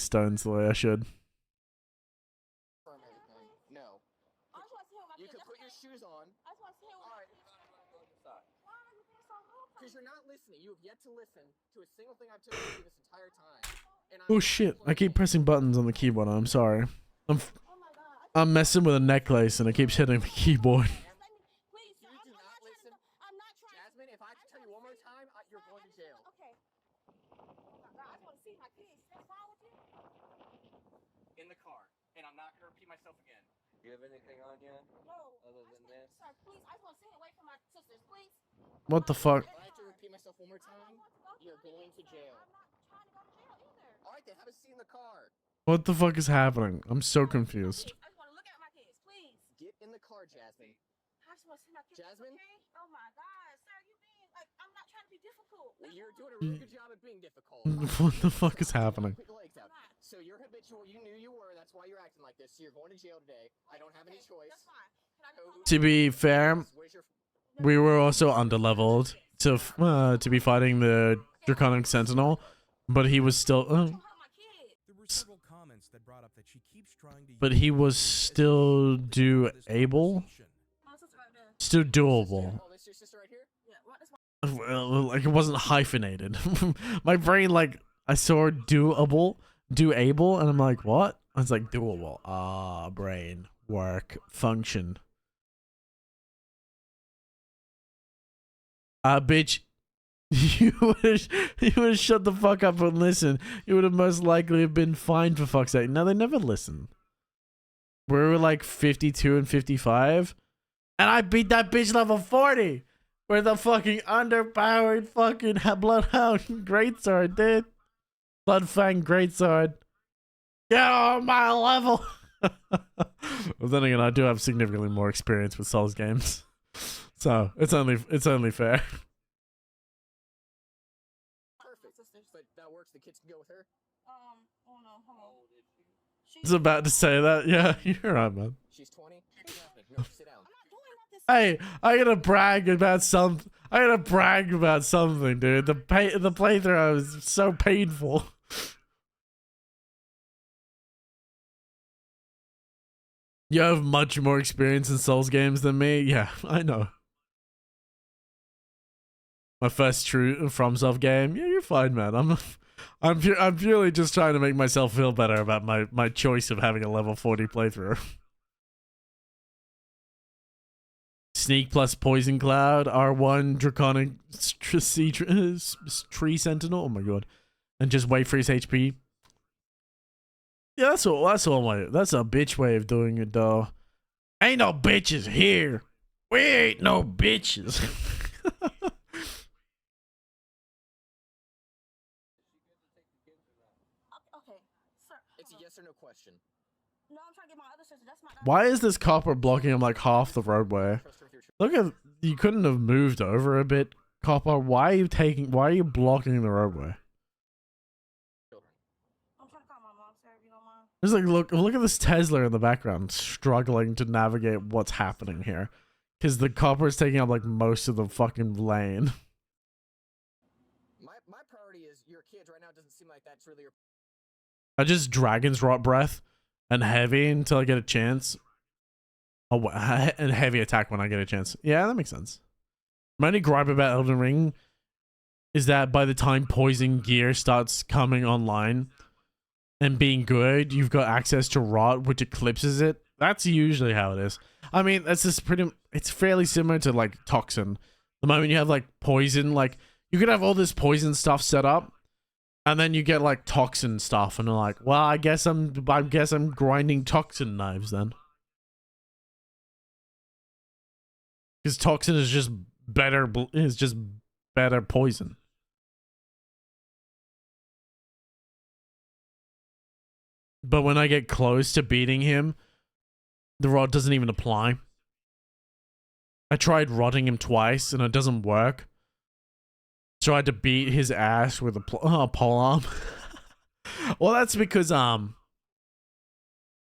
stones the way I should. No. You can put your shoes on. Because you're not listening. You have yet to listen to a single thing I've told you this entire time. Oh shit! I keep pressing buttons on the keyboard. I'm sorry. I'm messing with a necklace and it keeps hitting the keyboard. Jasmine, if I tell you one more time, you're going to jail. Okay. I want to see my kids. That's wrong with you? In the car. And I'm not going to repeat myself again. You have anything on you? No. Other than this? Sir, please. I just want to sit away from my sisters, please. What the fuck? If I have to repeat myself one more time, you're going to jail. I'm not trying to go to jail either. Alright, then have a seat in the car. What the fuck is happening? I'm so confused. I just want to look at my kids, please. Get in the car, Jasmine. I just want to see my kids. Jasmine? Okay? Oh my God, sir, you being like, I'm not trying to be difficult. You're doing a really good job at being difficult. What the fuck is happening? Put your legs out. So you're habitual. You knew you were. That's why you're acting like this. So you're going to jail today. I don't have any choice. That's fine. To be fair, we were also underleveled to be fighting the Draconic Sentinel, but he was still. But he was still doable. Still doable. Well, like it wasn't hyphenated. My brain, like, I saw doable, and I'm like, what? I was like, doable. Ah, brain, work, function. Bitch, you would have shut the fuck up and listened. You would have most likely have been fined for fuck's sake. No, they never listen. We were like 52 and 55, and I beat that bitch level 40 with a fucking underpowered fucking Bloodhound Greatsword, dude. Bloodfang Greatsword. Get on my level. But then again, I do have significantly more experience with Souls games, so it's only fair. Perfect. But that works. The kids can go with her. Oh no, hold on. I was about to say that. Yeah, you're right, man. She's 20. No, sit down. Hey, I gotta brag about something. Dude. The playthrough was so painful. You have much more experience in Souls games than me. Yeah, I know. My first true FromSoft game. Yeah, you're fine, man. I'm purely just trying to make myself feel better about my choice of having a level 40 playthrough. Sneak plus Poison Cloud, R1 Draconic Tree Sentinel. Oh my god. And just wait for his HP. Yeah, that's a bitch way of doing it though. Ain't no bitches here. We ain't no bitches. Okay, sir. It's a yes or no question. No, I'm trying to get my other sister. That's my. Why is this copper blocking him like half the roadway? Look at, you couldn't have moved over a bit, copper. Why are you blocking the roadway? I'm trying to call my mom, sir, if you don't mind. Just like look at this Tesla in the background struggling to navigate what's happening here. Because the copper is taking up like most of the fucking lane. My priority is your kids right now. It doesn't seem like that's really your. I just Dragon's Rot Breath and Heavy until I get a chance. Oh, and Heavy Attack when I get a chance. Yeah, that makes sense. My only gripe about Elden Ring is that by the time Poison Gear starts coming online and being good, you've got access to Rot, which eclipses it. That's usually how it is. I mean, that's just it's fairly similar to like Toxin. The moment you have like Poison, like you could have all this Poison stuff set up, and then you get like Toxin stuff, and they're like, well, I guess I'm grinding Toxin knives then. Because Toxin is just better poison. But when I get close to beating him, the rod doesn't even apply. I tried rodding him twice and it doesn't work. Tried to beat his ass with a polearm. Well, that's because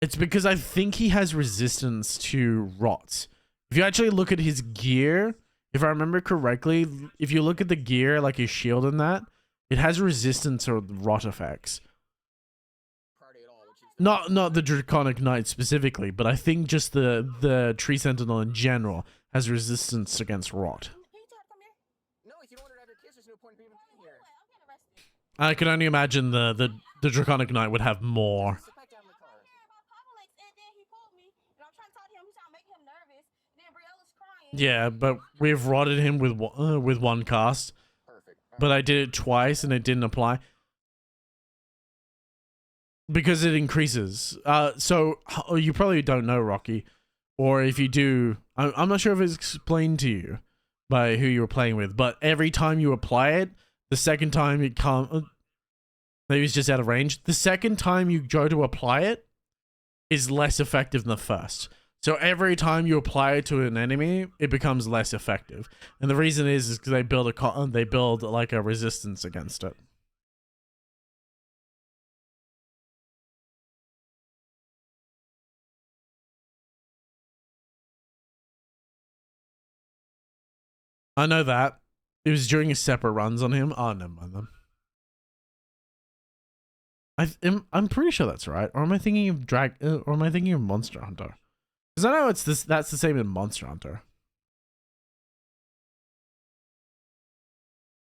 it's because I think he has resistance to rots. If you actually look at his gear, if I remember correctly, if you look at the gear, like his shield and that, it has resistance to rot effects. Not the Draconic Knight specifically, but I think just the Tree Sentinel in general has resistance against rot. No, if you don't want to have your kids, there's no point in even being here. I can only imagine the Draconic Knight would have more. Yeah, but we've rotted him with one cast. But I did it twice and it didn't apply. Because it increases. So you probably don't know, Rocky. Or if you do, I'm not sure if it's explained to you by who you were playing with. But every time you apply it, the second time it can't... Maybe it's just out of range. The second time you go to apply it is less effective than the first. So every time you apply it to an enemy, it becomes less effective. And the reason is because they build like a resistance against it. I know that. It was during his separate runs on him. Oh, never mind them. I'm pretty sure that's right. Or am I thinking of or am I thinking of Monster Hunter? Because I know that's the same in Monster Hunter.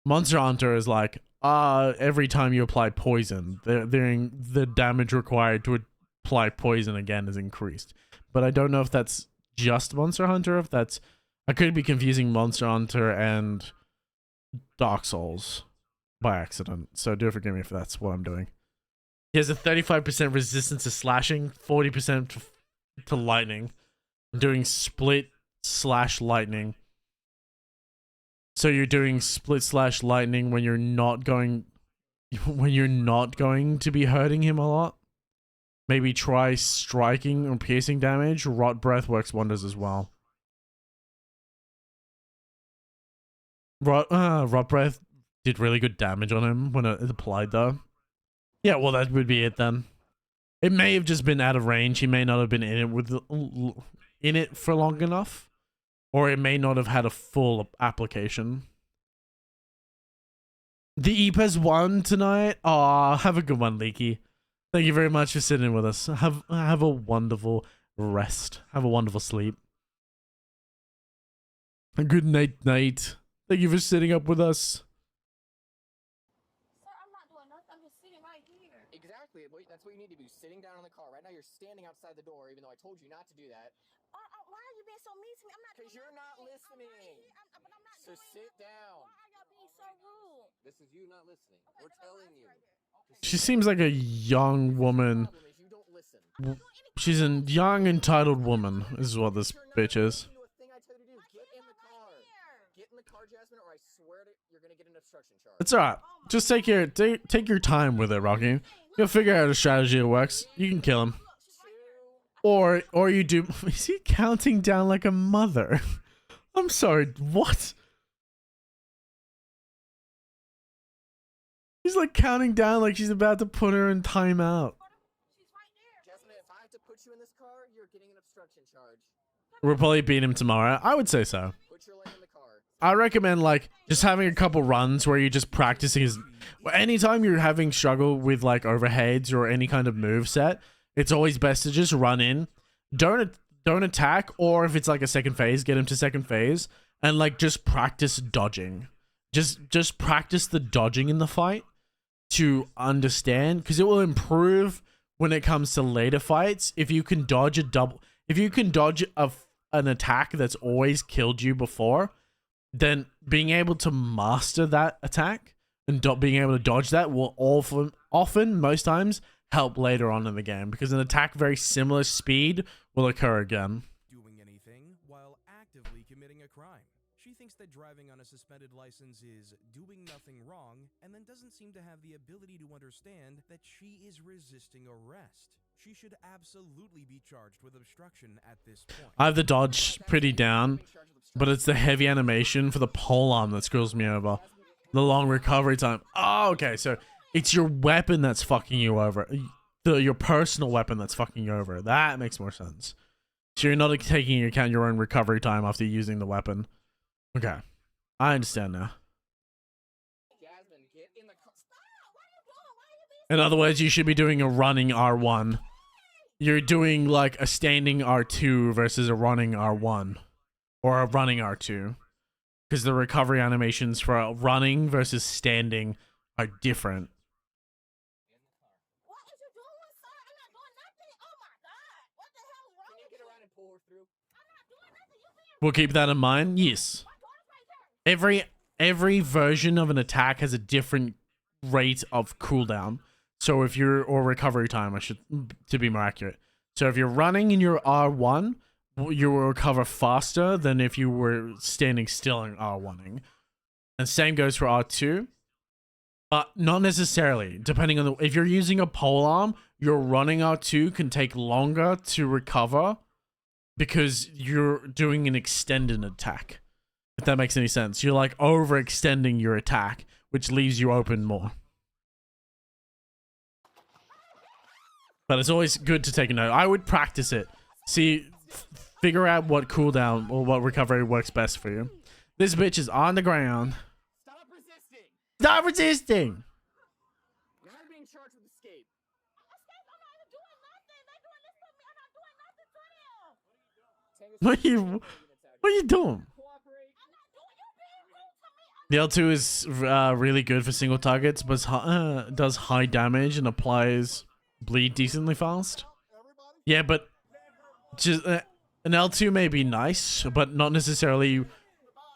Monster Hunter is like, every time you apply poison, the damage required to apply poison again is increased. But I don't know if that's just Monster Hunter, if that's... I could be confusing Monster Hunter and Dark Souls by accident. So do forgive me if that's what I'm doing. He has a 35% resistance to slashing, 40% to lightning. I'm doing split / lightning. So you're doing split / lightning when you're not going to be hurting him a lot. maybe try striking or piercing damage. Rot Breath works wonders as well. Rot Breath did really good damage on him when it applied though. Yeah, well that would be it then. It may have just been out of range. He may not have been in it for long enough, or it may not have had a full application. The EPES won tonight. Aw, have a good one, Leaky. Thank you very much for sitting with us. Have a wonderful rest. Have a wonderful sleep. A good night. Thank you for sitting up with us. Sir, I'm not doing nothing. I'm just sitting right here. Exactly. That's what you need to do. Sitting down in the car. Right now, you're standing outside the door, even though I told you not to do that. Why are you being so mean to me? I'm not. Because you're not listening. But I'm not. So sit down. Why are y'all being so rude? This is you not listening. We're telling you. She seems like a young woman. She's a young, entitled woman, is what this bitch is. It's alright. Just take your time with it, Rocky. You'll figure out a strategy that works. You can kill him. Or you do. Is he counting down like a mother? I'm sorry, what? He's like counting down like she's about to put her in timeout. Jasmine, if I have to put you in this car, you're getting an obstruction charge. We'll probably beat him tomorrow. I would say so. Put your leg in the car. I recommend like just having a couple runs where you're just practicing his. Anytime you're having struggle with like overheads or any kind of move set, it's always best to just run in. Don't attack, or if it's like a second phase, get him to second phase and like just practice dodging. Just practice the dodging in the fight to understand, because it will improve when it comes to later fights. If you can dodge an attack that's always killed you before, then being able to master that attack and being able to dodge that will often, most times, help later on in the game, because an attack very similar speed will occur again. Doing anything while actively committing a crime. She thinks that driving on a suspended license is doing nothing wrong, and then doesn't seem to have the ability to understand that she is resisting arrest. She should absolutely be charged with obstruction at this point. I have the dodge pretty down, but it's the heavy animation for the polearm that screws me over. The long recovery time. Oh, okay, so it's your weapon that's fucking you over. Your personal weapon that's fucking you over. That makes more sense. So you're not taking into account your own recovery time after using the weapon. Okay. I understand now. In other words, you should be doing a running R1. You're doing like a standing R2 versus a running R1. Or a running R2. Because the recovery animations for running versus standing are different. We'll keep that in mind. Yes. Every version of an attack has a different rate of cooldown. So if you're, or recovery time, to be more accurate. So if you're running in your R1, you will recover faster than if you were standing still in R1ing. And same goes for R2. But not necessarily. Depending on if you're using a polearm, your running R2 can take longer to recover because you're doing an extended attack. If that makes any sense. You're like overextending your attack, which leaves you open more. But it's always good to take a note. I would practice it. See, figure out what cooldown or what recovery works best for you. This bitch is on the ground. Stop resisting! Stop resisting! Now you're being charged with escape. What are you doing? The L2 is really good for single targets, but does high damage and applies bleed decently fast. Yeah, but just an L2 may be nice, but not necessarily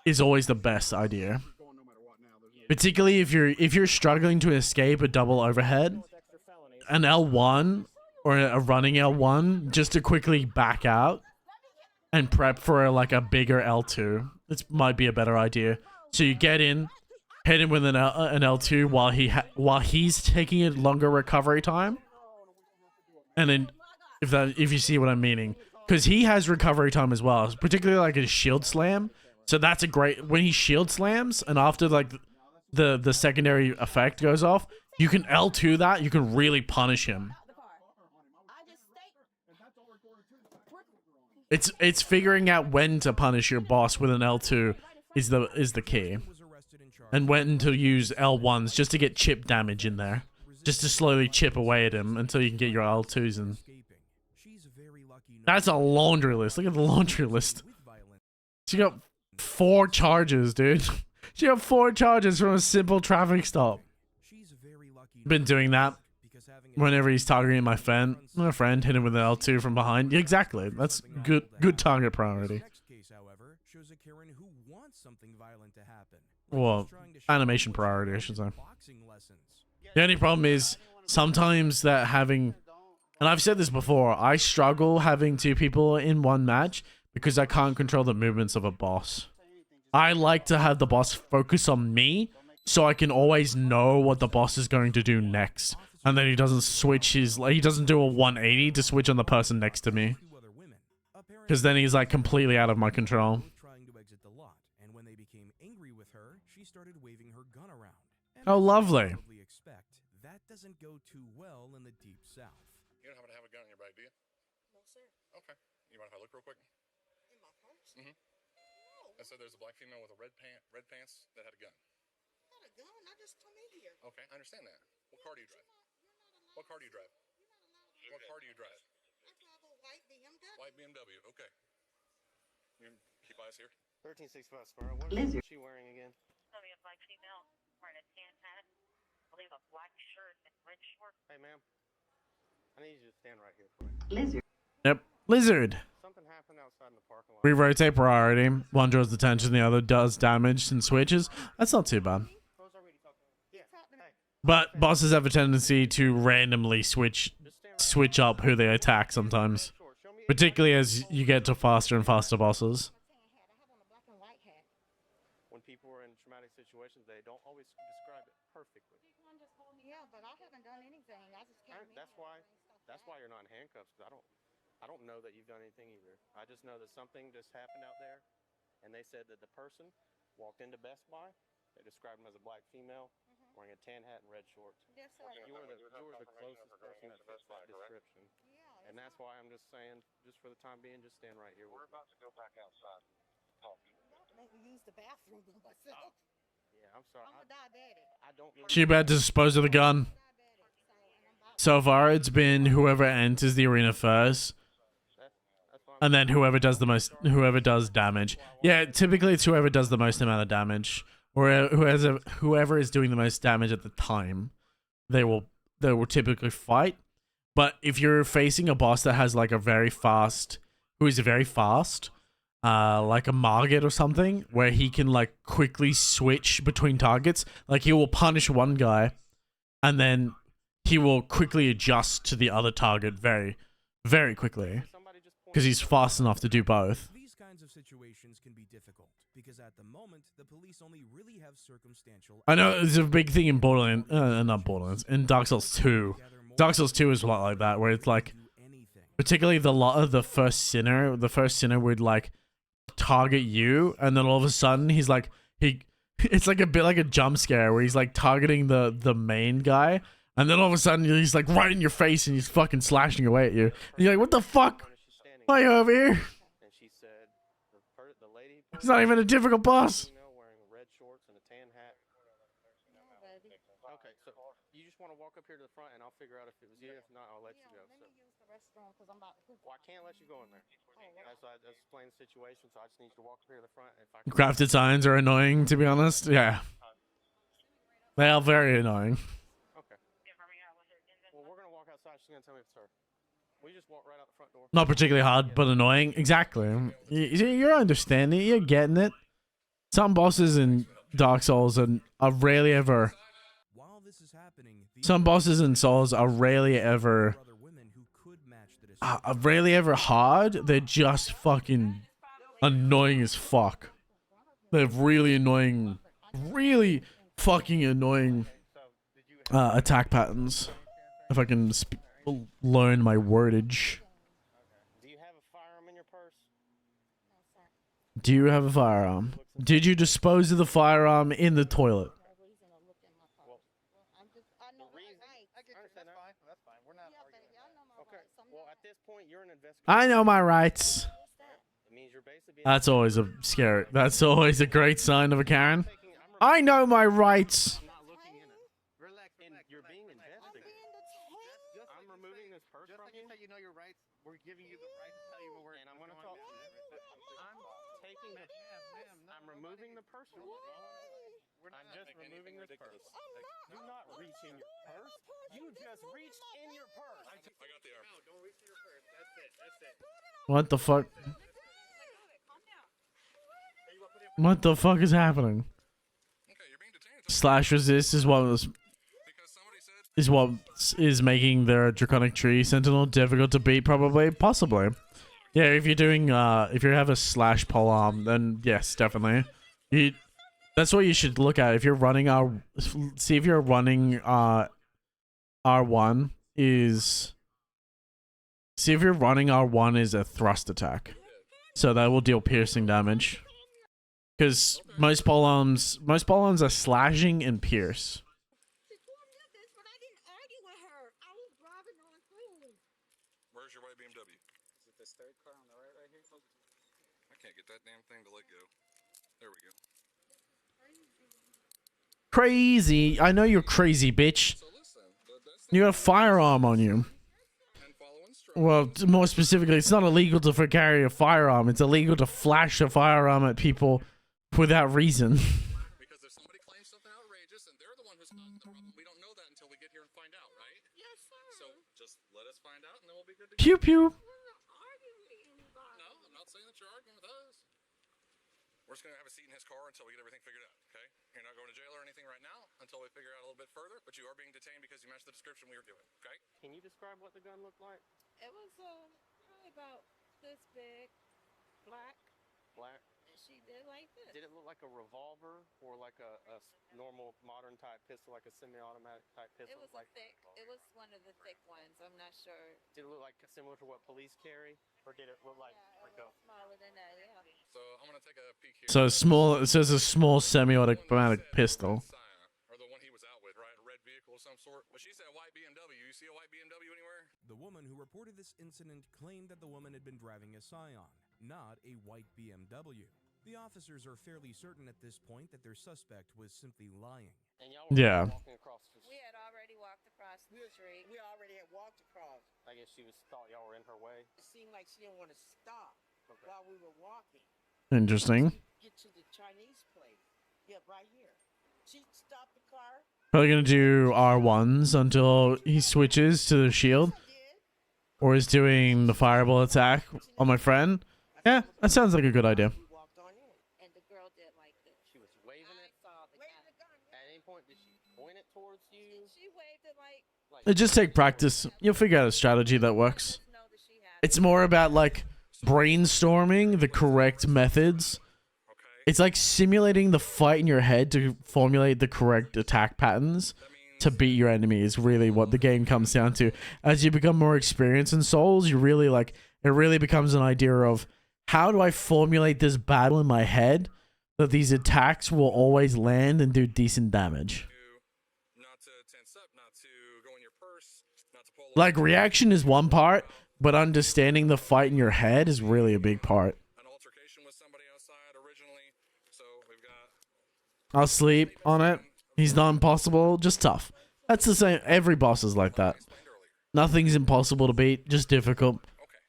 is always the best idea. Particularly if you're struggling to escape a double overhead, an L1 or a running L1 just to quickly back out and prep for like a bigger L2. This might be a better idea. So you get in, hit him with an L2 while he's taking a longer recovery time, And then if you see what I'm meaning, because he has recovery time as well, particularly like his shield slam. So that's a great when he shield slams, and after like the secondary effect goes off, you can L2 that. You can really punish him. It's figuring out when to punish your boss with an L2 is the key, and when to use L1s just to get chip damage in there, just to slowly chip away at him until you can get your L2s in. That's a laundry list. Look at the laundry list. She got 4 charges, dude. She got 4 charges from a simple traffic stop. Been doing that whenever he's targeting my friend, hit him with an L2 from behind. Yeah, exactly. That's good target priority. Well, animation priority, I should say. The only problem is sometimes that having, and I've said this before, I struggle having 2 people in one match because I can't control the movements of a boss. I like to have the boss focus on me so I can always know what the boss is going to do next. And then he doesn't switch he doesn't do a 180 to switch on the person next to me. Because then he's like completely out of my control. Oh, lovely. That doesn't go too well in the deep south. You don't happen to have a gun in your bag, do you? No, sir. Okay. You mind if I look real quick? In my purse? Mm-hmm. No. I said there's a black female with a red pants that had a gun. Not a gun. I just come in here. Okay, I understand that. What car do you drive? What car do you drive? What car do you drive? I drive a white BMW. White BMW. Okay. You keep eyes here. 1365 Sparrow. What is she wearing again? Tell me a black female wearing a tan hat. I believe a black shirt and red shorts. Hey, ma'am. I need you to stand right here for me. Lizard. Yep. Lizard. Something happened outside in the parking lot. We rotate priority. One draws attention, the other does damage and switches. That's not too bad. But bosses have a tendency to randomly switch up who they attack sometimes. Particularly as you get to faster and faster bosses. When people are in traumatic situations, they don't always describe it perfectly. Yeah, but I haven't done anything. I just came in. That's why you're not in handcuffs. I don't know that you've done anything either. I just know that something just happened out there, and they said that the person walked into Best Buy. They described him as a black female wearing a tan hat and red shorts. Yes, sir. You were the closest person that fits that description. Yeah. And that's why I'm just saying, just for the time being, just stand right here. We're about to go back outside talking. Make me use the bathroom myself. Yeah, I'm sorry. I'm a diabetic. I don't. She about to dispose of the gun. So far, it's been whoever enters the arena first. And then whoever does damage. Yeah, typically it's whoever does the most amount of damage. Or whoever is doing the most damage at the time. They will typically fight. But if you're facing a boss that has like who is very fast, like a Margit or something, where he can like quickly switch between targets, like he will punish one guy, and then he will quickly adjust to the other target very, very quickly, because he's fast enough to do both. These kinds of situations can be difficult because at the moment the police only really have circumstantial. I know there's a big thing in in Dark Souls 2. Dark Souls 2 is a lot like that, where it's like, particularly the first sinner would like target you, and then all of a sudden he's like it's like a bit like a jump scare where he's like targeting the main guy, and then all of a sudden he's like right in your face and he's fucking slashing away at you. And you're like, what the fuck? Why are you over here? And she said, the lady. It's not even a difficult boss. Wearing red shorts and a tan hat. Okay, so you just want to walk up here to the front, and I'll figure out if it was you. If not, I'll let you go. Let me use the restroom because I'm about to poop. Well, I can't let you go in there. That's why I just explained the situation, so I just need you to walk up here to the front. If I Crafted signs are annoying, to be honest. Yeah. They are very annoying. Okay. Well, we're going to walk outside. She's going to tell me if it's her. We just walk right out the front door. Not particularly hard, but annoying. Exactly. You're understanding. You're getting it. Some bosses in Dark Souls are rarely ever. Some bosses in Souls are rarely ever hard. They're just fucking annoying as fuck. They're really annoying, really fucking annoying attack patterns. If I can learn my wordage. Do you have a firearm in your purse? Do you have a firearm? Did you dispose of the firearm in the toilet? That's fine. We're not arguing that. Okay. Well, at this point, you're an investigator. I know my rights. It means you're basically That's always a scary. That's always a great sign of a Karen. I know my rights. Relax. And you're being investigated. I'm removing this purse from you. You know your rights. We're giving you the right to tell you what we're. And I'm going to talk. I'm taking the. I'm removing the purse from you. I'm just removing this purse. Do not reach in your purse. You just reached in your purse. I got the arm. No, don't reach in your purse. That's it. That's it. What the fuck? What the fuck is happening? Slash resist is what is making the Draconic Tree Sentinel difficult to beat, probably, possibly. Yeah, if you're doing if you have a slash polearm, then yes, definitely. That's what you should look at if you're running see if you're running R1 is a thrust attack, so that will deal piercing damage. Because most polearms are slashing and pierce. Where's your white BMW? Is it this third car on the right here? I can't get that damn thing to let go. There we go. Crazy. I know you're crazy, bitch. You got a firearm on you. Well, more specifically, it's not illegal to carry a firearm. It's illegal to flash a firearm at people without reason. Because if somebody claims something outrageous and they're the one who's causing the problem, we don't know that until we get here and find out, right? Yes, sir. So just let us find out and then we'll be good to go. Pew pew. No, I'm not saying that you're arguing with us. We're just going to have a seat in his car until we get everything figured out, okay? You're not going to jail or anything right now until we figure out a little bit further, but you are being detained because you matched the description we were doing, okay? Can you describe what the gun looked like? It was probably about this big, black. Black. And she did like this. Did it look like a revolver or like a normal modern type pistol, like a semi-automatic type pistol? It was like thick. It was one of the thick ones. I'm not sure. Did it look like similar to what police carry, or did it look like smaller than that? Yeah. So I'm going to take a peek here. So small. It says a small semi-automatic pistol. Or the one he was out with, right? A red vehicle of some sort. But she said white BMW. You see a white BMW anywhere? The woman who reported this incident claimed that the woman had been driving a Scion, not a white BMW. The officers are fairly certain at this point that their suspect was simply lying. And y'all were walking across the We had already walked across the street. We already had walked across. I guess she thought y'all were in her way. It seemed like she didn't want to stop while we were walking. Interesting. Get to the Chinese place. Yeah, right here. She stopped the car. Probably gonna do R1s until he switches to the shield, or is doing the fireball attack on my friend. Yeah, that sounds like a good idea. And the girl did like this. She was waving it. At any point, did she point it towards you? She waved it like. Just take practice. You'll figure out a strategy that works. It's more about like brainstorming the correct methods. It's like simulating the fight in your head to formulate the correct attack patterns to beat your enemy is really what the game comes down to. As you become more experienced in Souls, you really like it really becomes an idea of how do I formulate this battle in my head that these attacks will always land and do decent damage. Like reaction is one part, but understanding the fight in your head is really a big part. I'll sleep on it. He's not impossible, just tough. That's the same. Every boss is like that. Nothing's impossible to beat, just difficult. Okay.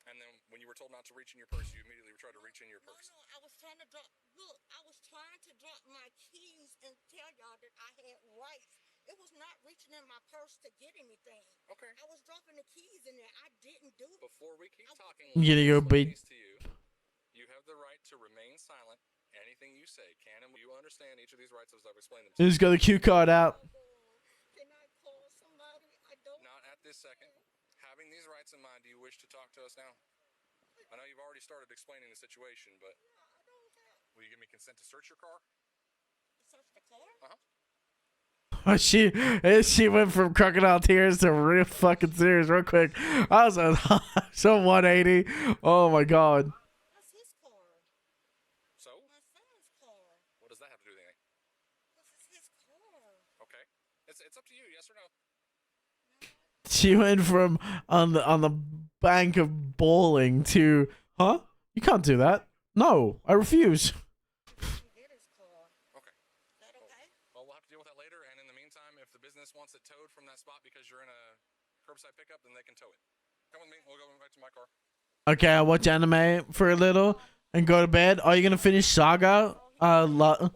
And then when you were told not to reach in your purse, you immediately tried to reach in your purse. No, I was trying to drop. Look, I was trying to drop my keys and tell y'all that I had rights. It was not reaching in my purse to get anything. Okay. I was dropping the keys in there. I didn't do it. Before we keep talking, You gonna go beat? You have the right to remain silent. Anything you say can, and you understand each of these rights as I've explained them to you. Who's got the cue card out? Not at this second. Having these rights in mind, do you wish to talk to us now? I know you've already started explaining the situation, but will you give me consent to search your car? Search the car? Uh-huh. she went from crocodile tears to real fucking serious real quick. I was on so 180. Oh my god. So? What does that have to do with anything? Okay. It's up to you, yes or no? She went from on the bank of bawling to, huh? You can't do that. No, I refuse. Well, we'll have to deal with that later, and in the meantime, if the business wants it towed from that spot because you're in a curbside pickup, then they can tow it. Come with me, we'll go back to my car. Okay, I watch anime for a little and go to bed. Are you gonna finish Saga? I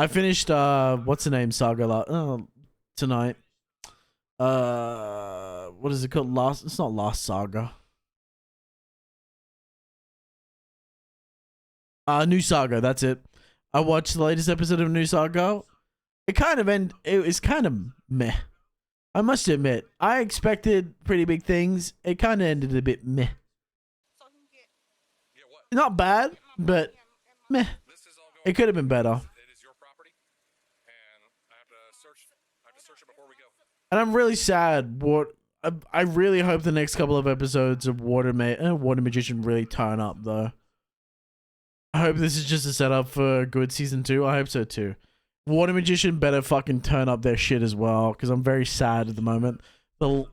finished what's the name Saga tonight. What is it called? Lost. It's not Lost Saga. New Saga. That's it. I watched the latest episode of New Saga. It was kind of meh. I must admit, I expected pretty big things. It kind of ended a bit meh. Not bad, but meh. It could have been better. And I'm really sad. I really hope the next couple of episodes of Water Magician really turn up, though. I hope this is just a setup for a good season 2. I hope so too. Water Magician better fucking turn up their shit as well, because I'm very sad at the moment. Not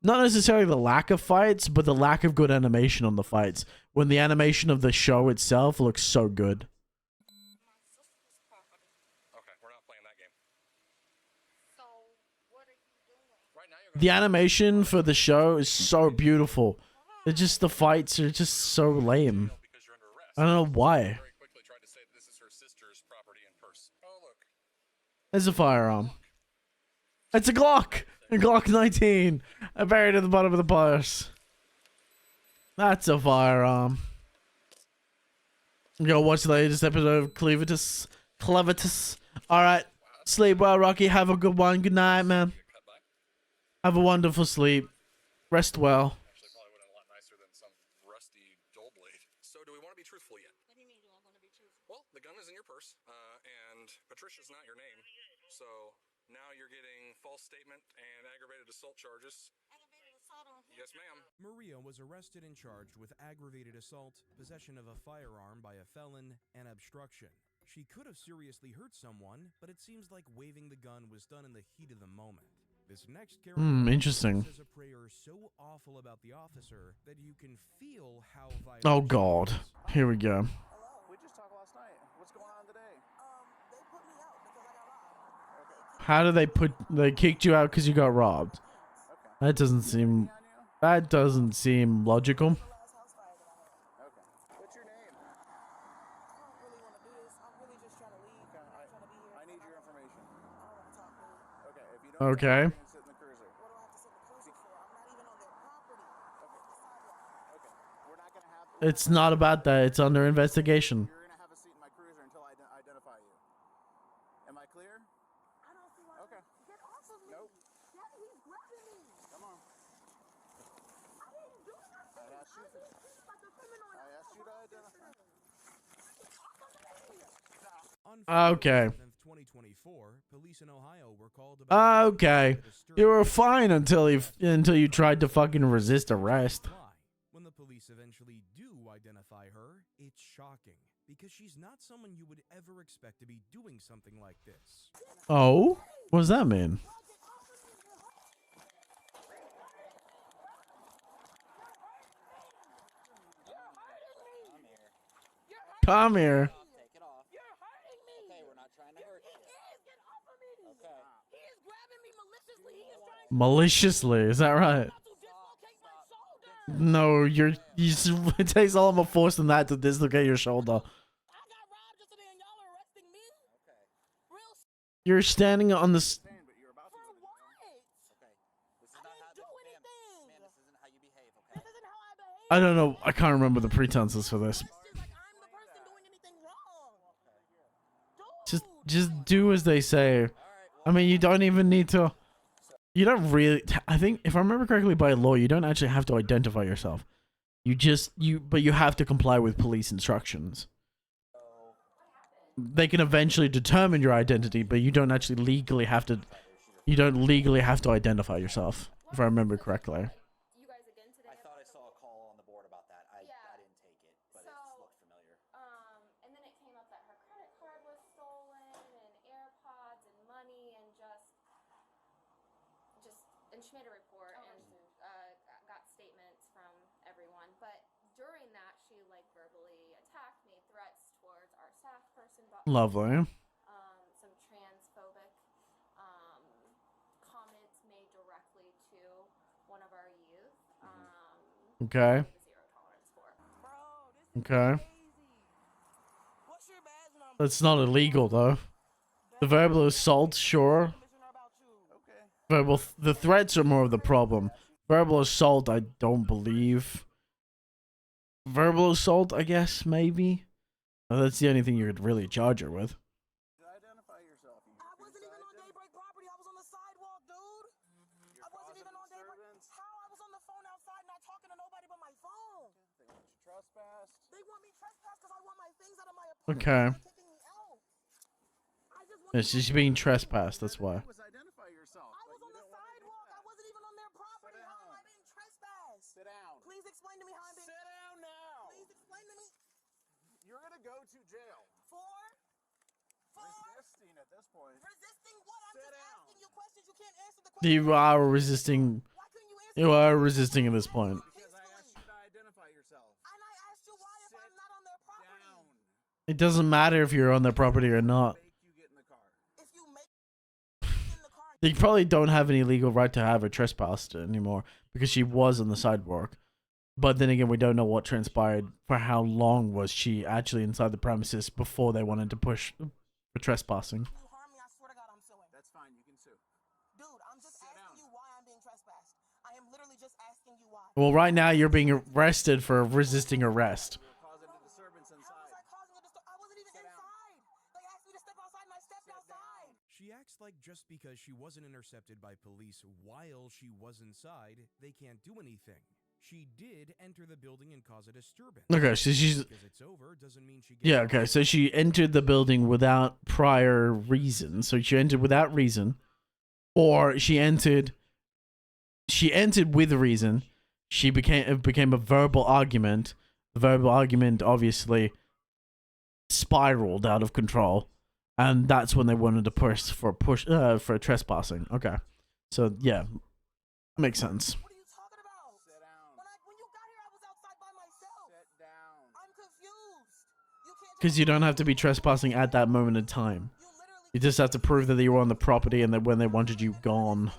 necessarily the lack of fights, but the lack of good animation on the fights. When the animation of the show itself looks so good. The animation for the show is so beautiful. It's just the fights are just so lame. I don't know why. There's a firearm. It's a Glock! A Glock 19! I buried at the bottom of the purse. That's a firearm. Go watch the latest episode of Clevitus. Alright. Sleep well, Rocky. Have a good one. Good night, man. Have a wonderful sleep. Rest well. Patricia's not your name, so now you're getting false statement and aggravated assault charges. Yes, ma'am. Maria was arrested and charged with aggravated assault, possession of a firearm by a felon, and obstruction. She could have seriously hurt someone, but it seems like waving the gun was done in the heat of the moment. This next character interesting. says a prayer so awful about the officer that you can feel how violent. Oh god. Here we go. We just talked last night. What's going on today? How do they kicked you out because you got robbed? That doesn't seem logical. What's your name? I don't really want to do this. I'm really just trying to leave. I need your information. I don't want to talk to you. Okay, if you don't Okay. you can sit in the cruiser. What do I have to sit in the cruiser for? I'm not even on their property. Okay. We're not going to have... It's not about that. It's under investigation. You're going to have a seat in my cruiser until I identify you. Am I clear? I don't see why. Okay. Get off of me. Nope. Daddy, he's grabbing me. Come on. I didn't do nothing. I asked you to identify. Okay. 2024, police in Ohio were called about Okay. You were fine until you tried to fucking resist arrest. When the police eventually do identify her, it's shocking because she's not someone you would ever expect to be doing something like this. Oh? What does that mean? Come here. Take it off. You're hurting me. Okay, we're not trying to hurt you. Get off of me. Okay. He is grabbing me maliciously. He is trying Maliciously, is that right? No, it takes a lot more force than that to dislocate your shoulder. You're standing on the. I don't know. I can't remember the pretenses for this. Just do as they say. I mean, you don't even need to. You don't really. I think, if I remember correctly, by law, you don't actually have to identify yourself. But you have to comply with police instructions. they can eventually determine your identity, but you don't actually legally have to. You don't legally have to identify yourself, if I remember correctly. You guys again today? I thought I saw a call on the board about that. I didn't take it, but it looked familiar. And then it came up that her credit card was stolen, and AirPods, and money, and and she made a report and got statements from everyone. But during that, she like verbally attacked, made threats towards our staff person. Lovely. Some transphobic comments made directly to one of our youth. Okay. Okay. That's not illegal though. The verbal assault, sure. The threats are more of the problem. Verbal assault, I don't believe. Verbal assault, I guess, maybe. Well, that's the only thing you could really charge her with. Identify yourself. I wasn't even on Daybreak property. I was on the sidewalk, dude. I wasn't even on Daybreak. How? I was on the phone outside, not talking to nobody but my phone. They want you trespassed. They want me trespassed because I want my things out of my apartment. Okay. They're kicking me out. Yeah, she's being trespassed, that's why. Identify yourself. I was on the sidewalk. I wasn't even on their property. How am I being trespassed? Sit down. Please explain to me how I'm being. Sit down now. Please explain to me. You're gonna go to jail. For resisting at this point. Resisting what? I'm just asking you questions. You can't answer the question. You are resisting. You are resisting at this point. Because I asked you to identify yourself. And I asked you why if I'm not on their property. It doesn't matter if you're on their property or not. They probably don't have any legal right to have her trespassed anymore because she was on the sidewalk. But then again, we don't know what transpired. For how long was she actually inside the premises before they wanted to push for trespassing? You harm me, I swear to God, I'm suing. That's fine, you can sue. Dude, I'm just asking you why I'm being trespassed. I am literally just asking you why. Well, right now you're being arrested for resisting arrest. Causing a disturbance inside. How was I causing a disturbance? I wasn't even inside. They asked me to step outside and I stepped outside. She acts like just because she wasn't intercepted by police while she was inside, they can't do anything. She did enter the building and cause a disturbance. Okay, so she's... Because it's over doesn't mean she gets Yeah, okay, so she entered the building without prior reason. So she entered without reason. Or she entered with reason. It became a verbal argument. The verbal argument obviously spiraled out of control. And that's when they wanted to push for trespassing. Okay. So yeah. Makes sense. What are you talking about? Sit down. When you got here, I was outside by myself. Sit down. I'm confused. Because you don't have to be trespassing at that moment in time. You just have to prove that you were on the property and that when they wanted you gone.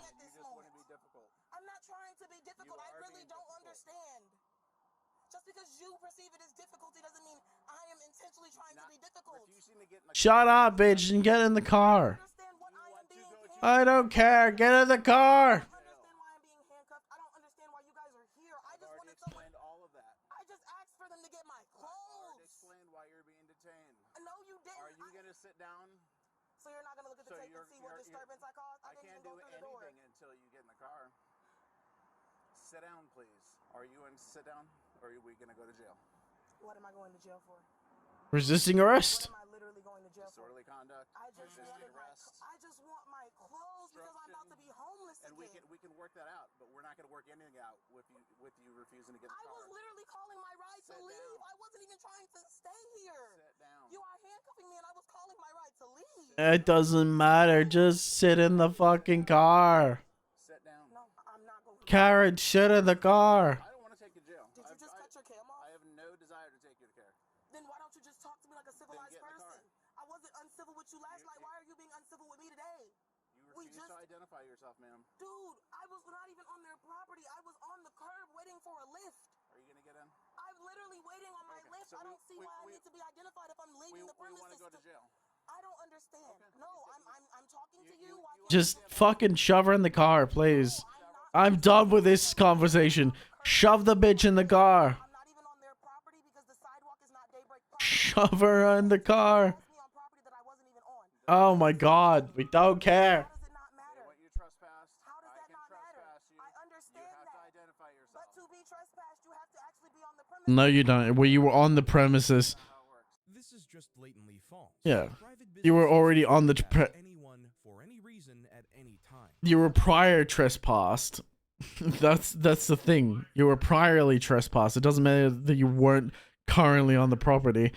I'm not trying to be difficult. I really don't understand. Just because you perceive it as difficulty doesn't mean I am intentionally trying to be difficult. Shut up, bitch, and get in the car. I don't care. Get in the car. I just asked for them to get my clothes. Explain why you're being detained. No, you didn't. Are you gonna sit down? So you're not gonna look at the tape and see what disturbance I caused? I can't do anything until you get in the car. Sit down, please. Are you going to sit down, or are we gonna go to jail? What am I going to jail for? Resisting arrest. What am I literally going to jail for? Disorderly conduct. I just want my clothes because I'm about to be homeless again. And we can work that out, but we're not gonna work anything out with you refusing to get the car. I was literally calling my right to leave. I wasn't even trying to stay here. Sit down. You are handcuffing me, and I was calling my right to leave. It doesn't matter. Just sit in the fucking car. Sit down. No, I'm not going to. Karen, sit in the car. I don't want to take you to jail. Did you just cut your cam off? I have no desire to take you to care. Then why don't you just talk to me like a civilized person? I wasn't uncivil with you last night. Why are you being uncivil with me today? You refuse to identify yourself, ma'am. Dude, I was not even on their property. I was on the curb waiting for a lift. Are you gonna get in? I'm literally waiting on my lift. So I don't see why I need to be identified if I'm leaving the premises. We want to go to jail. I don't understand. Okay. No, I'm talking to you. Just fucking shove her in the car, please. I'm done with this conversation. Shove the bitch in the car. I'm not even on their property because the sidewalk is not Daybreak property. Shove her in the car. Oh my god, we don't care. No, you don't. Well, you were on the premises. This is just blatantly false. Yeah. You were already on the you were prior trespassed. That's the thing. You were priorly trespassed. It doesn't matter that you weren't currently on the property.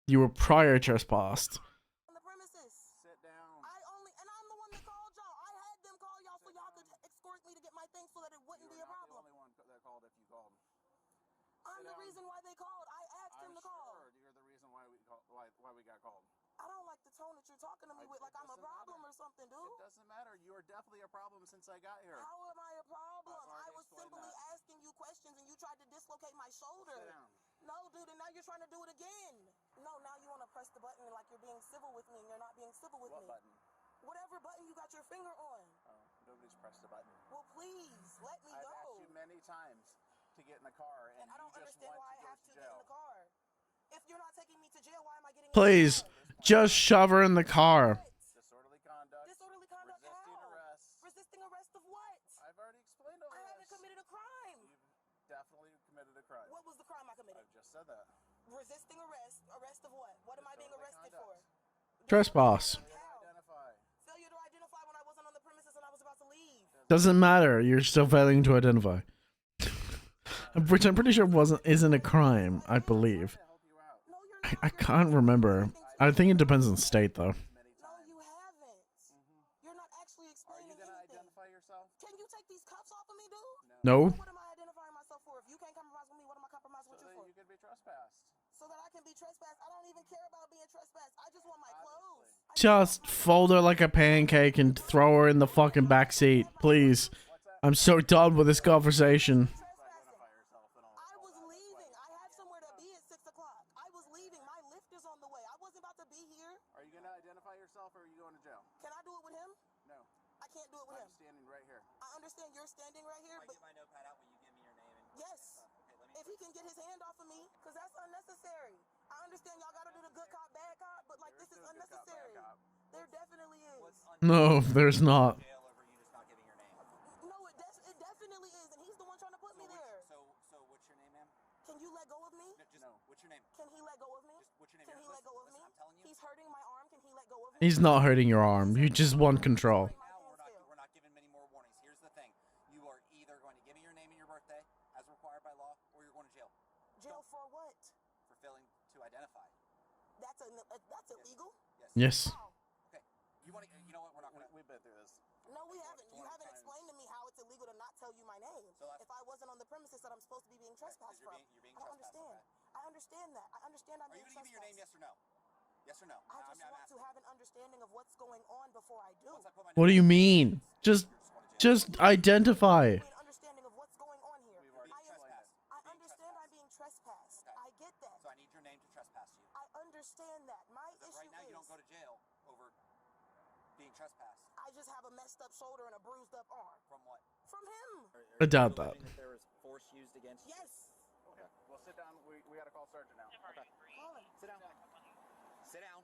You were prior trespassed. Sit down. I'm the one that called y'all. I had them call y'all so y'all could escort me to get my things so that it wouldn't be a problem. You're not the only one that called if you called. I'm the reason why they called. I asked him to call. Sure, you're the reason why we got called. I don't like the tone that you're talking to me with, like I'm a problem or something, dude. It doesn't matter. You are definitely a problem since I got here. How am I a problem? I was simply asking you questions and you tried to dislocate my shoulder. Sit down. No, dude, and now you're trying to do it again. No, now you want to press the button like you're being civil with me and you're not being civil with me. What button? Whatever button you got your finger on. Oh, nobody's pressed the button. Well, please, let me go. I've asked you many times to get in the car and I don't understand why I have to get in the car. If you're not taking me to jail, why am I getting in the car? Please, just shove her in the car. Disorderly conduct. Disorderly conduct. Resisting arrest. Resisting arrest of what? I've already explained all this. I haven't committed a crime. You've definitely committed a crime. What was the crime I committed? I've just said that. Resisting arrest. Arrest of what? What am I being arrested for? Trespass. Failure to identify when I wasn't on the premises and I was about to leave. Doesn't matter. You're still failing to identify. Which I'm pretty sure isn't a crime, I believe. I can't remember. I think it depends on state though. No, you haven't. You're not actually explaining anything. Can you take these cuffs off of me, dude? No. What am I identifying myself for? If you can't compromise with me, what am I compromising with you for? So that you can be trespassed. So that I can be trespassed. I don't even care about being trespassed. I just want my clothes. Just fold her like a pancake and throw her in the fucking back seat, please. I'm so done with this conversation. I was leaving. I have somewhere to be at 6 o'clock. I was leaving. My lift is on the way. I wasn't about to be here. Are you going to identify yourself or are you going to jail? Can I do it with him? No. I can't do it with him. I'm standing right here. I understand you're standing right here, but... Get my notepad out when you give me your name. Yes. If he can get his hand off of me, because that's unnecessary. I understand y'all got to do the good cop, bad cop, but like this is unnecessary. There definitely is. No, there's not. No, it definitely is, and he's the one trying to put me there. So what's your name, ma'am? Can you let go of me? No, what's your name? Can he let go of me? What's your name? Can he let go of me? I'm telling you. He's hurting my arm. Can he let go of me? He's not hurting your arm. You just want control. We're not giving many more warnings. Here's the thing. You are either going to give me your name and your birthday, as required by law, or you're going to jail. Jail for what? For failing to identify. That's illegal? Yes. Okay. You know what? We've been through this. No, we haven't. You haven't explained to me how it's illegal to not tell you my name. So if I wasn't on the premises that I'm supposed to be being trespassed from. You're being I don't understand. I understand that. I understand I'm being trespassed. Are you going to give me your name, yes or no? Yes or no? I just want to have an understanding of what's going on before I do. What do you mean? Just identify. Understanding of what's going on here. I understand I'm being trespassed. I get that. So I need your name to trespass you. I understand that. My issue right now you don't go to jail over being trespassed. I just have a messed up shoulder and a bruised up arm. From what? From him. I doubt that. There was force used against you? Yes. Okay. Well, sit down. We got to call Sergeant now. Okay. Call him. Sit down. Sit down.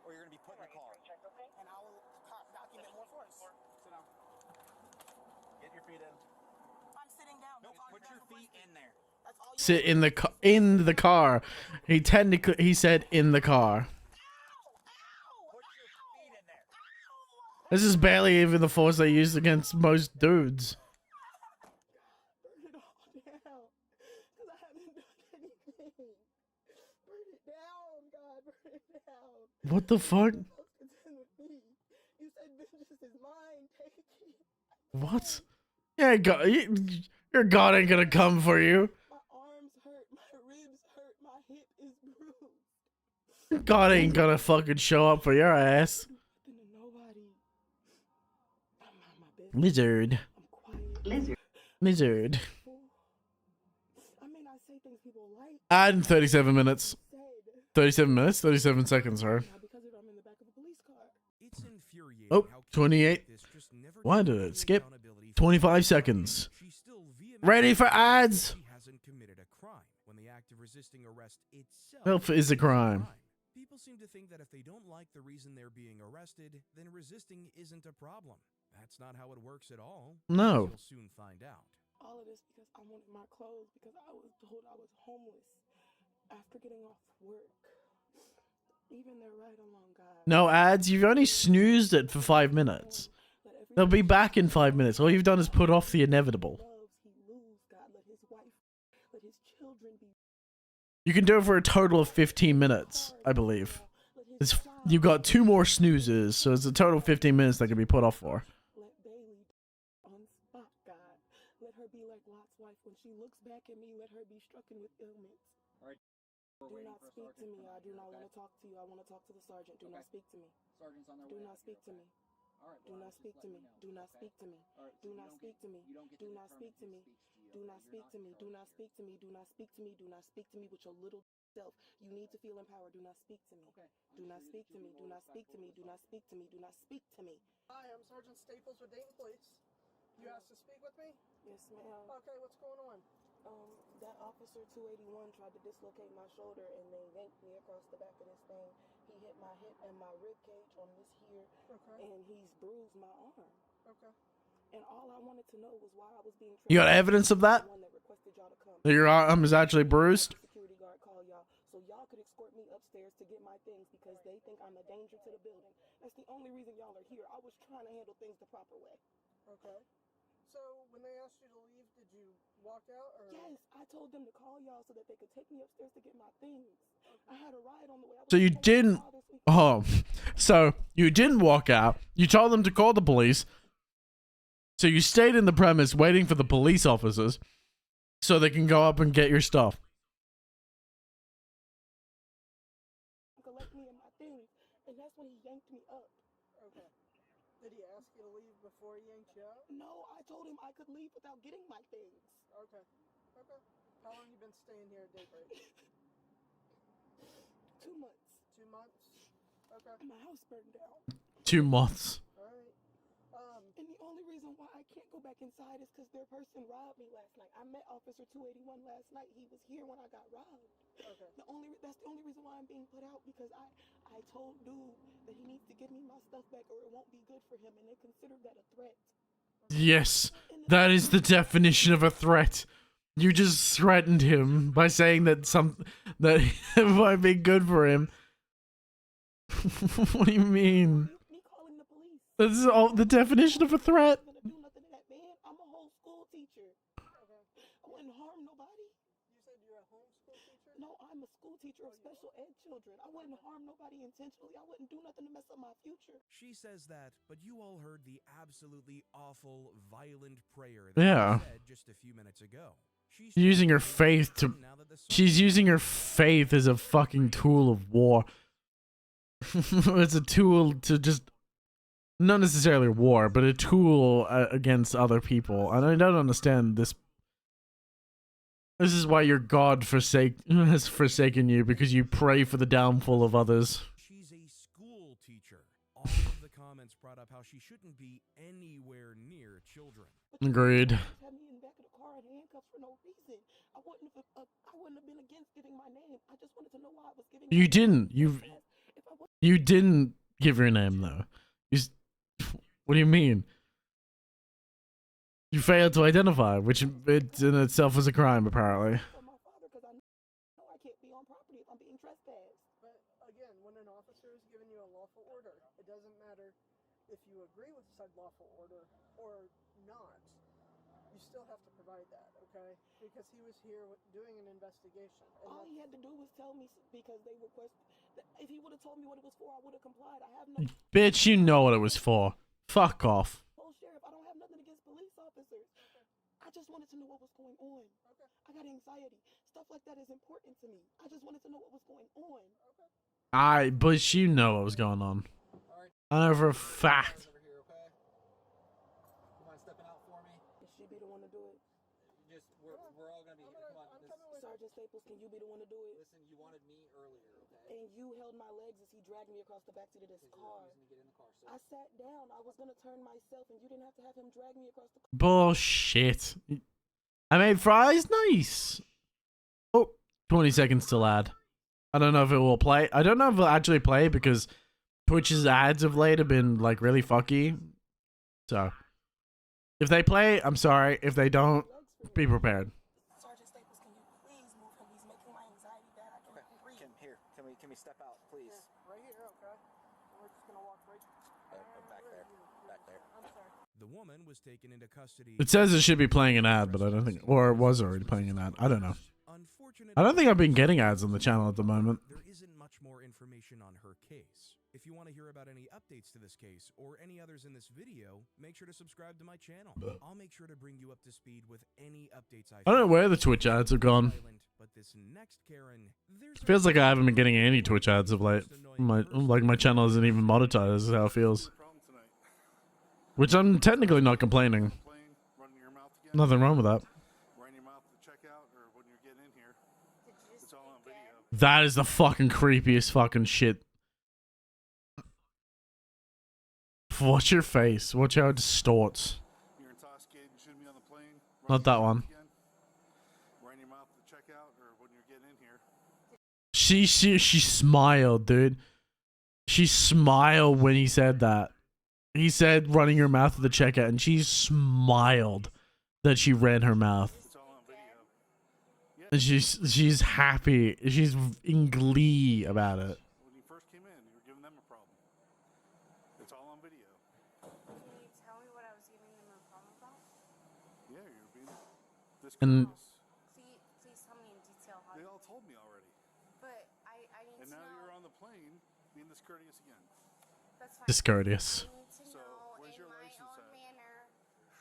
Or you're going to be put in the car. And I will document more force. Sit down. Get your feet in. I'm sitting down. No, put your feet in there. That's all you Sit in the car. He said in the car. This is barely even the force they use against most dudes. Burn it all down. Because I haven't done anything. Burn it down, God. Burn it down. What the fuck? You said vengeance is mine. Take it. What? Yeah, God, your God ain't gonna come for you. My arms hurt. My ribs hurt. My hip is bruised. God ain't gonna fucking show up for your ass. Lizard. Lizard. I may not say things people like. And 37 minutes. 37 minutes? 37 seconds, sorry. Oh, 28. Why did it skip? 25 seconds. Ready for ads? Health is a crime. People seem to think that if they don't like the reason they're being arrested, then resisting isn't a problem. That's not how it works at all. No. You'll soon find out. All of this because I wanted my clothes because I was told I was homeless after getting off work. Even they're right along, God. No ads. You've only snoozed it for 5 minutes. They'll be back in 5 minutes. All you've done is put off the inevitable. You can do it for a total of 15 minutes, I believe. You've got 2 more snoozes, so it's a total of 15 minutes that can be put off for. Let Bailey on spot, God. Let her be like Lot's wife. When she looks back at me, let her be stricken with ailments. All right. Do not speak to me. I do not want to talk to you. I want to talk to the sergeant. Do not speak to me. Sergeant's on their Do way. not speak to me. All right. Do not speak to me. Do not speak to me. Do not speak to me. Do not speak to me. Do not speak to me. Do not speak to me. Do not speak to me. Do not speak to me with your little self. You need to feel empowered. Do not speak to me. Do not speak to me. Do not speak to me. Do not speak to me. Do not speak to me. Hi, I'm Sergeant Staples with Dayton Police. You asked to speak with me? Yes, ma'am. Okay, what's going on? That officer 281 tried to dislocate my shoulder and they yanked me across the back of this thing. He hit my hip and my rib cage on this here, and he's bruised my arm. Okay. And all I wanted to know was why I was being. You got evidence of that? That your arm is actually bruised? Security guard call y'all, so y'all could escort me upstairs to get my things because they think I'm a danger to the building. That's the only reason y'all are here. I was trying to handle things the proper way. Okay. So when they asked you to leave, did you walk out or? Yes, I told them to call y'all so that they could take me upstairs to get my things. I had a ride on the way. So you didn't... Oh. So you didn't walk out. You told them to call the police. So you stayed in the premise waiting for the police officers so they can go up and get your stuff. Collect me and my things, and that's when he yanked me up. Okay. Did he ask you to leave before he yanked you out? No, I told him I could leave without getting my things. Okay. Okay. How long you been staying here at Daybreak? 2 months. 2 months? Okay. My house burned down. 2 months. Alright. And the only reason why I can't go back inside is because their person robbed me last night. I met Officer 281 last night. He was here when I got robbed. Okay. That's the only reason why I'm being put out, because I told dude that he needs to give me my stuff back or it won't be good for him, and they considered that a threat. Yes, that is the definition of a threat. You just threatened him by saying that it might be good for him. What do you mean? Me calling the police. That's all the definition of a threat. I'm gonna do nothing to that man. I'm a whole school teacher. Okay. I wouldn't harm nobody. You said you're a homeschool teacher? No, I'm a school teacher of special ed children. I wouldn't harm nobody intentionally. I wouldn't do nothing to mess up my future. She says that, but you all heard the absolutely awful, violent prayer that Yeah. she said just a few minutes ago. She's Using her faith to... She's using her faith as a fucking tool of war. It's a tool to just... Not necessarily war, but a tool against other people. And I don't understand this. This is why your God has forsaken you, because you pray for the downfall of others. She's a school teacher. All of the comments brought up how she shouldn't be anywhere near children. Agreed. Had me in the back of the car in handcuffs for no reason. I wouldn't have been against giving my name. I just wanted to know why I was giving. You didn't. You didn't give your name though. What do you mean? You failed to identify, which it in itself is a crime, apparently. My father, because I know I can't be on property if I'm being trespassed. But again, when an officer is giving you a lawful order, it doesn't matter if you agree with said lawful order or not. You still have to provide that, okay? Because he was here doing an investigation. And all he had to do was tell me, because they requested. If he would have told me what it was for, I would have complied. I have no. Bitch, you know what it was for. Fuck off. Oh, Sheriff, I don't have nothing against police officers. I just wanted to know what was going on. I got anxiety. Stuff like that is important to me. I just wanted to know what was going on. But you know what was going on. I know for a fact. Over here, okay? You mind stepping out for me? Can she be the one to do it? Just we're all gonna be here. Come on. Sergeant Staples, can you be the one to do it? Listen, you wanted me earlier, okay? And you held my legs as he dragged me across the backseat of this car. To get in the car, so. I sat down. I was gonna turn myself, and you didn't have to have him drag me across the car. Bullshit. I made fries. Nice. Oh, 20 seconds to lad. I don't know if it will play. I don't know if it'll actually play because Twitch's ads of late have been like really fucky. So if they play, I'm sorry. If they don't, be prepared. Sergeant Staples, can you please move him? He's making my anxiety bad. I can't breathe. Kim, here. Can we step out, please? was taken into custody. It says it should be playing an ad, but I don't think, or it was already playing an ad. I don't know. I don't think I've been getting ads on the channel at the moment. There isn't much more information on her case. If you want to hear about any updates to this case or any others in this video, make sure to subscribe to my channel. I'll make sure to bring you up to speed with any updates I don't know where the Twitch ads have gone. But this next Karen, Feels like I haven't been getting any Twitch ads of late. My channel isn't even monetized. Is how it feels. Which I'm technically not complaining. Nothing wrong with that. That is the fucking creepiest fucking shit. Watch your face. Watch how it distorts. Not that one. She smiled, dude. She smiled when he said that. He said running her mouth at the checkout, and she smiled that she ran her mouth. And she's happy. She's in glee about it. When you first came in, you were giving them a problem. It's all on video. Can you tell me what I was giving them a problem about? Yeah, you're being discourteous. And Please tell me in detail how. They all told me already. But I need to know. And now you're on the plane being discourteous again. That's fine. discourteous. I need to know in my own manner,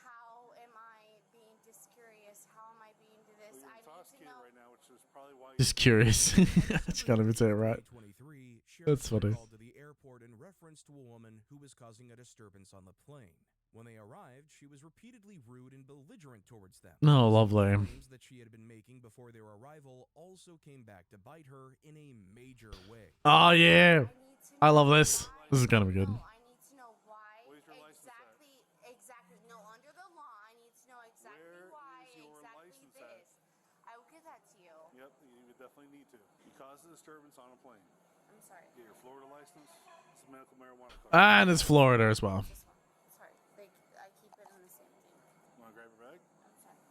how am I being discurious? How am I being to this? Well, you're I need to know. right now, which is probably why Just curious. I just can't even say it right. That's funny. Called to the airport in reference to a woman who was causing a disturbance on the plane. When they arrived, she was repeatedly rude and belligerent towards them. Oh, lovely. Claims that she had been making before their arrival also came back to bite her in a major way. Oh yeah, I love this. This is gonna be good. I need to know why exactly. No, under the law, I need to know exactly why exactly this. I will give that to you. Yep, you would definitely need to. You caused a disturbance on a plane. I'm sorry. Get your Florida license. It's a medical marijuana card. And it's Florida as well. Sorry, I keep it in the same thing. You want to grab your bag? I'm sorry.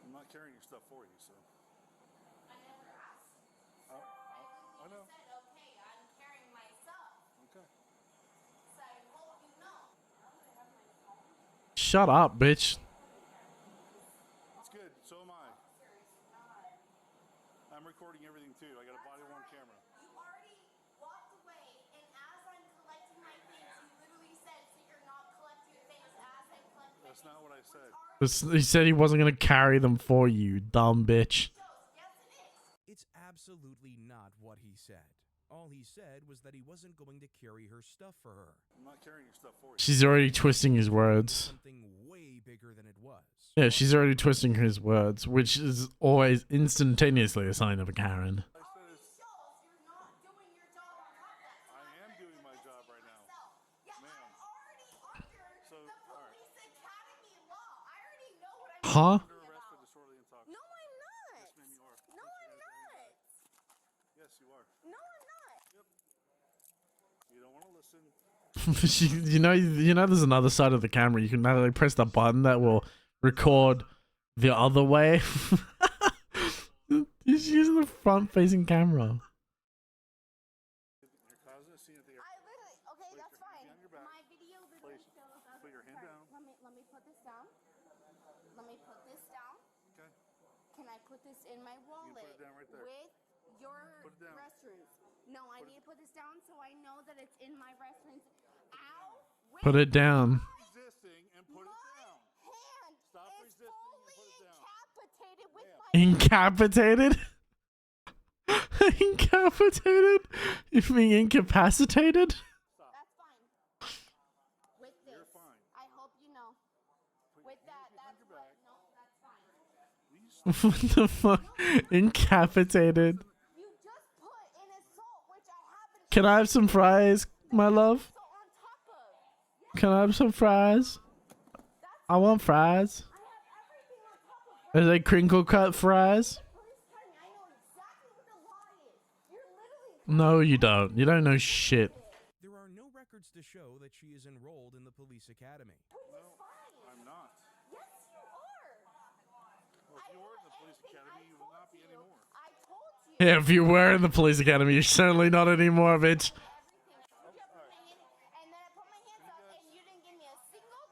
I'm not carrying your stuff for you, so. I never asked. I know. Said, okay, I'm carrying myself. Okay. So I hope you know. Shut up, bitch. It's good. So am I. I'm recording everything too. I got a body-worn camera. You already walked away, and as I'm collecting my things, you literally said, so you're not collecting things as I'm collecting. That's not what I said. He said he wasn't gonna carry them for you, dumb bitch. It's absolutely not what he said. All he said was that he wasn't going to carry her stuff for her. I'm not carrying your stuff for you. She's already twisting his words. Something way bigger than it was. Yeah, she's already twisting his words, which is always instantaneously a sign of a Karen. I am doing my job right now. Ma'am. So, all right. Huh? Under arrest for disorderly intoxication. No, I'm not. Yes, ma'am, you are. No, I'm not. Yes, you are. No, I'm not. Yep. You don't want to listen. you know, there's another side of the camera. You can now press the button that will record the other way. He's using the front-facing camera. You're causing a scene at the airport. Okay, that's fine. My video literally shows us. Put your hand down. Let me put this down. Let me put this down. Okay. Can I put this in my wallet put it down right there. with your Put it down. restrooms? No, I need to put this down so I know that it's in my restrooms. Ow! Put it down. Resisting and put it down. Hand Stop is resisting and put it down. incapacitated with my Incapacitated? Incapacitated? You mean incapacitated? That's fine. With this, You're fine. I hope you know. With that, that's what. No, that's What fine. the fuck? Incapacitated. You just put in a salt, which I haven't. Can I have some fries, my love? So on top of. Can I have some fries? I want fries. Are they crinkle cut fries? No, you don't. You don't know shit. There are no records to show that she is enrolled in the police academy. No, I'm not. Yes, you are. Well, if you were in the police academy, you will not be anymore. I told you. Yeah, if you were in the police academy, you're certainly not anymore, bitch. And then I put my hands up, and you didn't give me a single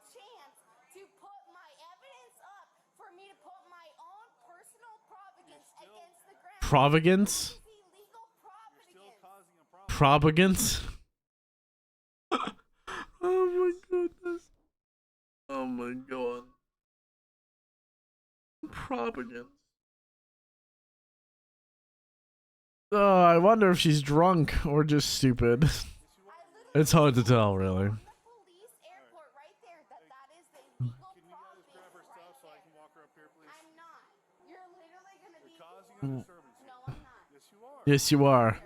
Providence? Propagance? Oh my goodness. Oh my god. Propagance. Oh, I wonder if she's drunk or just stupid. It's hard to tell, really. Yes, you are.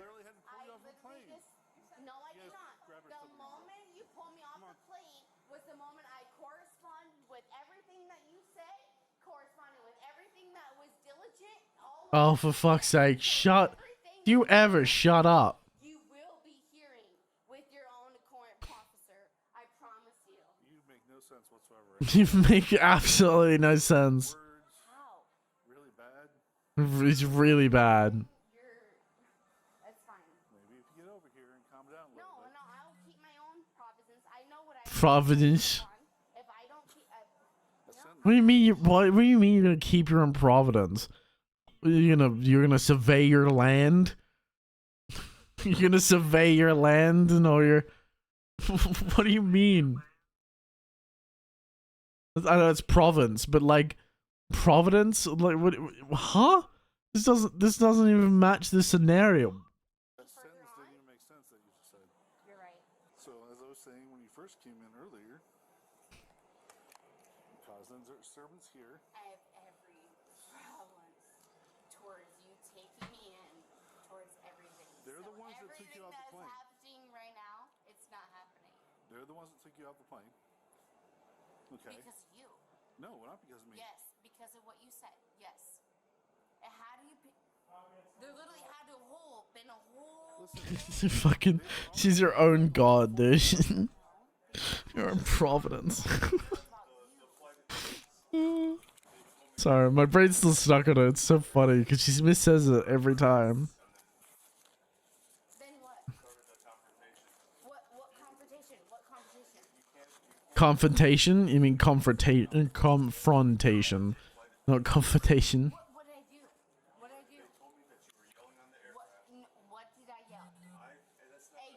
Oh, for fuck's sake, shut. Do you ever shut up? You will be hearing with your own current officer. I promise you. You make no sense whatsoever. You make absolutely no sense. How? Really bad. It's really bad. That's fine. Maybe if you get over here and calm down a little bit. No, I'll keep my own providence. I know what I Providence. If I don't keep What do you mean? What do you mean you're gonna keep your own Providence? You're gonna survey your land? You're gonna survey your land and all your. What do you mean? I know it's province, but like Providence, like what? Huh? This doesn't even match the scenario. That sentence didn't even make sense that you just said. You're right. So as I was saying when you first came in earlier, caused an disturbance here. I have every problem towards you taking me in, towards everything. They're the ones that took you off the plane. Everything that's happening right now, it's not happening. They're the ones that took you off the plane. Okay. Because of you. No, not because of me. Yes, because of what you said. Yes. It had to be. There literally had to been a whole. Fucking, she's your own god, dude. Your own Providence. Sorry, my brain's still stuck on it. It's so funny because she missays it every time. Then what? What confrontation? What confrontation? Confrontation? You mean confrontation? Confrontation, not confrontation. What did I do? What did I do? What did I yell?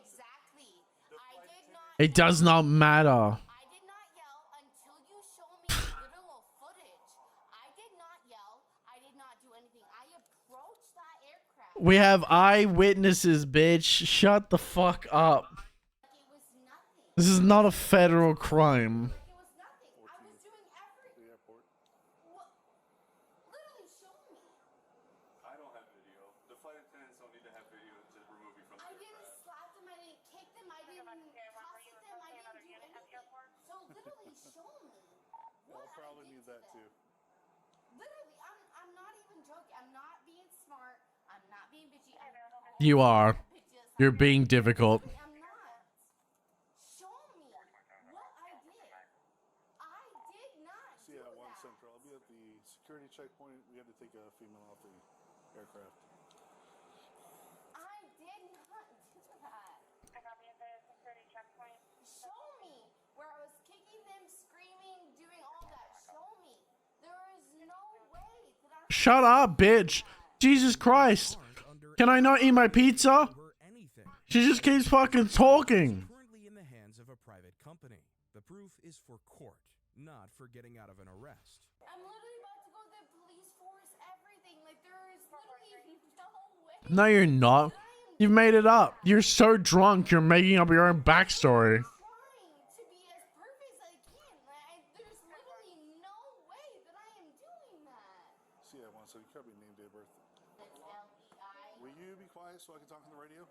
Exactly. I did not. It does not matter. I did not yell until you show me literal footage. I did not yell. I did not do anything. I approached that aircraft. We have eyewitnesses, bitch. Shut the fuck up. This is not a federal crime. I don't have video. The flight attendants don't need to have video to remove you from the I didn't slap them. I didn't kick them. I didn't toss at them. I didn't do anything. So literally show me. I'll probably need that too. Literally, I'm not even joking. I'm not being smart. I'm not being bitchy. You are. You're being difficult. I'm not. Show me what I did. I did not See you at 1 Central. I'll be at the security checkpoint. We had to take a female off the aircraft. I did not do that. I got me at the security checkpoint. Show me where I was kicking them, screaming, doing all that. Show me. There is no way that I. Shut up, bitch. Jesus Christ. Can I not eat my pizza? She just keeps fucking talking. Currently in the hands of a private company. The proof is for court, not for getting out of an arrest. I'm literally about to go to the police force, everything. Like, there is literally no way. No, you're not. You've made it up. You're so drunk, you're making up your own backstory. To be as perfect as I can. Like, there's literally no way that I am doing that. See you at 1 Central. You covered your name, date of birth. Will you be quiet so I can talk on the radio?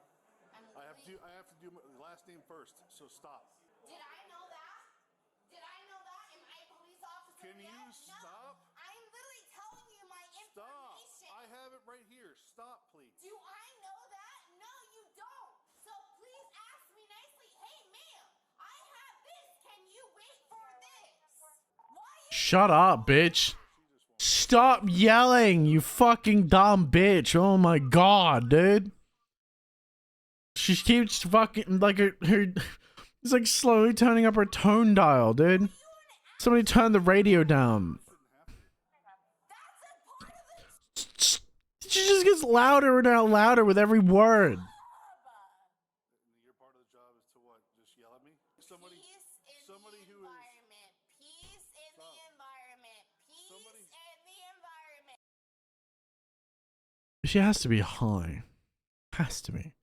I have to do my last name first, so stop. Did I know that? Did I know that? Am I a police officer? Can you stop? No, I'm literally telling you my information. Stop. I have it right here. Stop, please. Do I know that? No, you don't. So please ask me nicely. Hey, ma'am, I have this. Can you wait for this? Shut up, bitch. Stop yelling, you fucking dumb bitch. Oh my god, dude. She keeps fucking like her it's like slowly turning up her tone dial, dude. Somebody turn the radio down. She just gets louder and louder with every word. Your part of the job is to what? Just yell at me? Somebody who is Peace in the environment. Peace in the environment. She has to be high. Has to be.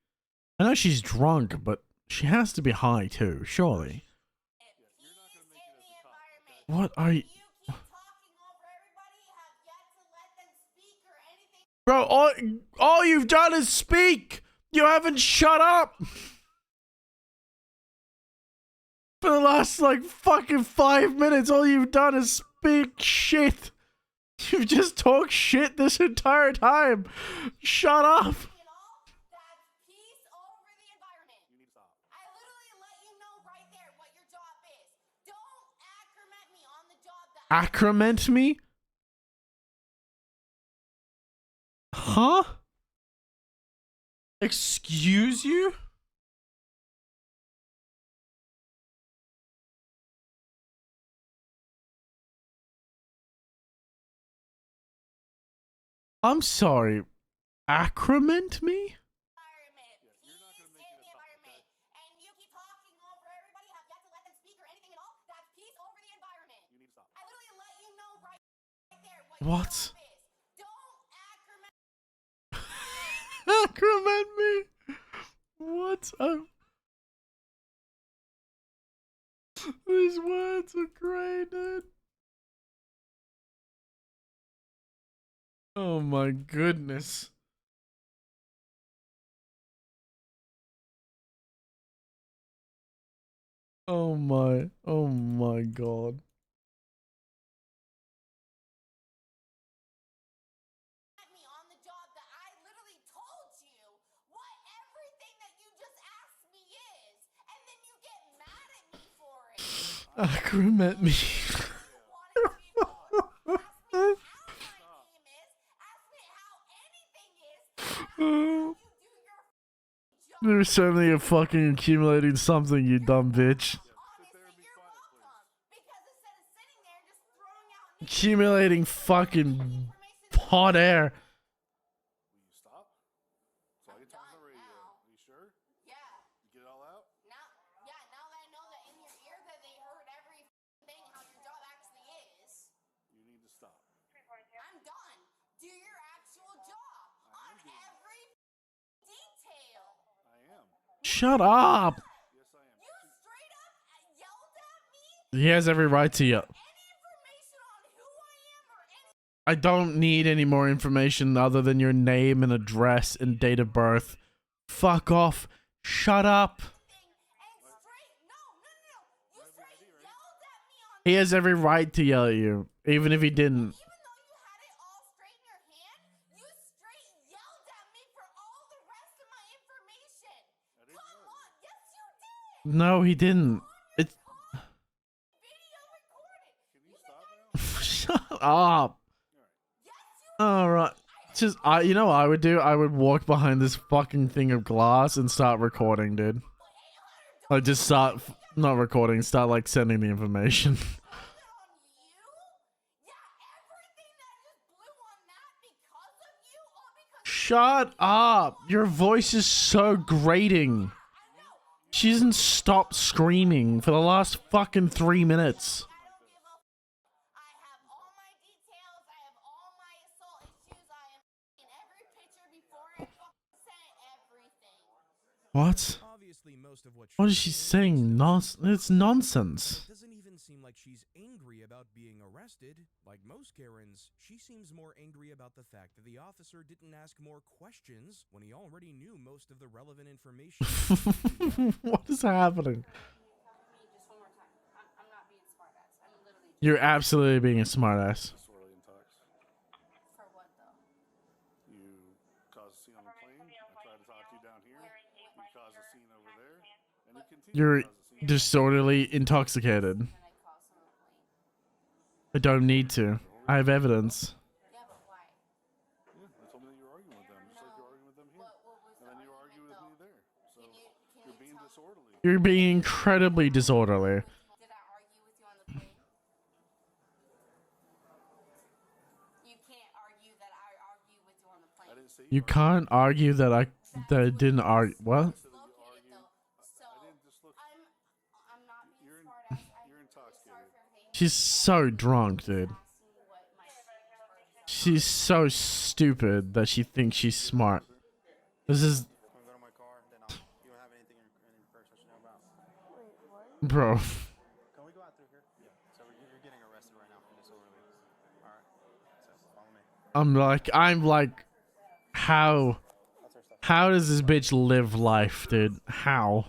I know she's drunk, but she has to be high too, surely. What are you? Bro, all you've done is speak. You haven't shut up. For the last like fucking 5 minutes, all you've done is speak shit. You've just talked shit this entire time. Shut up. Accrement me? Huh? Excuse you? I'm sorry. Accrement me? What? Accrement me? What? These words are great, dude. Oh my goodness. Oh my god. Accrement me. There's certainly a fucking accumulating something, you dumb bitch. Accumulating fucking hot air. Shut up! He has every right to yell. I don't need any more information other than your name and address and date of birth. Fuck off. Shut up. He has every right to yell at you, even if he didn't. No, he didn't. It's... Shut up. Alright. Just, you know what I would do? I would walk behind this fucking thing of glass and start recording, dude. Like, just start, not recording, start, like, sending the information. Shut up! Your voice is so grating. She hasn't stopped screaming for the last fucking 3 minutes. What? What is she saying? It's nonsense. It doesn't even seem like she's angry about being arrested. Like most Karens, she seems more angry about the fact that the officer didn't ask more questions when he already knew most of the relevant information. What is happening? You're absolutely being a smartass. You're disorderly intoxicated. I don't need to. I have evidence. You're being incredibly disorderly. You can't argue that I didn't argue. What? She's so drunk, dude. She's so stupid that she thinks she's smart. This is... Bro. Can we go out through here? Yeah. So you're getting arrested right now for disorderly. All right. So follow me. I'm like, how does this bitch live life, dude? How?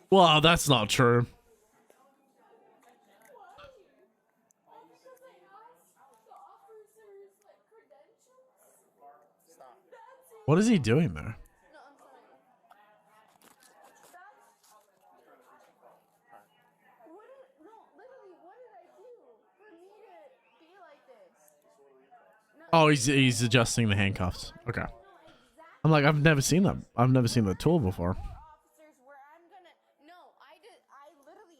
Well, that's not true. What is he doing there? Oh, he's adjusting the handcuffs. Okay. I'm like, I've never seen that. I've never seen that tool before.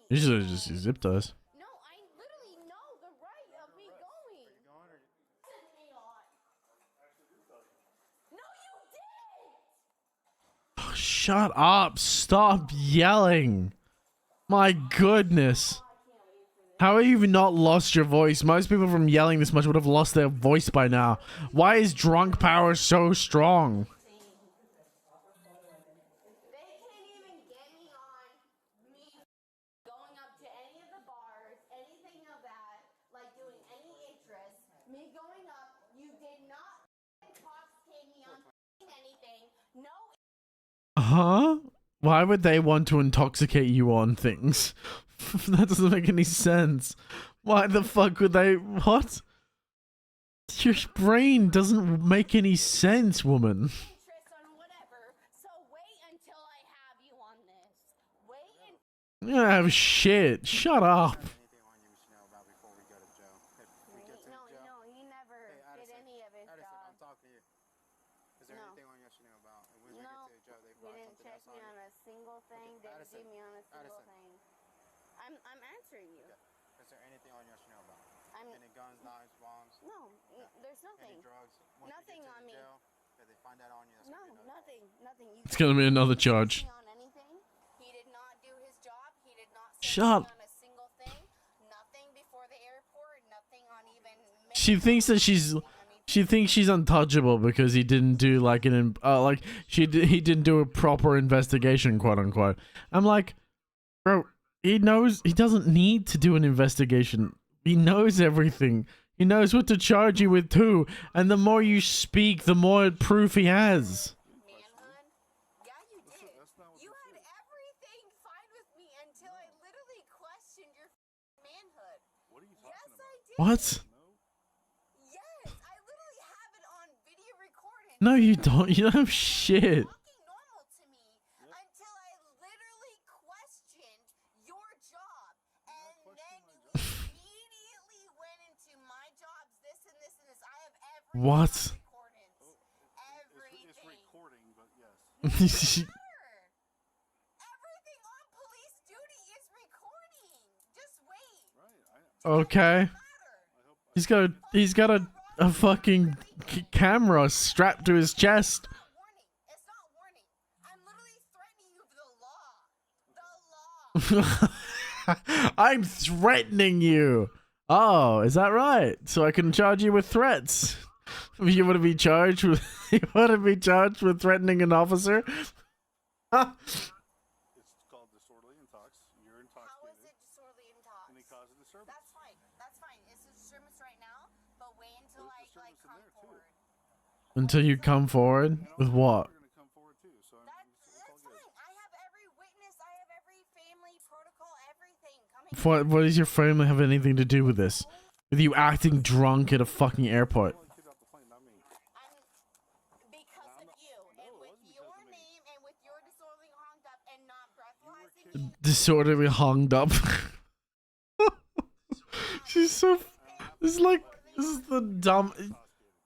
Usually just zip ties. Oh, shut up. Stop yelling. My goodness. How have you not lost your voice? Most people from yelling this much would have lost their voice by now. Why is drunk power so strong? Huh? Why would they want to intoxicate you on things? That doesn't make any sense. Why the fuck would they? What? Your brain doesn't make any sense, woman. Oh shit! Shut up. I'm answering you. Is there anything on you I should know about? Any guns, knives, bombs? No, there's nothing. Any drugs? Nothing on me. Jail, if they find that on you, that's no, nothing. It's gonna be another charge. He did not do his job. He did not Shut. on a single thing. Nothing before the airport. Nothing on even. She thinks that she thinks she's untouchable because he didn't do like he didn't do a proper investigation, quote unquote. I'm like, bro, he knows he doesn't need to do an investigation. He knows everything. He knows what to charge you with too. And the more you speak, the more proof he has. You had everything fine with me until I literally questioned your manhood. What are you talking about? I did. What? Yes, I literally have it on video recording. No, you don't. You don't have shit. Normal to me until I literally questioned your job, and then you immediately went into my jobs, this and this and this. I have every What? everything. It's recording, but yes. Everything on police duty is recording. Just wait. Okay. He's got a fucking camera strapped to his chest. I'm threatening you. Oh, is that right? So I can charge you with threats. You want to be charged with threatening an officer? It's called disorderly intox. You're intoxicated. How is it disorderly intox? And it caused a disturbance. That's fine. That's fine. It's a disturbance right now, but wait until I come forward. Until you come forward with what? What does your family have anything to do with this? With you acting drunk at a fufucking airport? Disorderly hung up. She's so. This is like. This is the dumb.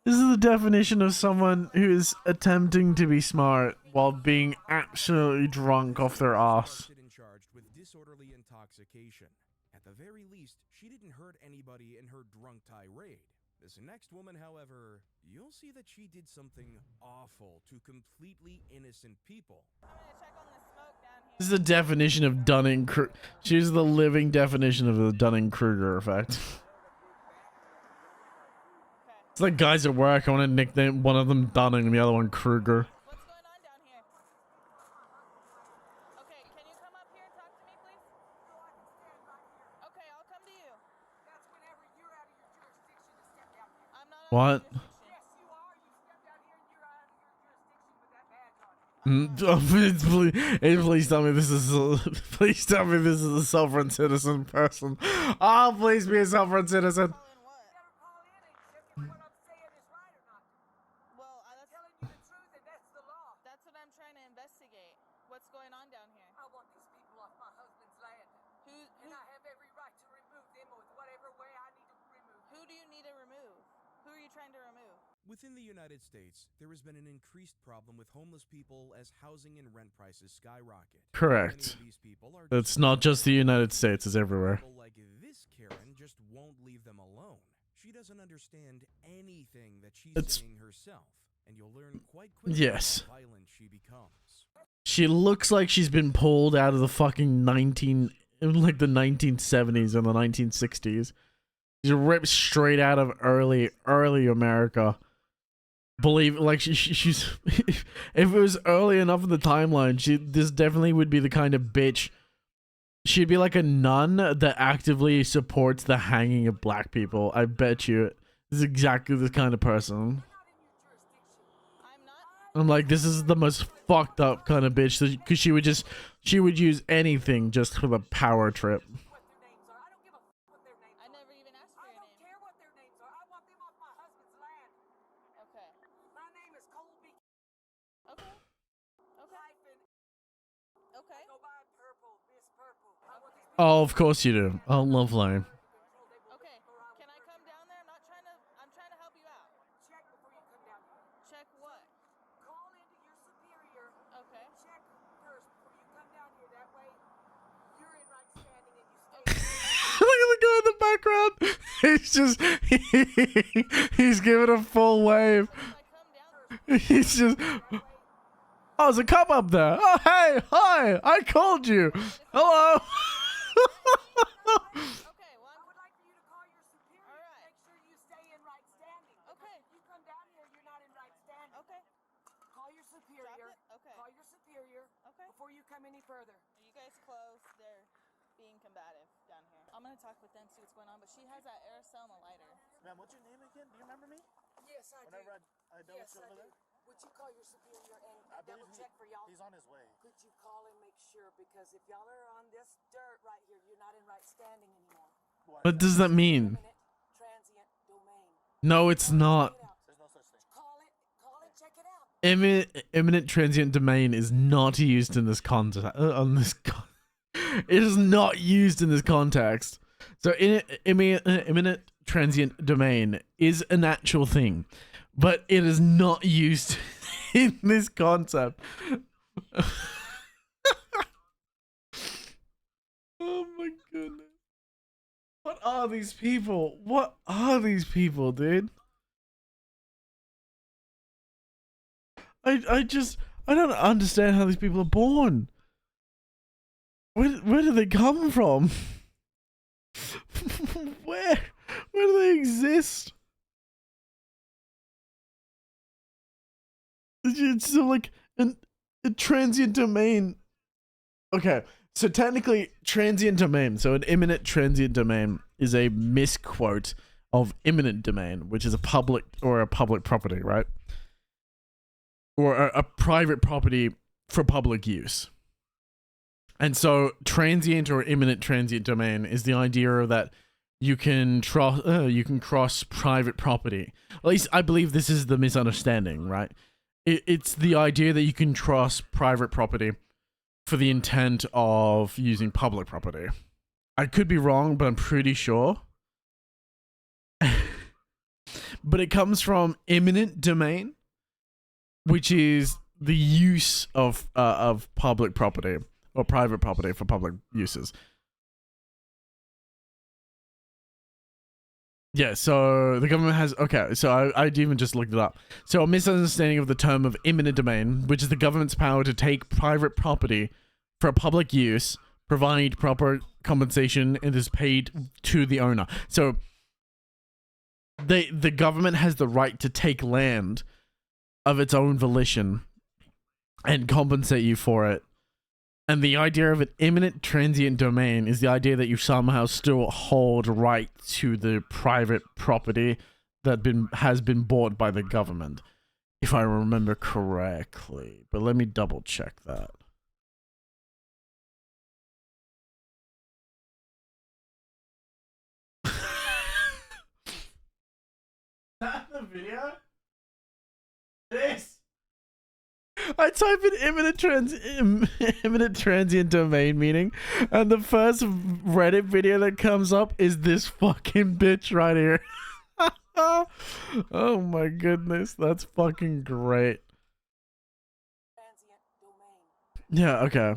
This is the definition of someone who is attempting to be smart while being absolutely drunk off their ass. And charged with disorderly intoxication. At the very least, she didn't hurt anybody in her drunk tirade. This next woman, however, you'll see that she did something awful to completely innocent people. This is the definition of Dunning-Kruger. She's the living definition of the Dunning-Kruger effect. It's like guys at work. I want to nickname one of them Dunning and the other one Kruger. What? Please tell me this is please tell me this is a sovereign citizen person. Oh, please be a sovereign citizen. Within the United States, there has been an increased problem with homeless people as housing and rent prices skyrocket. Correct. It's not just the United States, it's everywhere. People like this Karen just won't leave them alone. She doesn't understand anything that she's saying herself, and you'll learn quite quickly how violent she becomes. She looks like she's been pulled out of the fucking the 1970s and the 1960s. She's ripped straight out of early America. Believe, like, she's if it was early enough in the timeline, this definitely would be the kind of bitch. She'd be like a nun that actively supports the hanging of black people. I bet you this is exactly the kind of person. I'm like, this is the most fucked up kind of bitch, because she would use anything just for the power trip. Oh, of course you do. Oh, lovely. Look at the guy in the background. He's just he's giving a full wave. He's just. Oh, there's a cop up there. Oh, hey, hi. I called you. Hello. Before you come any further. You guys close. They're being combative down here. I'm gonna talk with them, see what's going on, but she has that aerosol lighter. Ma'am, what's your name again? Do you remember me? Yes, I do. Whenever I double check over there? Would you call your superior and double check for y'all? He's on his way. Could you call and make sure? Because if y'all are on this dirt right here, you're not in right standing anymore. What does that mean? Transient domain. No, it's not. There's no such thing. Call it, check it out. Imminent transient domain is not used in this context. It is not used in this context. So, imminent transient domain is an actual thing, but it is not used in this concept. Oh my goodness. What are these people? What are these people, dude? I don't understand how these people are born. Where do they come from? Where do they exist? It's so like a transient domain. Okay, so technically transient domain. So an imminent transient domain is a misquote of imminent domain, which is a public property, right? Or a private property for public use. And so transient or imminent transient domain is the idea that you can cross private property. At least I believe this is the misunderstanding, right? It's the idea that you can cross private property for the intent of using public property. I could be wrong, but I'm pretty sure. But it comes from imminent domain, which is the use of public property or private property for public uses. Yeah, so the government has... Okay, so I even just looked it up. So a misunderstanding of the term of eminent domain, which is the government's power to take private property for public use, provide proper compensation, and is paid to the owner. So the government has the right to take land of its own volition and compensate you for it. And the idea of an imminent transient domain is the idea that you somehow still hold right to the private property that has been bought by the government, if I remember correctly. But let me double check that. That the video? This. I type in imminent transient domain meaning, and the first Reddit video that comes up is this fucking bitch right here. Oh my goodness, that's fucking great. Yeah, okay.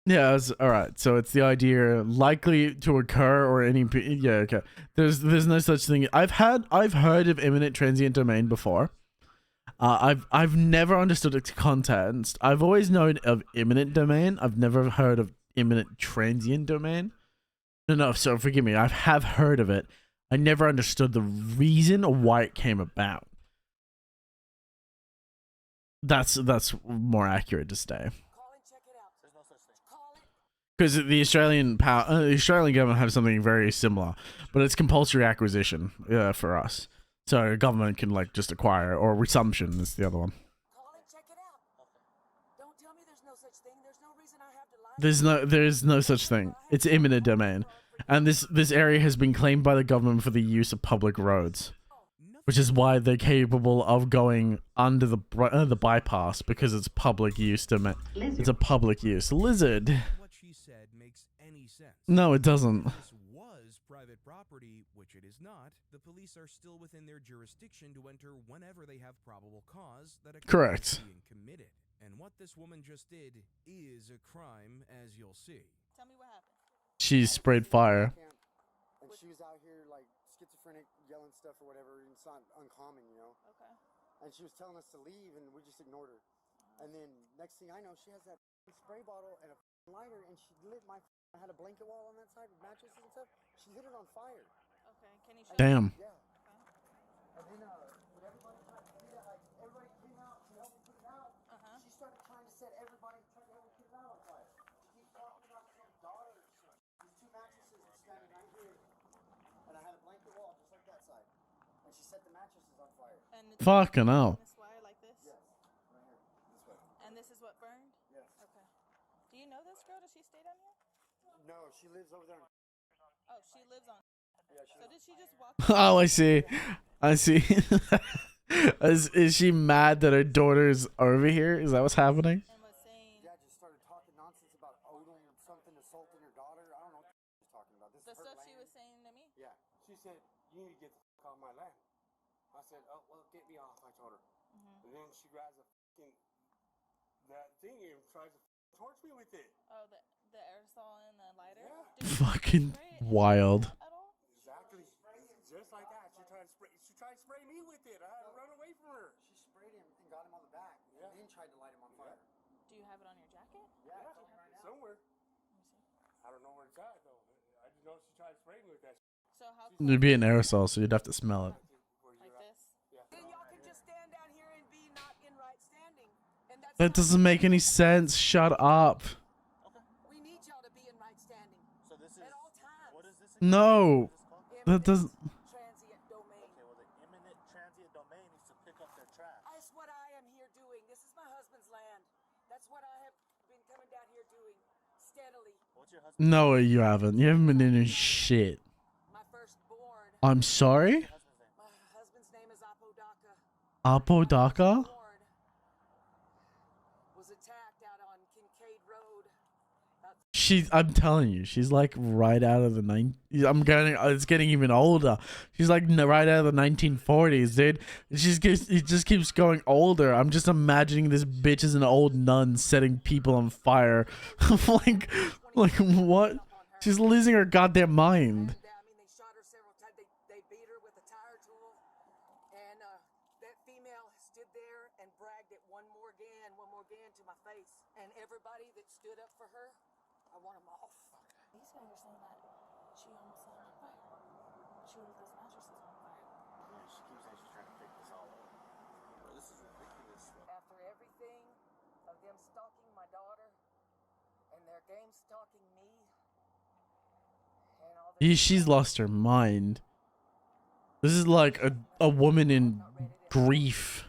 Yeah, alright, so it's the idea likely to occur or any... Yeah, okay. There's no such thing. I've heard of imminent transient domain before. I've never understood its context. I've always known of imminent domain. I've never heard of imminent transient domain. No, so forgive me. I have heard of it. I never understood the reason or why it came about. That's more accurate to say. Because the Australian government have something very similar, but it's compulsory acquisition for us. So government can like just acquire, or resumption is the other one. There's no such thing. It's imminent domain, and this area has been claimed by the government for the use of public roads, which is why they're capable of going under the bypass, because it's public use domain. It's a public use. Lizard. What she said makes any sense. No, it doesn't. Private property, which it is not, the police are still within their jurisdiction to enter whenever they have probable cause that a crime is being committed. And what this woman just did is a crime, as you'll see. Tell me what happened. She sprayed fire. And she was out here like schizophrenic, yelling stuff or whatever. And it's not uncommon, you know. Okay. And she was telling us to leave, and we just ignored her. And then next thing I know, she has that spray bottle and a lighter, and she lit my... I had a blanket wall on that side with mattresses and stuff. She lit it on fire. Okay, can you show Damn. me? Yeah. And then when everybody tried to do that, like everybody came out to help me put it out. She started trying to set everybody, trying to help me put it out on fire. She keeps talking about some daughter or something. These two mattresses were standing right here, and I had a blanket wall just like that side. And she set the mattresses on fire. And fucking hell. This wire like this? Yes. Right here. This way. And this is what burned? Yes. Okay. Do you know this girl? Does she stay down here? No, she lives over there. Oh, she lives on. Yeah, so did she just walk? Oh, I see. I see. Is she mad that her daughter's over here? Is that what's happening? Yeah, just started talking nonsense about Odom something assaulting her daughter. I don't know what she's talking about. This The is her stuff she land. was saying to me? Yeah. She said, "You need to get the fuck off my land." I said, "Oh, well, get me off," I told her. And then she grabs that thing and tries to torch me with it. Oh, the aerosol and the lighter? Yeah. Fucking wild. Exactly. Just like that. She tried to spray me with it. I had to run away from her. She sprayed him and got him on the back. Yeah. And then tried to light him on fire. Do you have it on your jacket? Yeah. Somewhere. I don't know where it's at though. I just know she tried to spray me with that. So how It'd be an aerosol, so you'd have to smell it. like this? Yeah. Then y'all can just stand down here and be not in right standing. And that's That doesn't make any sense. Shut up. we need y'all to be in right standing. So this is at all times. what is this? No. That doesn't... Transient domain. Okay, well the imminent transient domain is to pick up their trash. That's what I am here doing. This is my husband's land. That's what I have been coming down here doing steadily. What's your husband? No, you haven't. You haven't been doing shit. My firstborn. I'm sorry? My husband's name is Apodaka. Apodaka? Was attacked out on Kincaid Road. I'm telling you, she's like right out of the it's getting even older. She's like right out of the 1940s, dude. It just keeps going older. I'm just imagining this bitch as an old nun setting people on fire. like what? She's losing her goddamn mind. I mean, they shot her several times. They beat So you're saying that she almost set him on fire? She ordered those mattresses on fire. Yeah, she keeps saying she's trying to pick this all up. Bro, this is ridiculous. After everything of them stalking my daughter and their game stalking me and all She's lost her mind. This is like a woman in grief.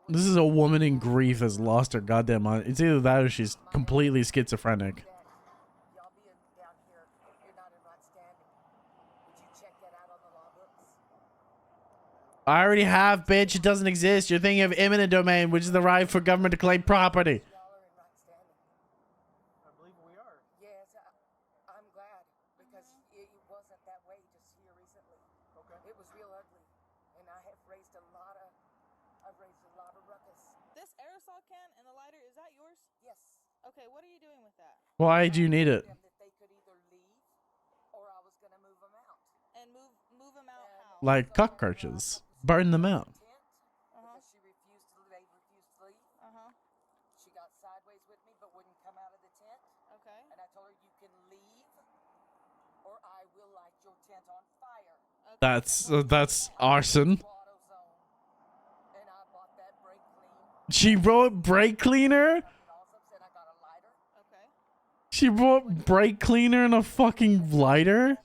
This is a woman in grief that's lost her goddamn mind. It's either that or she's completely schizophrenic. y'all being down here, you're not in right standing. Would you check that out on the law books? I already have, bitch. It doesn't exist. You're thinking of eminent domain, which is the right for government to claim property. I believe we are. Yes, I'm glad because it wasn't that way just here recently. Okay. It was real ugly, and I have raised a lot of ruckus. This aerosol can and the lighter, is that yours? Yes. Okay, what are you doing with that? Why do you need it? That they could either leave, or I was gonna move them out. And move them out how? Like cockroaches. Burn them out. Because she refused to leave. She got sideways with me, but wouldn't come out of the tent. Okay. And I told her, you can leave, or I will light your tent on fire. That's arson. She wrote brake cleaner? She brought brake cleaner and a fucking lighter?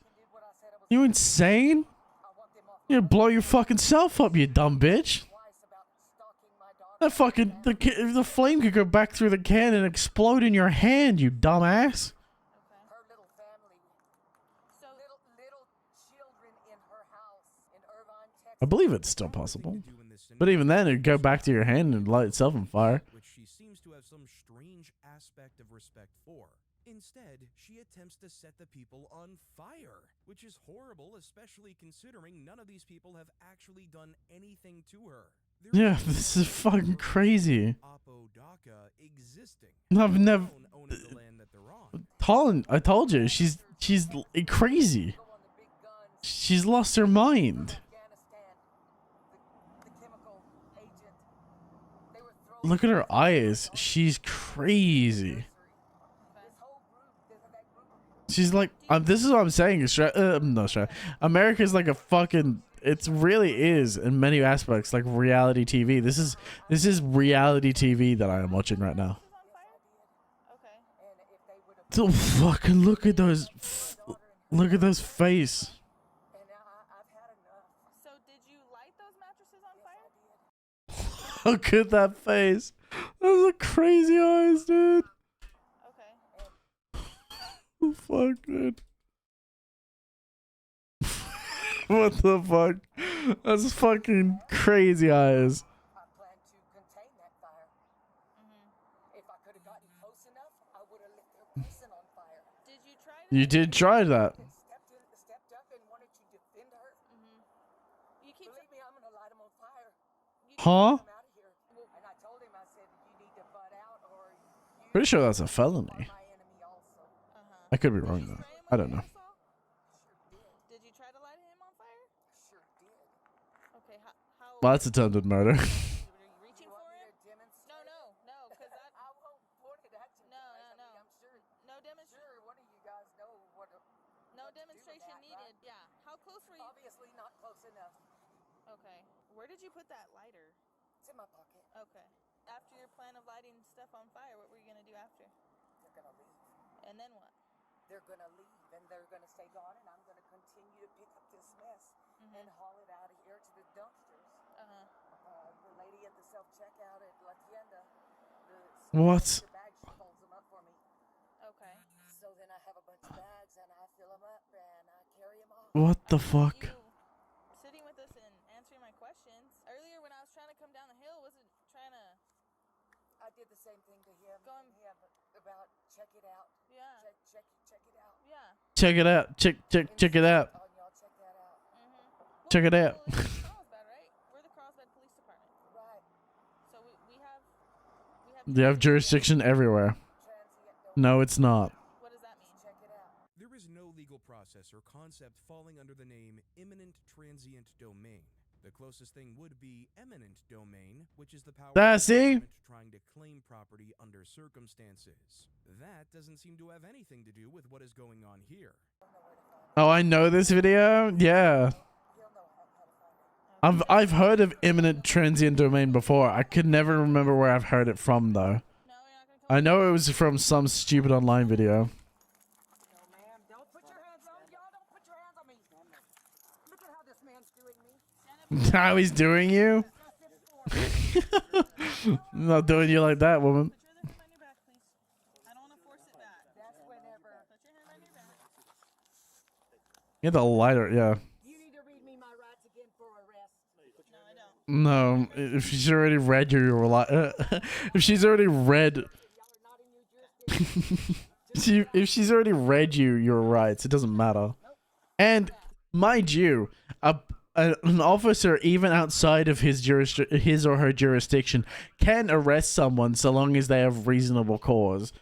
You insane? You blow your fucking self up, you dumb bitch. That fucking the flame could go back through the can and explode in your hand, you dumbass. Her little family, little children in her house in Irvine, Texas. I believe it's still possible. But even then, it'd go back to your hand and light itself on fire. Which she seems to have some strange aspect of respect for. Instead, she attempts to set the people on fire, which is horrible, especially considering none of these people have actually done anything to her. Yeah, this is fucking crazy. Existing. I've never. Holland, I told you, she's crazy. She's lost her mind. Look at her eyes. She's crazy. She's like, this is what I'm saying. America's like a fucking. It really is in many aspects like reality TV. This is reality TV that I am watching right now. So fucking look at those. Look at those face. So did you light those mattresses on fire? Look at that face. Those are crazy eyes, dude. Oh, fuck, dude. What the fuck? That's fucking crazy eyes. I plan to contain that fire. If I could have gotten close enough, I would have lit their person on fire. Did you try that? You did try that. Stepped up and wanted to defend her. You keep Believe me, I'm gonna light them on fire. Huh? I'm out of here. And I told him, I said, you need to butt out, or you Pretty sure that's a felony. are my enemy also. I could be wrong though. I don't know. Did you try to light him on fire? Sure did. Okay, how Well, that's attempted murder. were you reaching for him? No, because that. I won't point it at you. No. I'm sure. No demonstration. Sure, one of you guys know what. No what to do with demonstration that, needed. right? Yeah. How close were you? Obviously not close enough. Okay. Where did you put that lighter? It's in my pocket. Okay. After your plan of lighting stuff on fire, what were you gonna do after? They're gonna leave. And then what? They're gonna leave, and they're gonna stay gone, and I'm gonna continue to pick up this mess and haul it out of here to the dumpsters. The lady at the self-checkout at La Tienda, What? the bag, she folds them up for me. Okay. So then I have a bunch of bags, and I fill them up, and I carry them off. What the fuck? Sitting with us and answering my questions. Earlier when I was trying to come down the hill, wasn't trying to... I did the same thing to him. About check it out. Yeah. Check it out. Yeah. Check it out. Check it out. Oh, y'all check that out. Check it out. Carlsbad, right? We're the Carlsbad Police Department. Right. So we have They have jurisdiction everywhere. No, it's not. What does that mean? Check it out. There is no legal process or concept falling under the name imminent transient domain. The closest thing would be eminent domain, which is the power There, of the see? government trying to claim property under circumstances. That doesn't seem to have anything to do with what is going on here. Oh, I know this video? Yeah. I've heard of imminent transient domain before. I could never remember where I've heard it from though. I know it was from some stupid online video. How he's doing you? Not doing you like that, woman. Get the lighter, yeah. No, if she's already read your if she's already read if she's already read your rights, it doesn't matter. And mind you, an officer even outside of his or her jurisdiction can arrest someone so long as they have reasonable cause.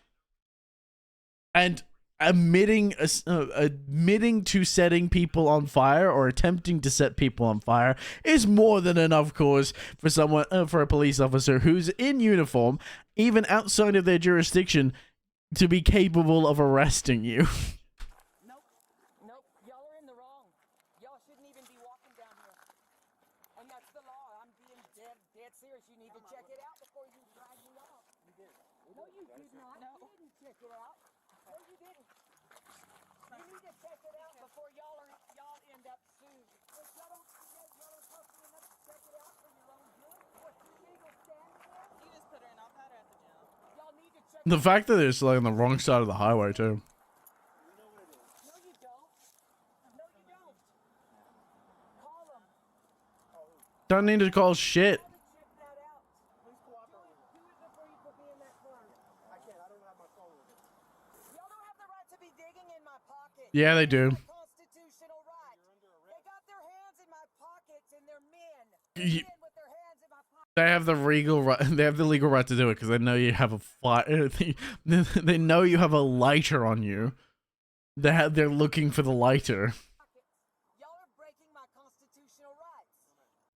And admitting to setting people on fire or attempting to set people on fire is more than enough cause for someone for a police officer who's in uniform, even outside of their jurisdiction, to be capable of arresting you. Nope, y'all are in the wrong. Y'all shouldn't even be walking down here. And that's the law. I'm being dead serious. You need to check it out before you drag me off. You did. No, you did not. No. You didn't check it out. No, you didn't. You need to check it out before y'all end up sued. If y'all don't trust me enough to check it out for your own good, what's your legal standing there? You just put her in. I'll pat her at the gym. Y'all need to check The fact that it's like on the wrong side of the highway too. Don't need to call shit. Yeah, they do. They have the legal right. They have the legal right to do it because they know you have a fire. They know you have a lighter on you. They're looking for the lighter.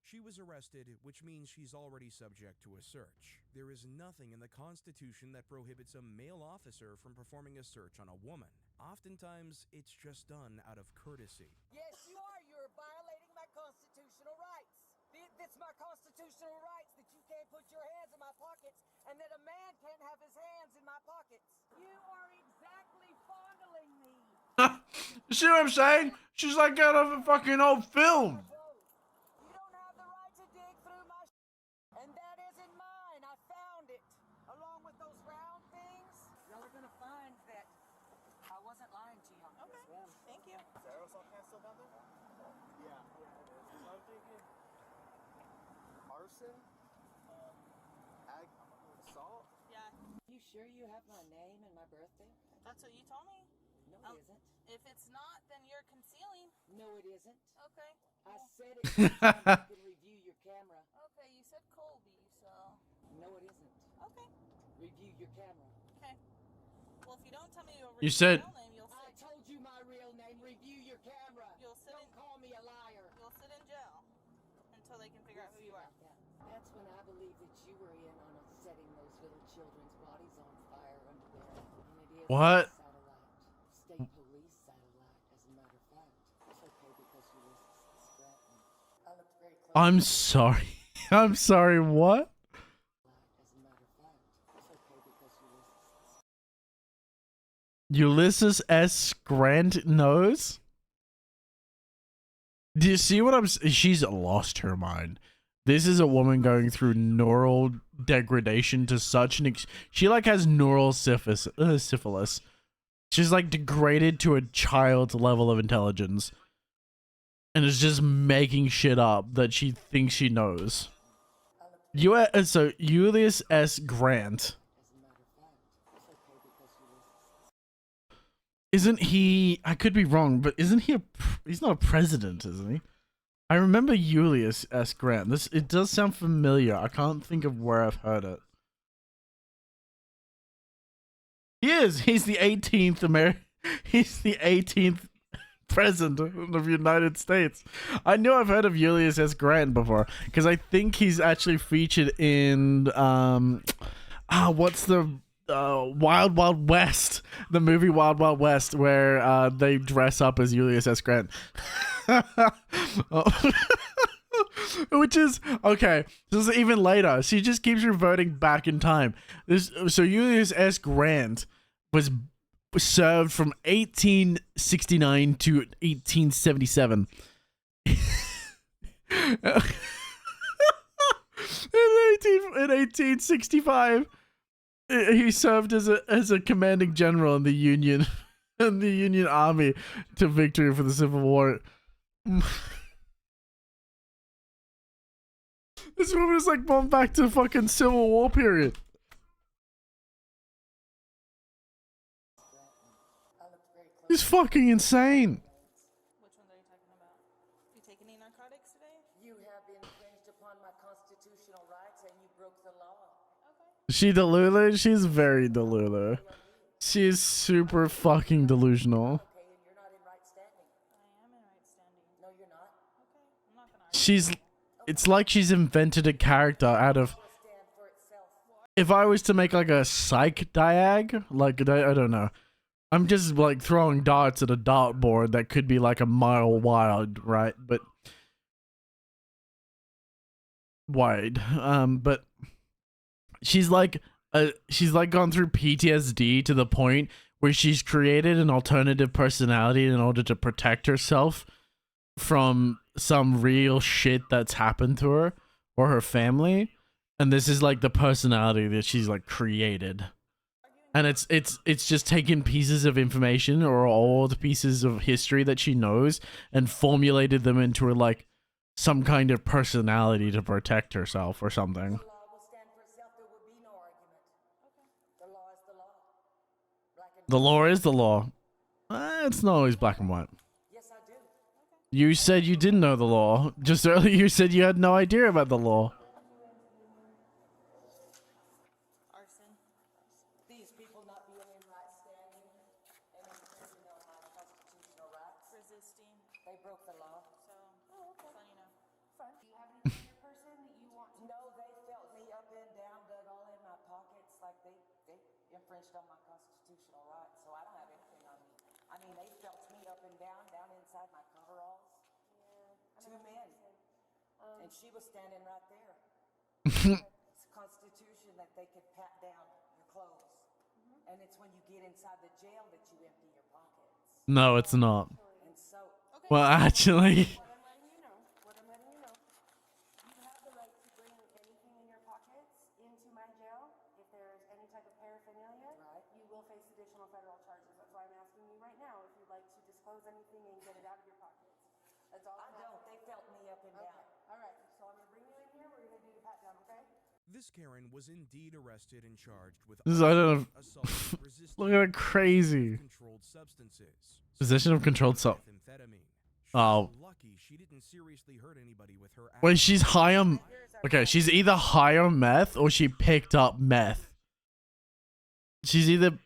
She was arrested, which means she's already subject to a search. There is nothing in the Constitution that prohibits a male officer from performing a search on a woman. Oftentimes, it's just done out of courtesy. Yes, you are. You're violating my constitutional rights. It's my constitutional rights that you can't put your hands in my pockets and that a man can't have his hands in my pockets. You are exactly fondling me. You see what I'm saying? She's like out of a fucking old film. You don't have the right to dig through my and that isn't mine. I found it. Along with those round things. Y'all are gonna find that I wasn't lying to you. Okay. Yes, thank you. Is the aerosol can still down there? Yeah. So I'm thinking arson, assault. Yeah. You sure you have my name and my birthday? That's what you told me. No, it isn't. If it's not, then you're concealing. No, it isn't. Okay. I said it. You can review your camera. Okay, you said Colby, so. No, it isn't. Okay. Review your camera. Okay. Well, if you don't tell me your You said. real name, you'll sit. I told you my real name. Review your camera. You'll sit. Don't call me a liar. You'll sit in jail until they can figure out who you are. That's when I believe that you were in on setting those little children's bodies on fire under there. And it is What? State police satellite, as a matter of fact. It's okay because Ulysses Stratton. I looked very close. I'm sorry. I'm sorry. What? As a matter of fact, it's okay because Ulysses S. Grant knows? Do you see what I'm she's lost her mind. This is a woman going through neural degradation to such an she like has neural syphilis. She's like degraded to a child's level of intelligence. And is just making shit up that she thinks she knows. So Ulysses S. Grant. Isn't he, I could be wrong, but isn't he he's not a president, isn't he? I remember Ulysses S. Grant. It does sound familiar. I can't think of where I've heard it. He is. He's the 18th He's the 18th president of the United States. I knew I've heard of Ulysses S. Grant before because I think he's actually featured in what's the Wild Wild West, the movie Wild Wild West, where they dress up as Ulysses S. Grant. Which is okay. This is even later. She just keeps reverting back in time. So Ulysses S. Grant was served from 1869 to 1877. In 1865, he served as a commanding general in the Union Army to victory for the Civil War. This woman is like born back to the fucking Civil War period. It's fucking insane. Which ones are you talking about? You take any narcotics today? You have infringed upon my constitutional rights and you broke the law. Is she Delulu? She's very Delulu. She is super fucking delusional. It's like she's invented a character out of. If I was to make like a psych diag, like I don't know, I'm just like throwing darts at a dartboard that could be like a mile wide, right? But wide, but she's like gone through PTSD to the point where she's created an alternative personality in order to protect herself from some real shit that's happened to her or her family, and this is like the personality that she's like created. And it's just taken pieces of information or old pieces of history that she knows and formulated them into like some kind of personality to protect herself or something. The law is the law. It's not always black and white. You said you didn't know the law. Just earlier you said you had no idea about the law. Arson. These people not being in right standing and infringing on my constitutional rights. Resisting. They broke the law. So, okay. Fun, you know. Fun. Do you have anything in your person that you want to? No, they felt me up and down, dug all in my pockets, like they infringed on my constitutional rights. So I don't have anything on me. I mean, they felt me up and down inside my coveralls. Yeah. Two men. And she was standing right there. It's a constitution that they could pat down your clothes. And it's when you get inside the jail that you empty your pockets. No, it's not. And so, Well, actually. What I'm letting you know, you have the right to bring anything in your pockets into my jail. If there's any type of paraphernalia, you will face additional federal charges. That's why I'm asking you right now if you'd like to disclose anything and get it out of your pockets. That's all I don't. They felt me up and down. All right. So I'm going to bring you in here. We're going to do the pat down, okay? This Karen was indeed arrested and charged with This is, I don't know. assault, Look at her crazy. controlled substances. Possession of controlled Methamphetamine. Oh. Lucky she didn't seriously hurt anybody with her. Wait, she's high on. Okay, she's either high on meth or she picked up meth. She's either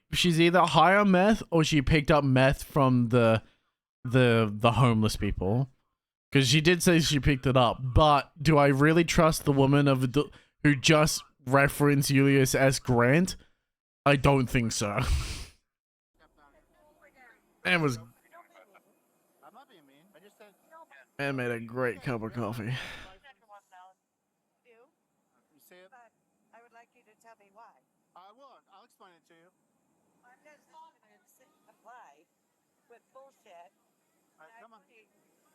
high on meth or she picked up meth from the homeless people. Because she did say she picked it up, but do I really trust the woman who just referenced Ulysses S. Grant? I don't think so. And made a great cup of coffee. You see it? But I would like you to tell me why. I will. I'll explain it to you. I'm just going to apply with bullshit. All right, come on.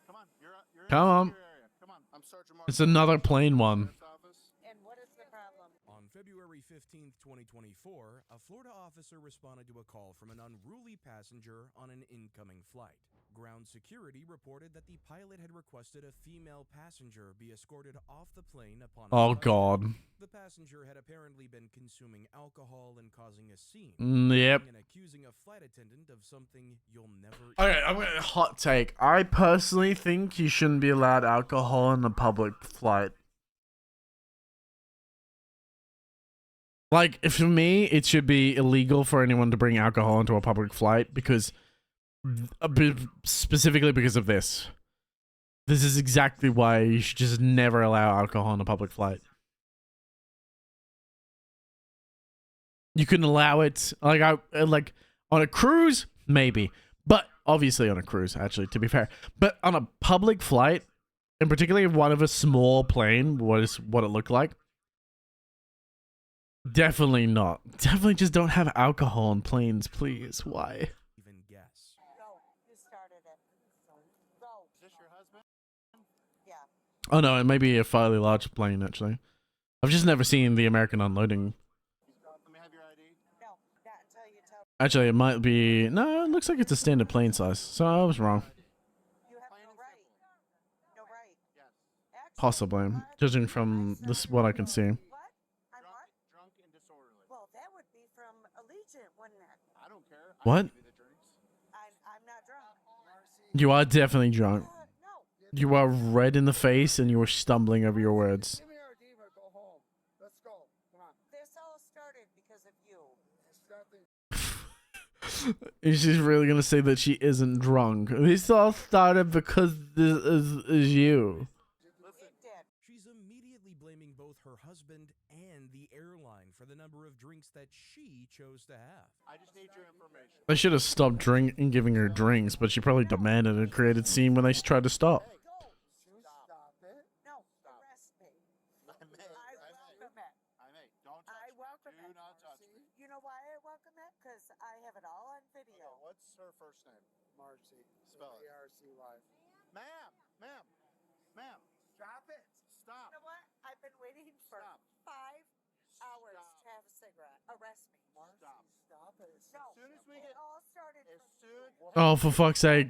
Come on. You're Come on. in your area. Come on. I'm Sergeant Mark. It's another plain one. And what is the problem? On February 15th, 2024, a Florida officer responded to a call from an unruly passenger on an incoming flight. Ground security reported that the pilot had requested a female passenger be escorted off the plane upon Oh arrival. God. The passenger had apparently been consuming alcohol and causing a scene. Yep. And accusing a flight attendant of something you'll never. Okay, I'm gonna hot take. I personally think you shouldn't be allowed alcohol in a public flight. Like, for me, it should be illegal for anyone to bring alcohol into a public flight because specifically because of this. This is exactly why you should just never allow alcohol on a public flight. You can allow it, like on a cruise, maybe, but obviously on a cruise, actually, to be fair. But on a public flight, and particularly one of a small plane, what it looked like. Definitely not. Definitely just don't have alcohol on planes, please. Why? Even guess. Go. You started it. Go. Is this your husband? Yeah. Oh no, it may be a fairly large plane, actually. I've just never seen the American unloading. Let me have your ID. No, not until you tell me. Actually, it might be... No, it looks like it's a standard plane size, so I was wrong. You have no right. No right. Yes. Possibly, judging from this, what I can see. What? I'm what? Drunk and disorderly. Well, that would be from Allegiant, wouldn't it? I don't care. What? I'm not drunk. You are definitely drunk. No. You are red in the face and you are stumbling over your words. Give me our diva. Go home. Let's go. Come on. This all started because of you. She's really gonna say that she isn't drunk. This all started because this is you. She's immediately blaming both her husband and the airline for the number of drinks that she chose to have. I just need your information. They should have stopped drinking, giving her drinks, but she probably demanded and created a scene when they tried to stop. Stop it. No, arrest me. I welcome it. I welcome it. Do not touch me. You know why I welcome it? Because I have it all on video. Okay, what's her first name? Marcy. Spell it. M-A-R-C-Y. Ma'am. Stop it. Stop. You know what? I've been waiting for 5 hours to have a cigarette. Arrest me. Stop it. No. As soon as we get... It all started Oh, for fuck's sake.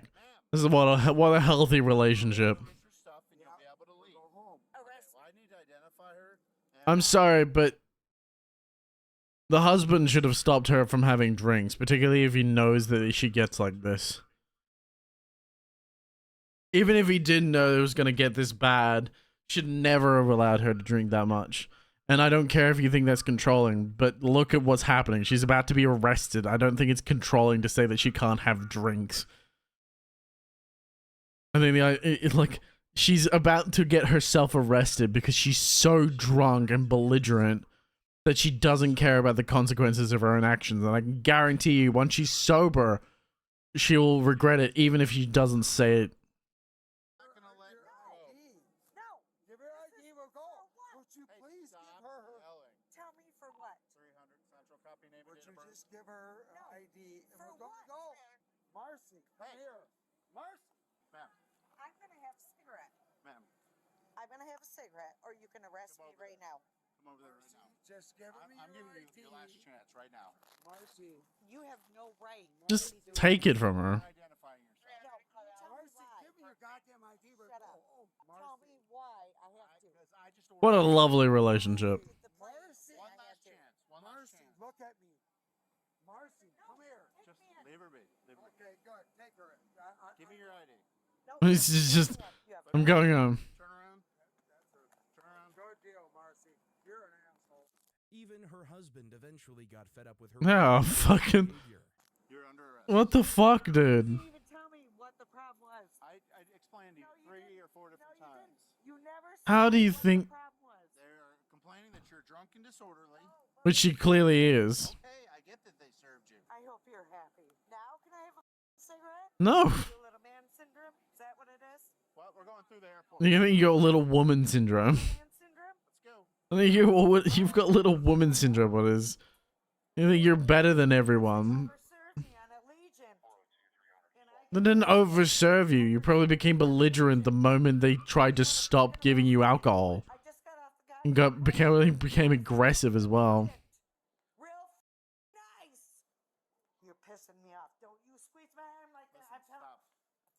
This is what a healthy relationship. I'm sorry, but the husband should have stopped her from having drinks, particularly if he knows that she gets like this. Even if he didn't know it was going to get this bad, should never have allowed her to drink that much. And I don't care if you think that's controlling, but look at what's happening. She's about to be arrested. I don't think it's controlling to say that she can't have drinks. I mean, like, she's about to get herself arrested because she's so drunk and belligerent that she doesn't care about the consequences of her own actions. And I can guarantee you, once she's sober, she'll regret it, even if she doesn't say it. Give her ID. For what? Go. Marcy, come here. Marcy. Ma'am. I'm going to have a cigarette. Ma'am. I'm going to have a cigarette, or you can arrest me right now. Come over there right now. Just give me I'm giving you your last chance right now. Marcy. You have no right. Just take it from her. Identifying yourself. No, Marcy, give me your goddamn ID. Shut up. Tell me why I have to. What a lovely relationship. Marcy. One last chance. Marcy, look at me. Marcy, come here. Just leave her be. Okay, good. Take her in. Give me your ID. This is just... I'm going home. Turn around. Turn around. Good deal, Marcy. You're an asshole. Even her husband eventually got fed up with her. Oh, fucking... You're under arrest. What the fuck, dude? You didn't even tell me what the problem was. I explained to you 3 or 4 different times. You never said How do you think... what the problem was. They're complaining that you're drunk and disorderly. Which she clearly is. Okay, I get that they served you. I hope you're happy. Now, can I have a cigarette? No. Little man syndrome? Is that what it is? Well, we're going through the airport. You think you got little woman syndrome? Man syndrome? Let's go. I think you've got little woman syndrome. What is? You think you're better than everyone? They didn't overserve you. You probably became belligerent the moment they tried to stop giving you alcohol. And became aggressive as well. Real nice. You're pissing me off. Don't you squeeze my arm like that. Stop.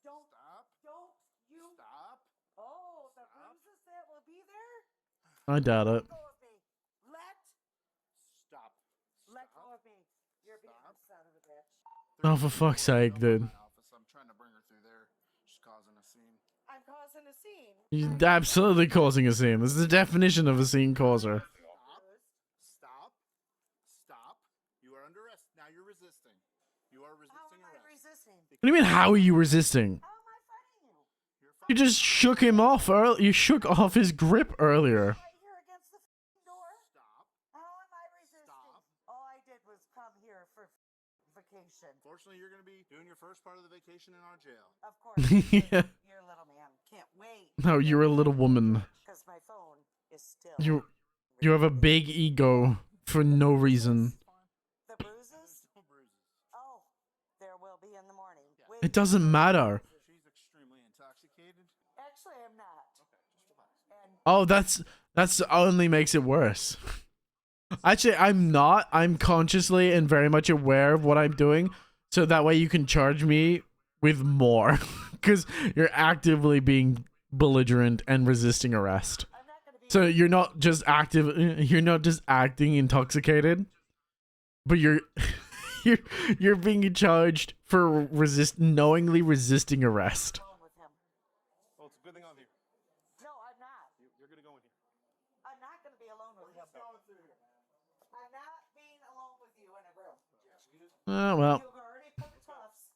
Don't. Stop. Don't you. Stop. Oh, the bruises that will be there? I doubt it. Let go of me. Stop. Let go of me. You're being a son of a bitch. Oh, for fuck's sake, dude. I'm trying to bring her through there. She's causing a scene. I'm causing a scene. You're absolutely causing a scene. This is the definition of a scene causer. Stop. Stop. You are under arrest. Now you're resisting. You are resisting arrest. How am I resisting? What do you mean, how are you resisting? You just shook him off earlier. You shook off his grip earlier. All I did was come here for vacation. Fortunately, you're going to be doing your first part of the vacation in our jail. Of course. Yeah. You're a little man. Can't wait. No, you're a little woman. Because my phone is still. You have a big ego for no reason. The bruises? Oh, there will be in the morning. Wait. It doesn't matter. She's extremely intoxicated. Actually, I'm not. And Oh, that's only makes it worse. Actually, I'm not. I'm consciously and very much aware of what I'm doing, so that way you can charge me with more, because you're actively being belligerent and resisting arrest. So you're not just acting intoxicated, but you're you're being charged for knowingly resisting arrest. Well, it's a good thing I'm here. no, I'm not. You're going to go in here. I'm not going to be alone with him. I'm not being alone with you in a room. Oh, well. You've already put cuffs.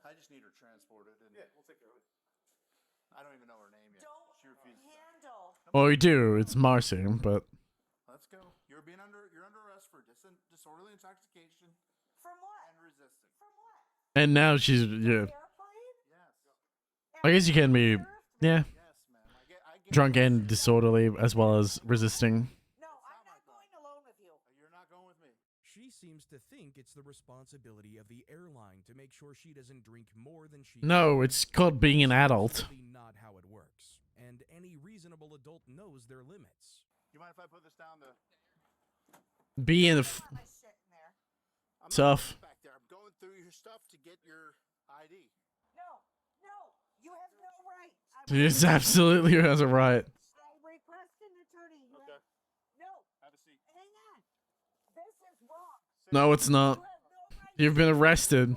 I just need her transported. And yeah, we'll take care of it. I don't even know her name yet. She refuses to. Handle. Well, we do. It's Marcy, but... Let's go. You're under arrest for disorderly intoxication. From what? And resisting. From what? And now she's... Yeah. I guess you can be... Yeah. Drunk and disorderly, as well as resisting. No, I'm not going alone with you. You're not going with me. She seems to think it's the responsibility of the airline to make sure she doesn't drink more than she No, it's called being an adult. Not how it works. And any reasonable adult knows their limits. You mind if I put this down the... Being tough. Back there. I'm going through your stuff to get your ID. No, you have no right. He absolutely has a right. I request an attorney. Okay. No. Have a seat. Hang on. This is wrong. No, it's not. You've been arrested.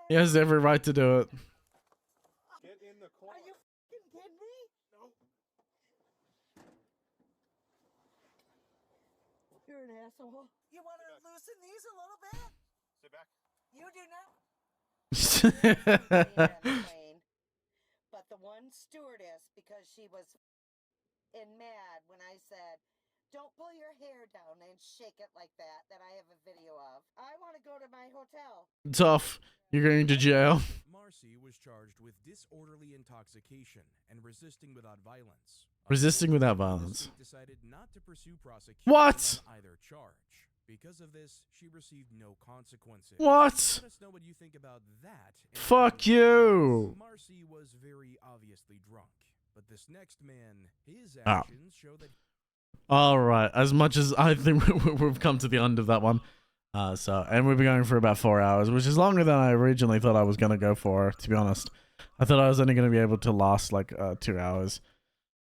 He has every right to do it. Get in the car. Are you f***ing kidding me? No. You're an asshole. You want to loosen these a little bit? Sit back. You do not. But the one stewardess, because she was mad when I said, don't pull your hair down and shake it like that I have a video of. I want to go to my hotel. Tough. You're going to jail. Marcy was charged with disorderly intoxication and resisting without violence. Resisting without violence. Decided not to pursue prosecution What? on either charge. Because of this, she received no consequences. What? Let us know what you think about that. Fuck you. Marcy was very obviously drunk, but this next man, his Ah. actions show that All right. As much as I think we've come to the end of that one. And we've been going for about 4 hours, which is longer than I originally thought I was going to go for, to be honest. I thought I was only going to be able to last like 2 hours.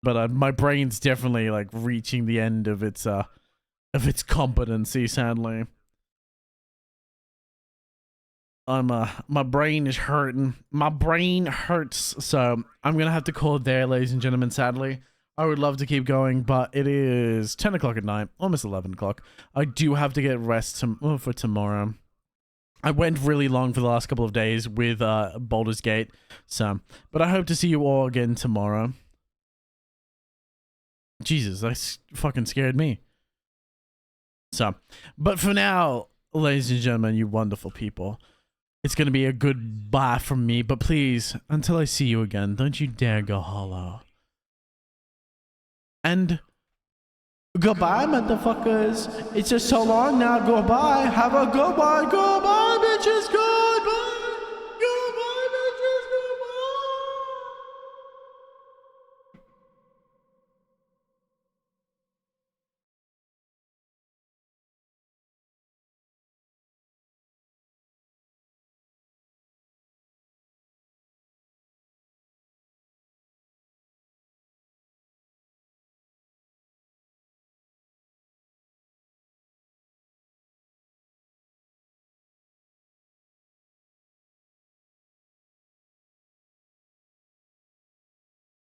But my brain's definitely like reaching the end of its competency, sadly. My brain is hurting. My brain hurts, so I'm going to have to call it there, ladies and gentlemen, sadly. I would love to keep going, but it is 10 o'clock at night, almost 11 o'clock. I do have to get rest for tomorrow. I went really long for the last couple of days with Baldur's Gate, so, but I hope to see you all again tomorrow. Jesus, that fucking scared me. So, but for now, ladies and gentlemen, you wonderful people, it's going to be a goodbye from me, but please, until I see you again, don't you dare go hollow. And goodbye, motherfuckers. It's just so long now. Goodbye. Have a goodbye. Goodbye, bitches. Goodbye.